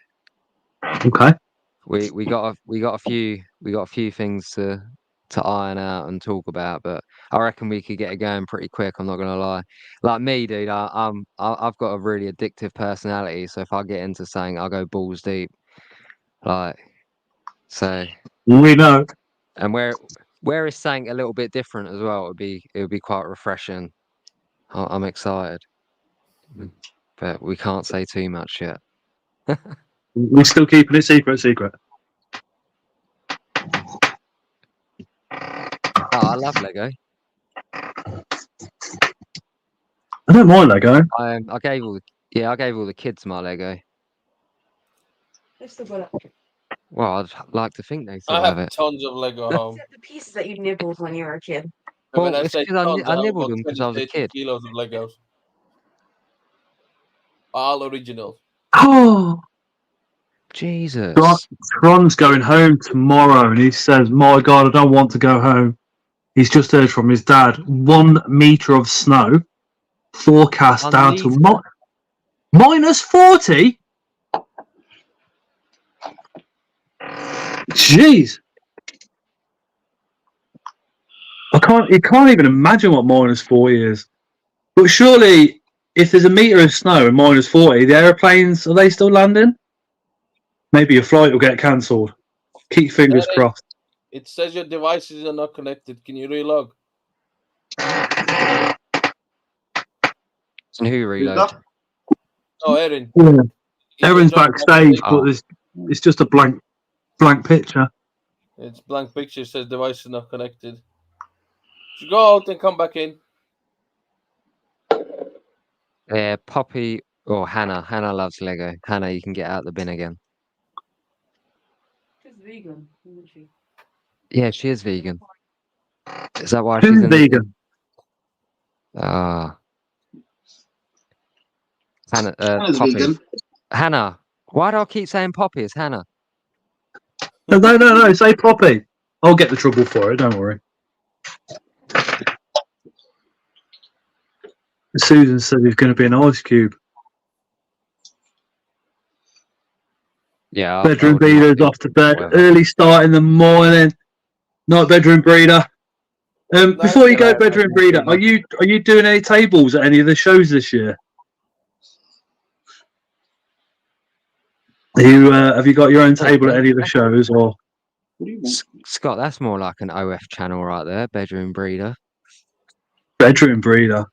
Okay. We got a few things to iron out and talk about, but I reckon we could get it going pretty quick. I'm not gonna lie. Like me, dude, I've got a really addictive personality, so if I get into something, I'll go balls deep. Like, so We know. and where is something a little bit different as well, it would be quite refreshing. I'm excited, but we can't say too much yet. We're still keeping it secret. Oh, I love Lego. I don't mind Lego. I gave all the kids my Lego. They've still got it. Well, I'd like to think they still I have have it. tons of Lego home. Except the pieces that you nibbled when you were a kid. And Well, when I it's say 'cause tons, I have nibbled about them 'cause I was a 20 kid. kilos of Legos. All original. Oh, Jesus. Tron's going home tomorrow, and he says, "My God, I don't want to go home." He's just heard from his dad. 1 meter of snow forecast 1 down to metre? minus 40. Jeez, you can't even imagine what minus 40 is. But surely, if there's a meter of snow and minus 40, the aeroplanes, are they still landing? Maybe your flight will get cancelled. Keep your fingers crossed. It says your devices are not connected. Can you relog? And who Who's reload? that? Oh, Erin. Yeah. You Erin's can join backstage, Oh. but it's just a blank picture. It's blank picture. It says device is not connected. Just go out and come back in. Yeah, Poppy or Hannah. Hannah loves Lego. Hannah, you can get out the bin again. She's vegan, isn't she? Yeah, she is vegan. Is that why Who's she's in vegan? Ah, Hannah. Hannah's Poppy. vegan. Hannah. Why do I keep saying Poppy? It's Hannah. No. Say Poppy. I'll get the trouble for it. Don't worry. Susan said he's going to be an ice cube. Yeah, I Bedroom would not breeder's be. off to bed. Whatever. Early start in the morning. Night bedroom breeder. Before you go, bedroom breeder, are you doing any tables at any of the shows this year? Are you have you got your own table at any of the shows or? What do you want? Scott, that's more like an OF channel right there. Bedroom breeder. Bedroom breeder.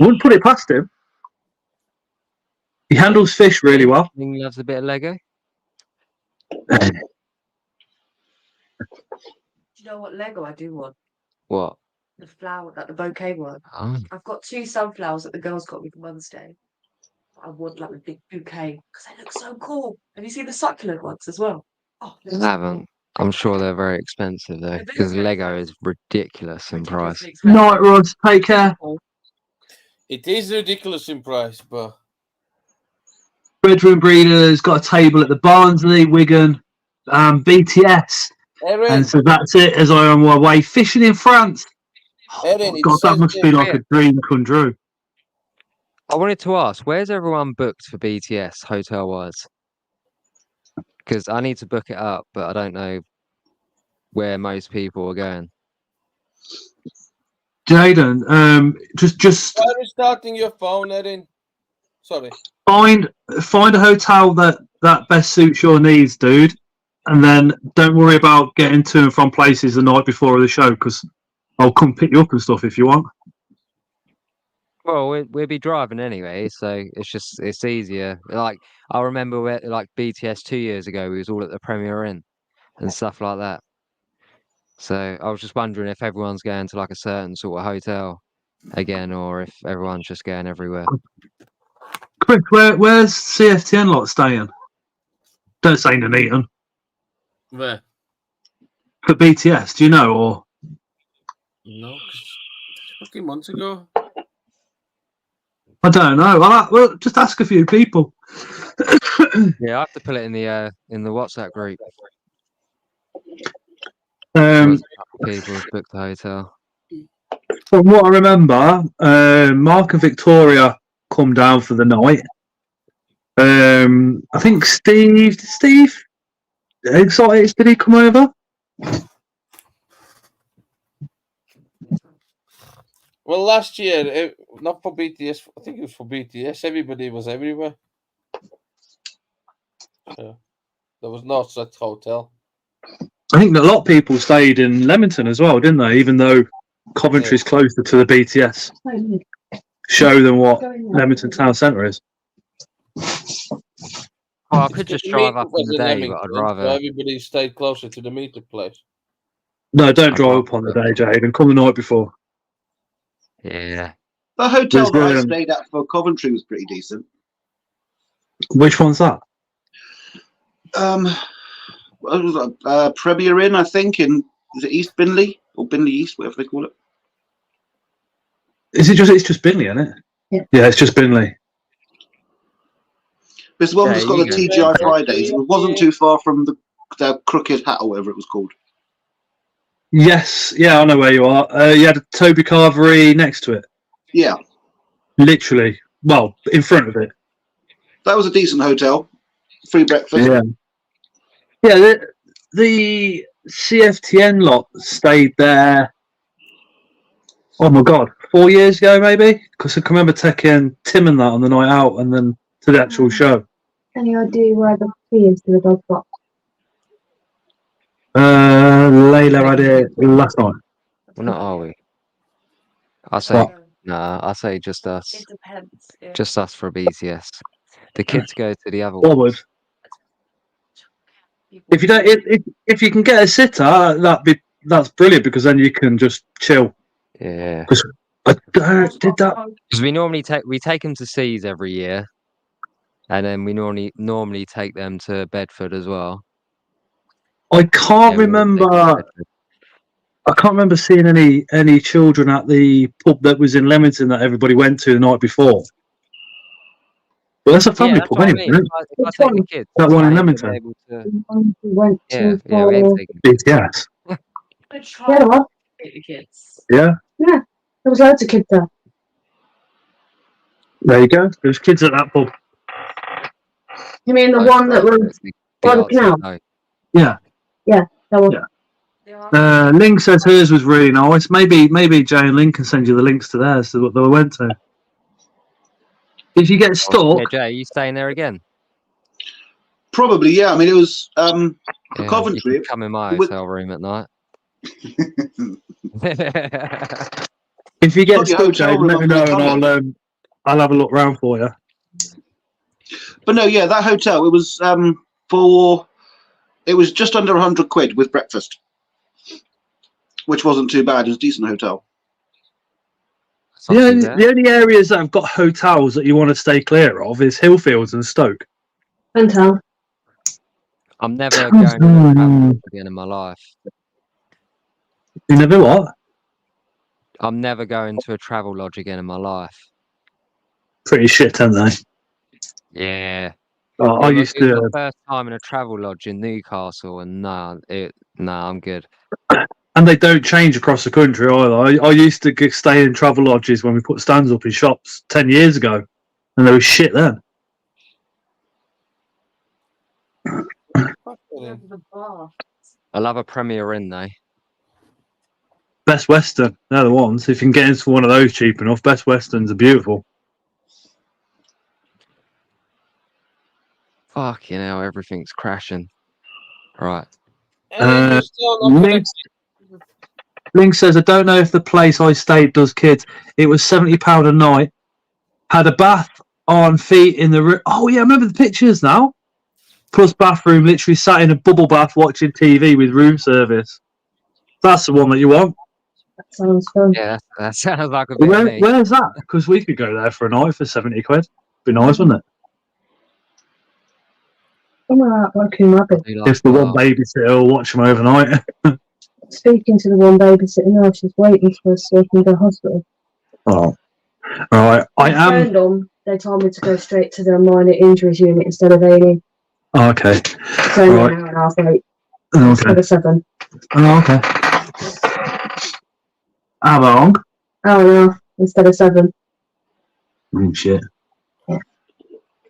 Wouldn't put it past him. He handles fish really well. He loves a bit of Lego. Do you know what Lego I do want? What? The flower, like the bouquet one. Oh, I've got 2 sunflowers that the girls got me for Mother's Day. I want like a big bouquet because they look so cool. Have you seen the succulent ones as well? Oh, they I look so haven't. cool. I'm sure they're very expensive though, They're because very Lego expensive. is ridiculous in price. Ridiculously expensive. Night Rods, take care. It is ridiculous in price, but Bedroom breeder's got a table at the Barnsley, Wigan, BTS. Erin, And so that's it as I am on my way fishing in France. Erin, it God, that says must there- be like a dream come true. I wanted to ask, where's everyone booked for BTS hotel wise? Because I need to book it up, but I don't know where most people are going. Jaden, just Why are you starting your phone, Erin? Sorry. find a hotel that best suits your needs, dude, and then don't worry about getting to and from places the night before the show because I'll come pick you up and stuff if you want. Well, we'll be driving anyway, so it's easier. Like I remember where like BTS 2 years ago, we was all at the Premier Inn and stuff like that. So I was just wondering if everyone's going to like a certain sort of hotel again, or if everyone's just going everywhere. Chris, where's CFTN lot staying? Don't say Nuneaton. Where? For BTS, do you know? Or No, 'cause fucking months ago. I don't know. Well, just ask a few people. Yeah, I have to put it in the WhatsApp group. People have booked the hotel. From what I remember, Mark and Victoria come down for the night. I think Steve, Exotics, did he come over? Well, last year, not for BTS, I think it was for BTS, everybody was everywhere. So there was no such hotel. I think a lot of people stayed in Leamington as well, didn't they? Even though Coventry's closer to the BTS show than what Leamington Town Centre is. Oh, I could just The drive meetup up on was the in day, but I'd Leamington, so rather. everybody stayed closer to the meetup place. No, don't drive up on the day, Jade, come the night before. Yeah. The hotel that I There's, stayed at for Coventry was pretty decent. Which one's that? What was that? Premier Inn, I think, in is it East Binley or Binley East, whatever they call it. Is it just? It's just Binley, isn't it? Yeah, it's just Binley. This one Yeah, that's got you the go. TGI Fridays. It wasn't too far from the Crooked Hat or whatever it was called. Yes, yeah, I know where you are. You had a Toby Carvery next to it. Yeah, Literally, well, in front of it. that was a decent hotel. Free breakfast. Yeah. Yeah, the CFTN lot stayed there. Oh my god, 4 years ago maybe? Because I can remember taking Tim and that on the night out and then to the actual show. Any idea where the key is to the dog box? had it last night. Well, not are we? I say What? nah. I say just us. It depends. Yeah. Just us for a BTS. The kids go to the other I would. ones. If you don't, if you can get a sitter, that's brilliant because then you can just chill. Yeah. I did that. Because we take them to Seas every year, and then we normally take them to Bedford as well. I can't Yeah, we always take them to remember. Bedford. I can't remember seeing any children at the pub that was in Leamington that everybody went to the night before. But that's a family Yeah, that's pub what I anyway, mean. isn't If it? I take the kids, That one in they'll be Leamington. able to. The one we went Yeah, to yeah, we ain't for taking. BTS. I'm gonna yeah, try the one. the kids. Yeah, There was loads of kids there. there you go. There's kids at that pub. You mean the Oh, one that was the by the arts canal? no. Yeah. That one. Yeah. They are- Link says hers was really nice. Maybe Jay and Link can send you the links to theirs, to what they went to. If you get stuck, Oh, yeah, Jay, are you staying there again? Probably, yeah. I mean, it was Yeah, Coventry. you can come in my with- hotel room at night. if you get Got your stuck, Jay, hotel room let me up know there, and I'll have a look round for you. But no, yeah, that hotel. It was it was just under £100 with breakfast, which wasn't too bad. It was a decent hotel. It's not too bad. The only areas that have got hotels that you want to stay clear of is Hillfields and Stoke. Pentown. I'm never going to a travel lodge again in my life. You never what? I'm never going to a travel lodge again in my life. Pretty shit, aren't they? Yeah. I used It was to, my first time in a travel lodge in Newcastle, and I'm good. and they don't change across the country either. I used to stay in travel lodges when we put stands up in shops 10 years ago, and they were shit then. The bar. I love a Premier Inn though. Best Western, they're the ones. If you can get into one of those cheap enough, Best Westerns are beautiful. Fuck, everything's crashing. Right. And you're still not Link, Link says, I don't know if the place I stayed does kids. It was £70 a night. Had a bath on feet in the room. Oh, yeah, I remember the pictures now. Plus bathroom, literally sat in a bubble bath watching TV with room service. That's the one that you want. That sounds fun. Yeah, that sounds like a bit of me. Where's that? Because we could go there for a night for £70. Be nice, wouldn't it? Somewhere out Woking Rabbit. I do like If the a one bath. babysitter will watch them overnight. Speaking to the one babysitting now, she's waiting for us so we can go to hospital. Oh, right. I am. phoned them. They told me to go straight to the minor injuries unit instead of A&E. Oh, okay. So only Right. an hour and a half late Okay. instead of 7. Oh, okay. How long? Hour and a half instead of 7. Oh, shit. Yeah.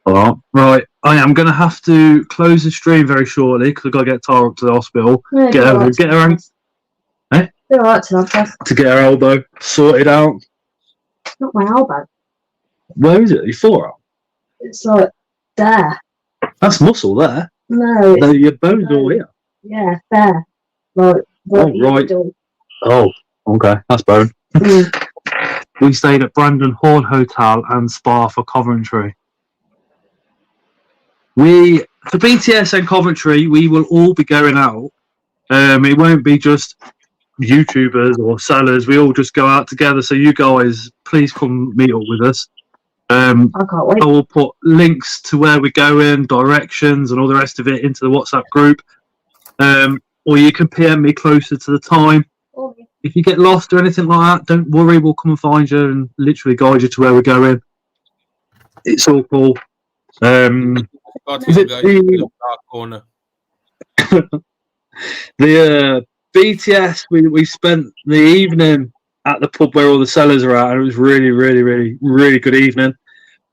All right. I am going to have to close the stream very shortly because I've got to get Tara up to the hospital. Yeah, Get her alright to have that. to get her elbow sorted out. Not my elbow. Where is it? Your forearm? It's like there. That's muscle there. No, it's, Your bone's all here. yeah, there. Like, what you right. do. Oh, okay. That's bone. Mm. We stayed at Brandon Horn Hotel and Spa for Coventry. For BTS and Coventry, we will all be going out. It won't be just YouTubers or sellers. We all just go out together. So you guys, please come meet up with us. I can't wait. I will put links to where we're going, directions, and all the rest of it into the WhatsApp group. Or you can PM me closer to the time. If you get lost or anything like that, don't worry. We'll come and find you and literally guide you to where we're going. It's all cool. Is it the dark corner? the BTS? We spent the evening at the pub where all the sellers are at, and it was really, really, really, really good evening.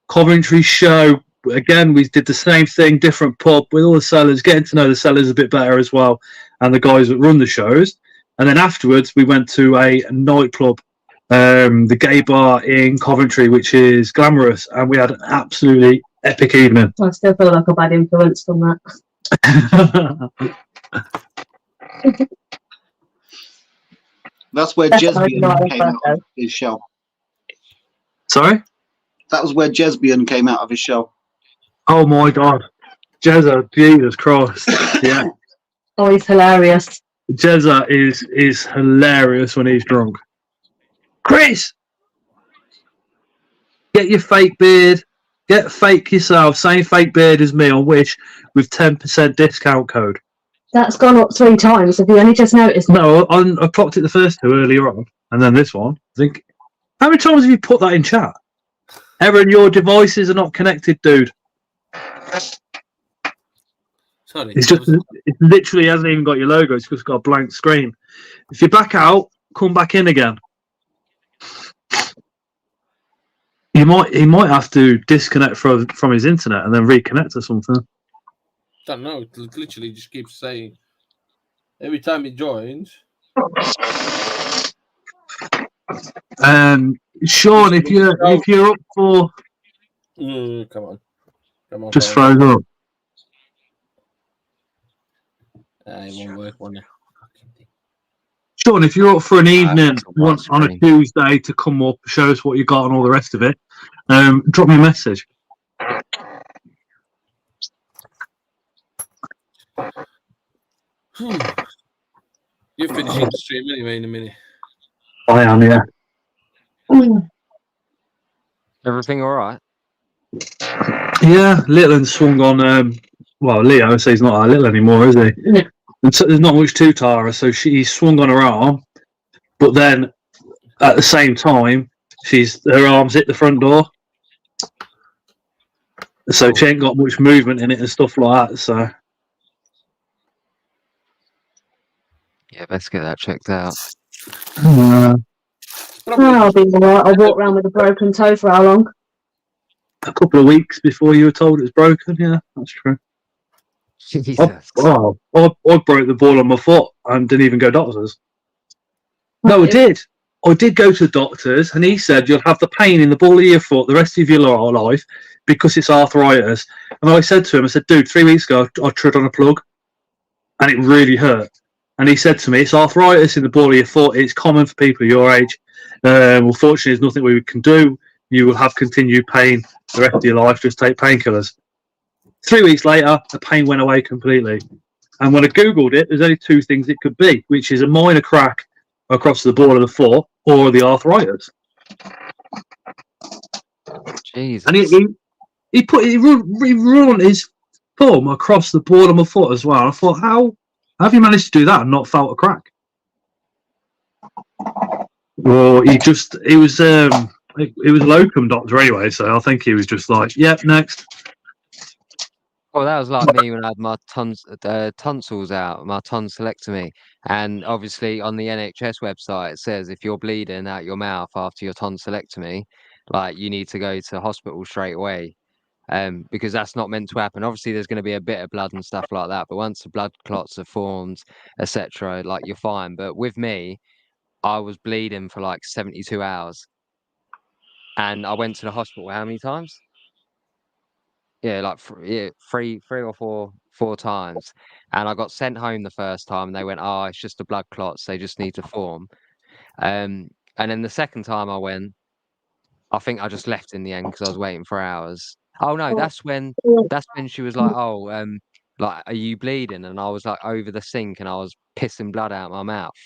Coventry show again. We did the same thing, different pub with all the sellers, getting to know the sellers a bit better as well, and the guys that run the shows. And then afterwards, we went to a nightclub, the Gay Bar in Coventry, which is glamorous, and we had an absolutely epic evening. I still feel like a bad influence from that. That's where That's what I Jesbian like came out about of his shell. Sorry? That was where Jesbian came out of his shell. Oh my god. Jezza, Jesus Christ. Yeah. Oh, he's hilarious. Jezza is hilarious when he's drunk. Chris! Get your fake beard. Get fake yourself. Same fake beard as me on Wish with 10% discount code. That's gone up 3 times. Have you only just noticed? No, I clocked it the first 2 earlier on, and then this one. I think. How many times have you put that in chat? Aaron, your devices are not connected, dude. Sorry. It's just, it literally hasn't even got your logo. It's just got a blank screen. If you back out, come back in again. He might have to disconnect from his internet and then reconnect or something. Don't know. It literally just keeps saying every time he joins. Sean, if you're up for, Come on. just throw it up. It won't work, won't it? Sean, if you're up for an evening it's a white on a screen. Tuesday to come up, show us what you got and all the rest of it, drop me a message. You're finishing the stream anyway in a minute. I am, yeah. Everything all right? Yeah, Littleton swung on. Well, Leo says he's not that little anymore, is he? No. And so there's not much to Tara, so he swung on her arm, but then at the same time, her arms hit the front door, so she ain't got much movement in it and stuff like that. So Yeah, let's get that checked out. I'll be alright. I'll walk around with a broken toe for how long? a couple of weeks before you were told it was broken. Yeah, that's true. Jesus. I broke the ball on my foot and didn't even go doctors. No, I did. I did go to the doctors, and he said you'll have the pain in the ball of your foot the rest of your life because it's arthritis. And I said to him, I said, dude, 3 weeks ago I trod on a plug, and it really hurt. And he said to me, it's arthritis in the ball of your foot. It's common for people your age. Unfortunately, there's nothing we can do. You will have continued pain the rest of your life. Just take painkillers. 3 weeks later, the pain went away completely. And when I Googled it, there's only 2 things it could be, which is a minor crack across the ball of the foot or the arthritis. Jesus. And he run his thumb across the ball of my foot as well. I thought, how have you managed to do that and not felt a crack? Well, it was a locum doctor anyway, so I think he was just like, yep, next. Well, that was like me when I had my tonsils out, my tonsillectomy. And obviously on the NHS website, it says if you're bleeding out your mouth after your tonsillectomy, like you need to go to hospital straight away. Because that's not meant to happen. Obviously, there's going to be a bit of blood and stuff like that, but once the blood clots are formed, etc., like you're fine. But with me, I was bleeding for like 72 hours, and I went to the hospital how many times? Yeah, like three or four times, and I got sent home the first time, and they went, "Oh, it's just the blood clots; they just need to form." And then the second time I went, I think I just left in the end because I was waiting for hours. Oh no, that's when she was like, "Oh, like, are you bleeding?" And I was like over the sink, and I was pissing blood out my mouth.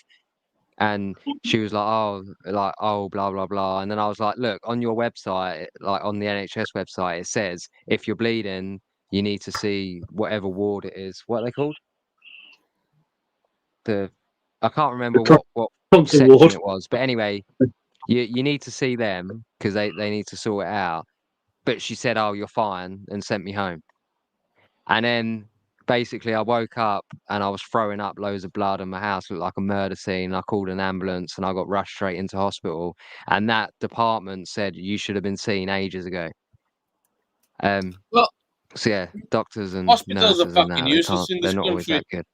And she was like, "Oh, blah blah blah." And then I was like, "Look, on your website, like on the NHS website, it says if you're bleeding, you need to see whatever ward it is. What are they called? I can't remember what section ward. it was, but anyway, you need to see them because they need to sort it out." But she said, "Oh, you're fine," and sent me home. And then basically I woke up and I was throwing up loads of blood and my house looked like a murder scene. I called an ambulance and I got rushed straight into hospital. And that department said you should have been seen ages ago. Well, so yeah, doctors and hospitals are nurses and fucking that, useless in they're this not always country. that good.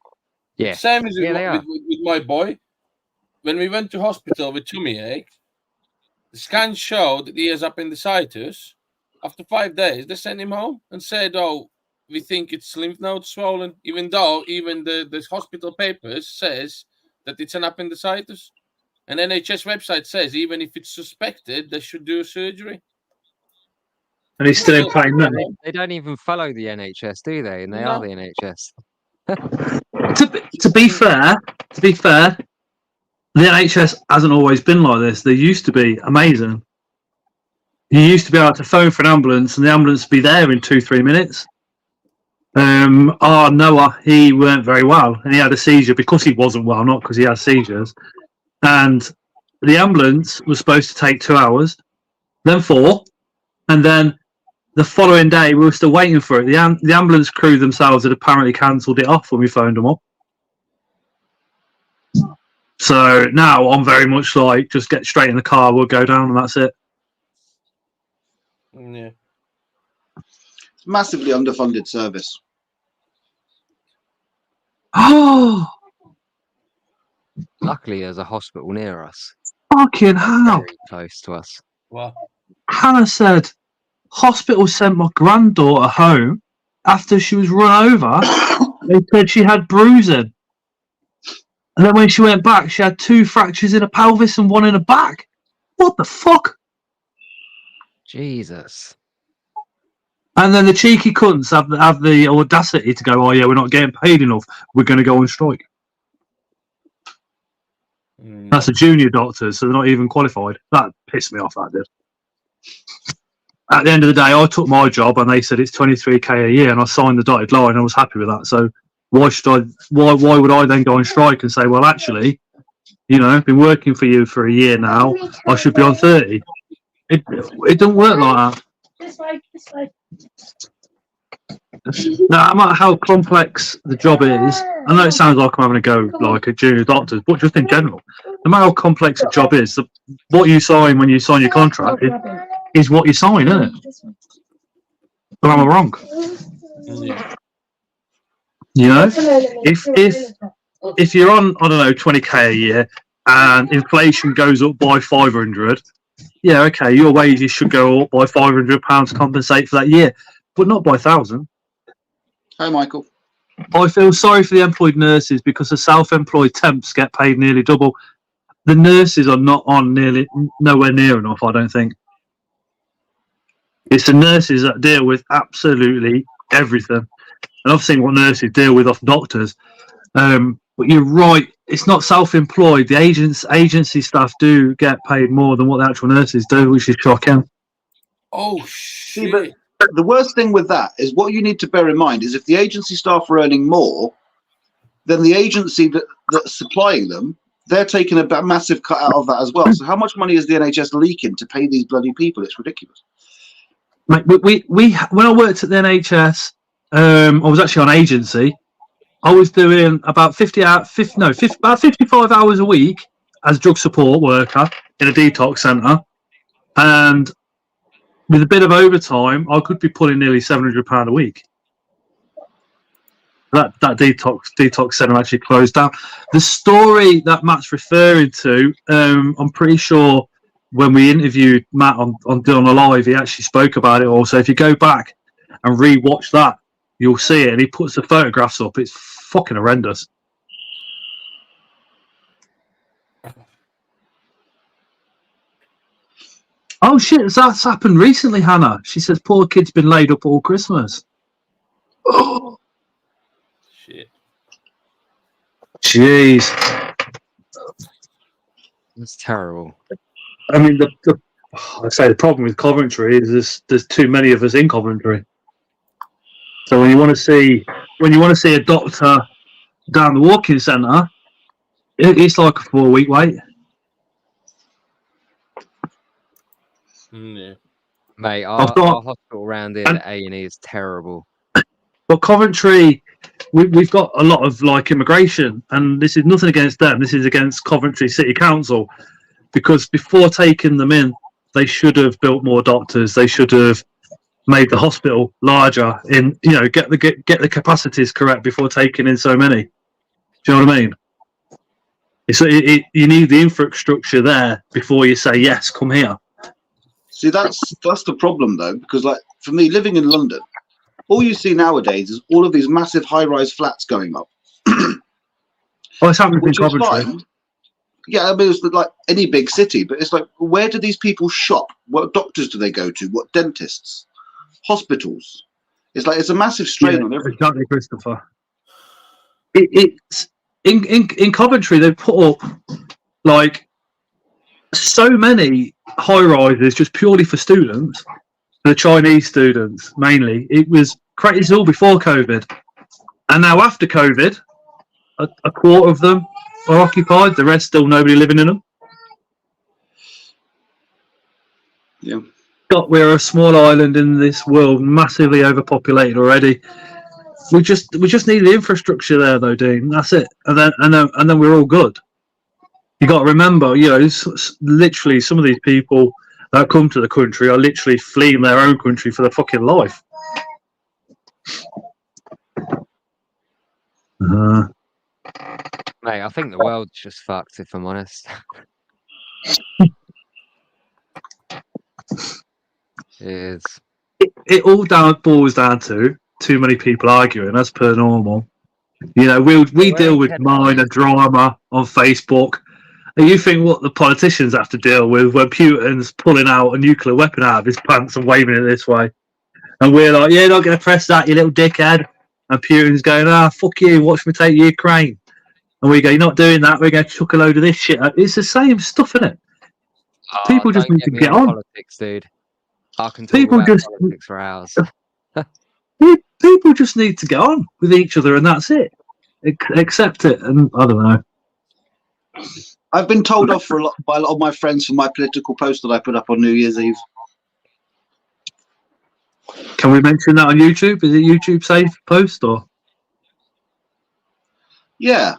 Yeah. Same as Yeah, they are. with my boy. When we went to hospital with tummy ache, the scans showed that he has appendicitis. After 5 days, they sent him home and said, "Oh, we think it's lymph node swollen," even though even the hospital papers says that it's an appendicitis. And NHS website says even if it's suspected, they should do surgery. And he's still in pain now. They don't even follow the NHS, do they? And they are the NHS. To be fair, the NHS hasn't always been like this. They used to be amazing. You used to be able to phone for an ambulance, and the ambulance would be there in 2-3 minutes. Noah, he weren't very well, and he had a seizure because he wasn't well, not because he had seizures. And the ambulance was supposed to take 2 hours, then 4, and then the following day we were still waiting for it. The ambulance crew themselves had apparently cancelled it off when we phoned them up. So now I'm very much like, just get straight in the car, we'll go down, and that's it. Yeah. It's massively underfunded service. Oh, Luckily, there's a hospital near us, fucking hell. very close to us. Wow. Hannah said, hospital sent my granddaughter home after she was run over. They said she had bruising. And then when she went back, she had 2 fractures in her pelvis and 1 in her back. What the fuck? Jesus. And then the cheeky cunts have the audacity to go, oh yeah, we're not getting paid enough, we're going to go on strike. That's a junior doctor, so they're not even qualified. That pissed me off, that did. At the end of the day, I took my job and they said it's 23k a year, and I signed the dotted line and I was happy with that. So why would I then go on strike and say, well, actually, you know, I've been working for you for a year now, I should be on 30. It doesn't work like that. This way. No matter how complex the job is, I know it sounds like I'm having a go like a junior doctor, but just in general, no matter how complex a job is, what you sign when you sign your contract is what you sign, isn't it? Or am I wrong? Yeah. You know, if you're on, I don't know, 20k a year and inflation goes up by 500, yeah, okay, your wages should go up by £500 to compensate for that year, but not by 1,000. Hi, Michael. I feel sorry for the employed nurses because the self-employed temps get paid nearly double. The nurses are not on nowhere near enough, I don't think. It's the nurses that deal with absolutely everything. And I've seen what nurses deal with off doctors. But you're right, it's not self-employed. The agency staff do get paid more than what the actual nurses do, which is shocking. Oh, See, shit. but the worst thing with that is what you need to bear in mind is if the agency staff are earning more, then the agency that's supplying them, they're taking a massive cut out of that as well. So how much money is the NHS leaking to pay these bloody people? It's ridiculous. Mate, we when I worked at the NHS, I was actually on agency. I was doing about 55 hours a week as drug support worker in a detox centre, and with a bit of overtime, I could be pulling nearly £700 a week. That detox centre actually closed down. The story that Matt's referring to, I'm pretty sure when we interviewed Matt on Dylan Alive, he actually spoke about it all. So if you go back and re-watch that, you'll see it, and he puts the photographs up. It's fucking horrendous. Oh shit, that's happened recently, Hannah. She says poor kid's been laid up all Christmas. Oh, Shit. jeez. That's terrible. I mean, I say the problem with Coventry is there's too many of us in Coventry. So when you want to see a doctor down the walk-in centre, it's like a 4-week wait. Yeah. Mate, our hospital around here, the A&E is terrible. But Coventry, we've got a lot of like immigration, and this is nothing against them. This is against Coventry City Council, because before taking them in, they should have built more doctors. They should have made the hospital larger. In get the capacities correct before taking in so many. Do you know what I mean? You need the infrastructure there before you say yes, come here. See, that's the problem though, because like for me, living in London, all you see nowadays is all of these massive high-rise flats going up. Oh, it's happening in Which is Coventry. fine. yeah, I mean, it's like any big city, but it's like, where do these people shop? What doctors do they go to? What dentists? Hospitals? It's like, it's a massive strain on everything. Exactly, Christopher. It's in Coventry. They put up like so many high rises just purely for students, the Chinese students mainly. It was crazy all before COVID, and now after COVID, a quarter of them are occupied. The rest still nobody living in them. Yeah. We're a small island in this world, massively overpopulated already. We just need the infrastructure there, though, Dean. That's it, and then we're all good. You got to remember, literally, some of these people that come to the country are literally fleeing their own country for their fucking life. Mate, I think the world's just fucked, if I'm honest. It is. It all boils down to too many people arguing, as per normal. We deal with minor drama on Facebook. And you think what the politicians have to deal with when Putin's pulling out a nuclear weapon out of his pants and waving it this way? And we're like, yeah, not going to press that, you little dickhead. And Putin's going, fuck you, watch me take Ukraine. And we go, you're not doing that, we're going to chuck a load of this shit out. It's the same stuff, isn't it? People just need to get on. Politics, dude. I can talk about politics for hours. People just need to get on with each other, and that's it. Accept it, and I don't know. I've been told off by a lot of my friends for my political post that I put up on New Year's Eve. Can we mention that on YouTube? Is it YouTube safe post or? Yeah.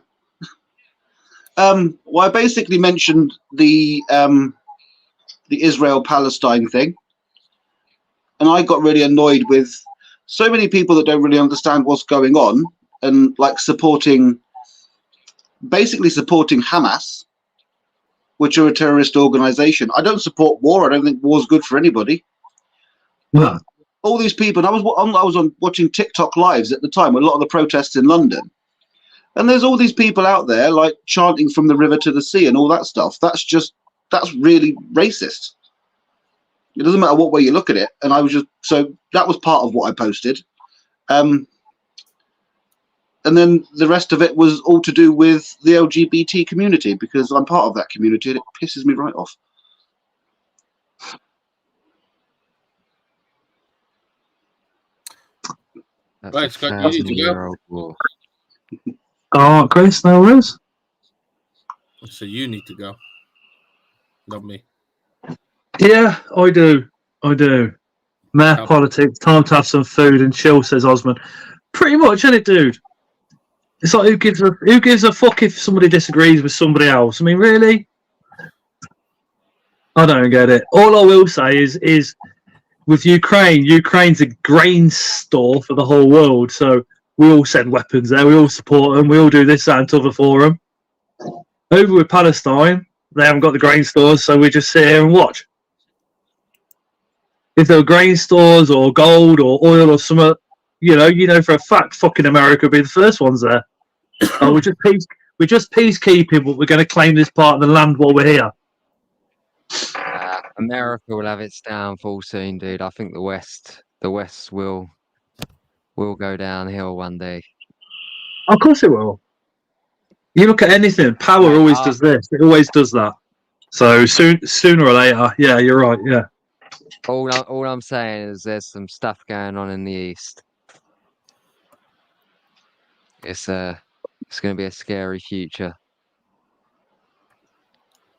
Well, I basically mentioned the Israel-Palestine thing, and I got really annoyed with so many people that don't really understand what's going on and like basically supporting Hamas, which are a terrorist organization. I don't support war. I don't think war's good for anybody. No. All these people, and I was on watching TikTok lives at the time, a lot of the protests in London. And there's all these people out there like chanting from the river to the sea and all that stuff. That's really racist. It doesn't matter what way you look at it. And so that was part of what I posted. And then the rest of it was all to do with the LGBT community, because I'm part of that community and it pisses me right off. That's Right, Scott, you need to go. war. Oh, Chris, no worries. So you need to go. Not me. Yeah, I do. Mayor politics, time to have some food and chill, says Osman. Pretty much, isn't it, dude? It's like, who gives a fuck if somebody disagrees with somebody else? I mean, really? I don't get it. All I will say is with Ukraine's a grain store for the whole world, so we all send weapons there, we all support them, we all do this, that, and t'other for them. Over with Palestine, they haven't got the grain stores, so we just sit here and watch. If there were grain stores or gold or oil or something, you know for a fact, fucking America would be the first ones there. We're just peacekeeping, but we're going to claim this part of the land while we're here. America will have its downfall soon, dude. I think the West will go downhill one day. Of course it will. You look at anything, power always does this. It always does that. So sooner or later, yeah, you're right. Yeah. All I'm saying is there's some stuff going on in the East. It's going to be a scary future.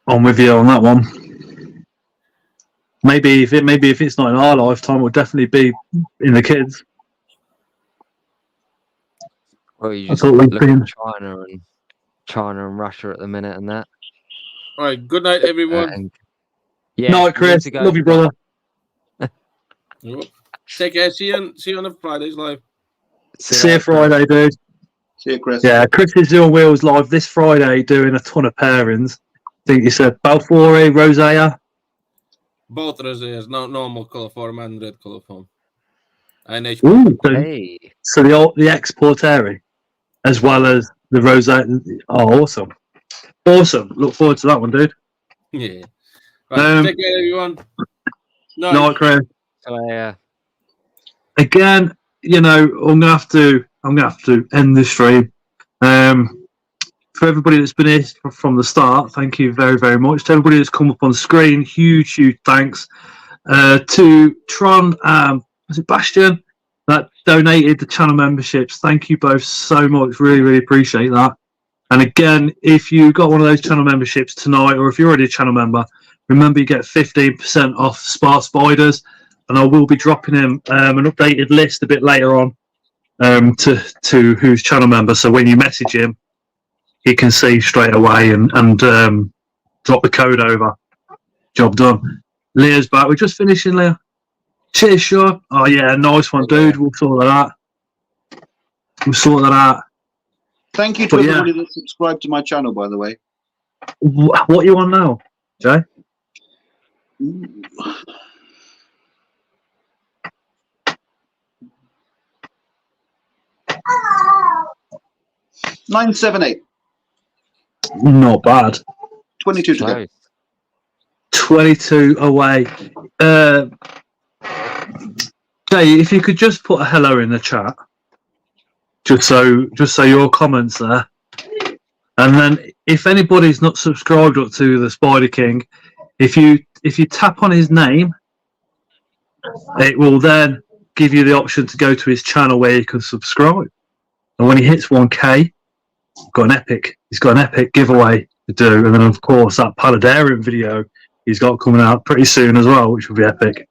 I'm with you on that one. Maybe if it's not in our lifetime, it will definitely be in the kids. Well, you just look at China and Russia at the minute and that. All right. Good night, everyone. Night, Chris. Love you, brother. Take care. See you on the Fridays live. See you Friday, dude. See you, Chris. Yeah, Chris is on Wheels live this Friday doing a ton of pairings. I think you said Balfour, Rosea. Both Roseas, normal colour form and red colour form. And so the Exporteri as well as the Rosea. Oh, awesome. Awesome. Look forward to that one, dude. Yeah. Right, take care, everyone. Night. Chris. So, yeah. Again, you know, I'm gonna have to end the stream. For everybody that's been here from the start, thank you very, very much. To everybody that's come up on screen, huge thanks. To Tron, was it Bastion, that donated the channel memberships. Thank you both so much. Really, really appreciate that. And again, if you got one of those channel memberships tonight, or if you're already a channel member, remember you get 15% off Spar Spiders. And I will be dropping him an updated list a bit later on to who's channel member. So when you message him, he can see straight away and drop the code over. Job done. Leah's back. We're just finishing, Leah. Cheers, Sean. Oh, yeah, nice one, dude. We'll sort that out. Thank you to everybody that subscribed to my channel, by the way. What are you on now, Jay? $978. Not bad. 22 to go. Close. 22 away. Jay, if you could just put a hello in the chat, just so your comments there, and then if anybody's not subscribed up to the Spider King, if you tap on his name, it will then give you the option to go to his channel where you can subscribe. And when he hits 1K, he's got an epic giveaway to do, and then of course that Paludarium video he's got coming out pretty soon as well, which will be epic.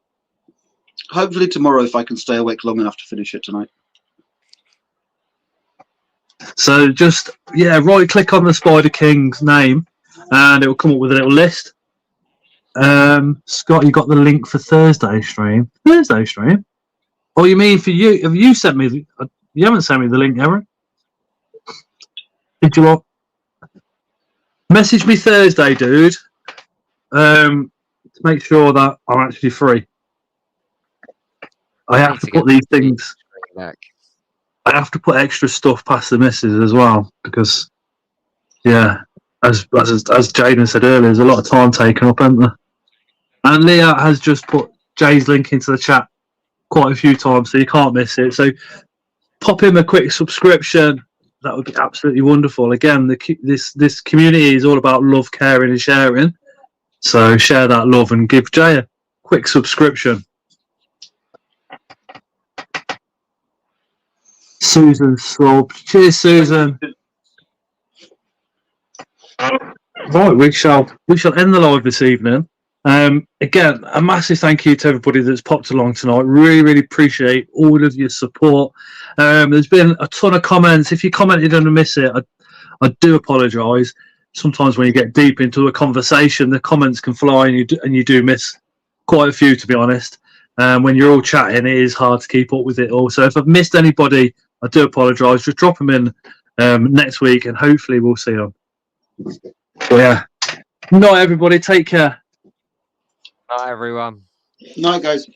Hopefully tomorrow, if I can stay awake long enough to finish it tonight. So just right click on the Spider King's name, and it will come up with a little list. Scott, you got the link for Thursday stream? Oh, you mean for you? Have you sent me? You haven't sent me the link, Aaron. Did you want? Message me Thursday, dude. To make sure that I'm actually free. I have to put these things. I have to put extra stuff past the missus as well because, as Jaden said earlier, there's a lot of time taken up, isn't there? And Leah has just put Jay's link into the chat quite a few times, so you can't miss it. So pop him a quick subscription. That would be absolutely wonderful. Again, this community is all about love, caring, and sharing. So share that love and give Jay a quick subscription. Susan subbed. Cheers, Susan. Right, we shall end the live this evening. Again, a massive thank you to everybody that's popped along tonight. Really, really appreciate all of your support. There's been a ton of comments. If you commented and I miss it, I do apologise. Sometimes when you get deep into a conversation, the comments can fly and you do miss quite a few, to be honest. When you're all chatting, it is hard to keep up with it all. So if I've missed anybody, I do apologise. Just drop them in next week and hopefully we'll see them. So, night, everybody. Take care. Night, everyone. Night, guys.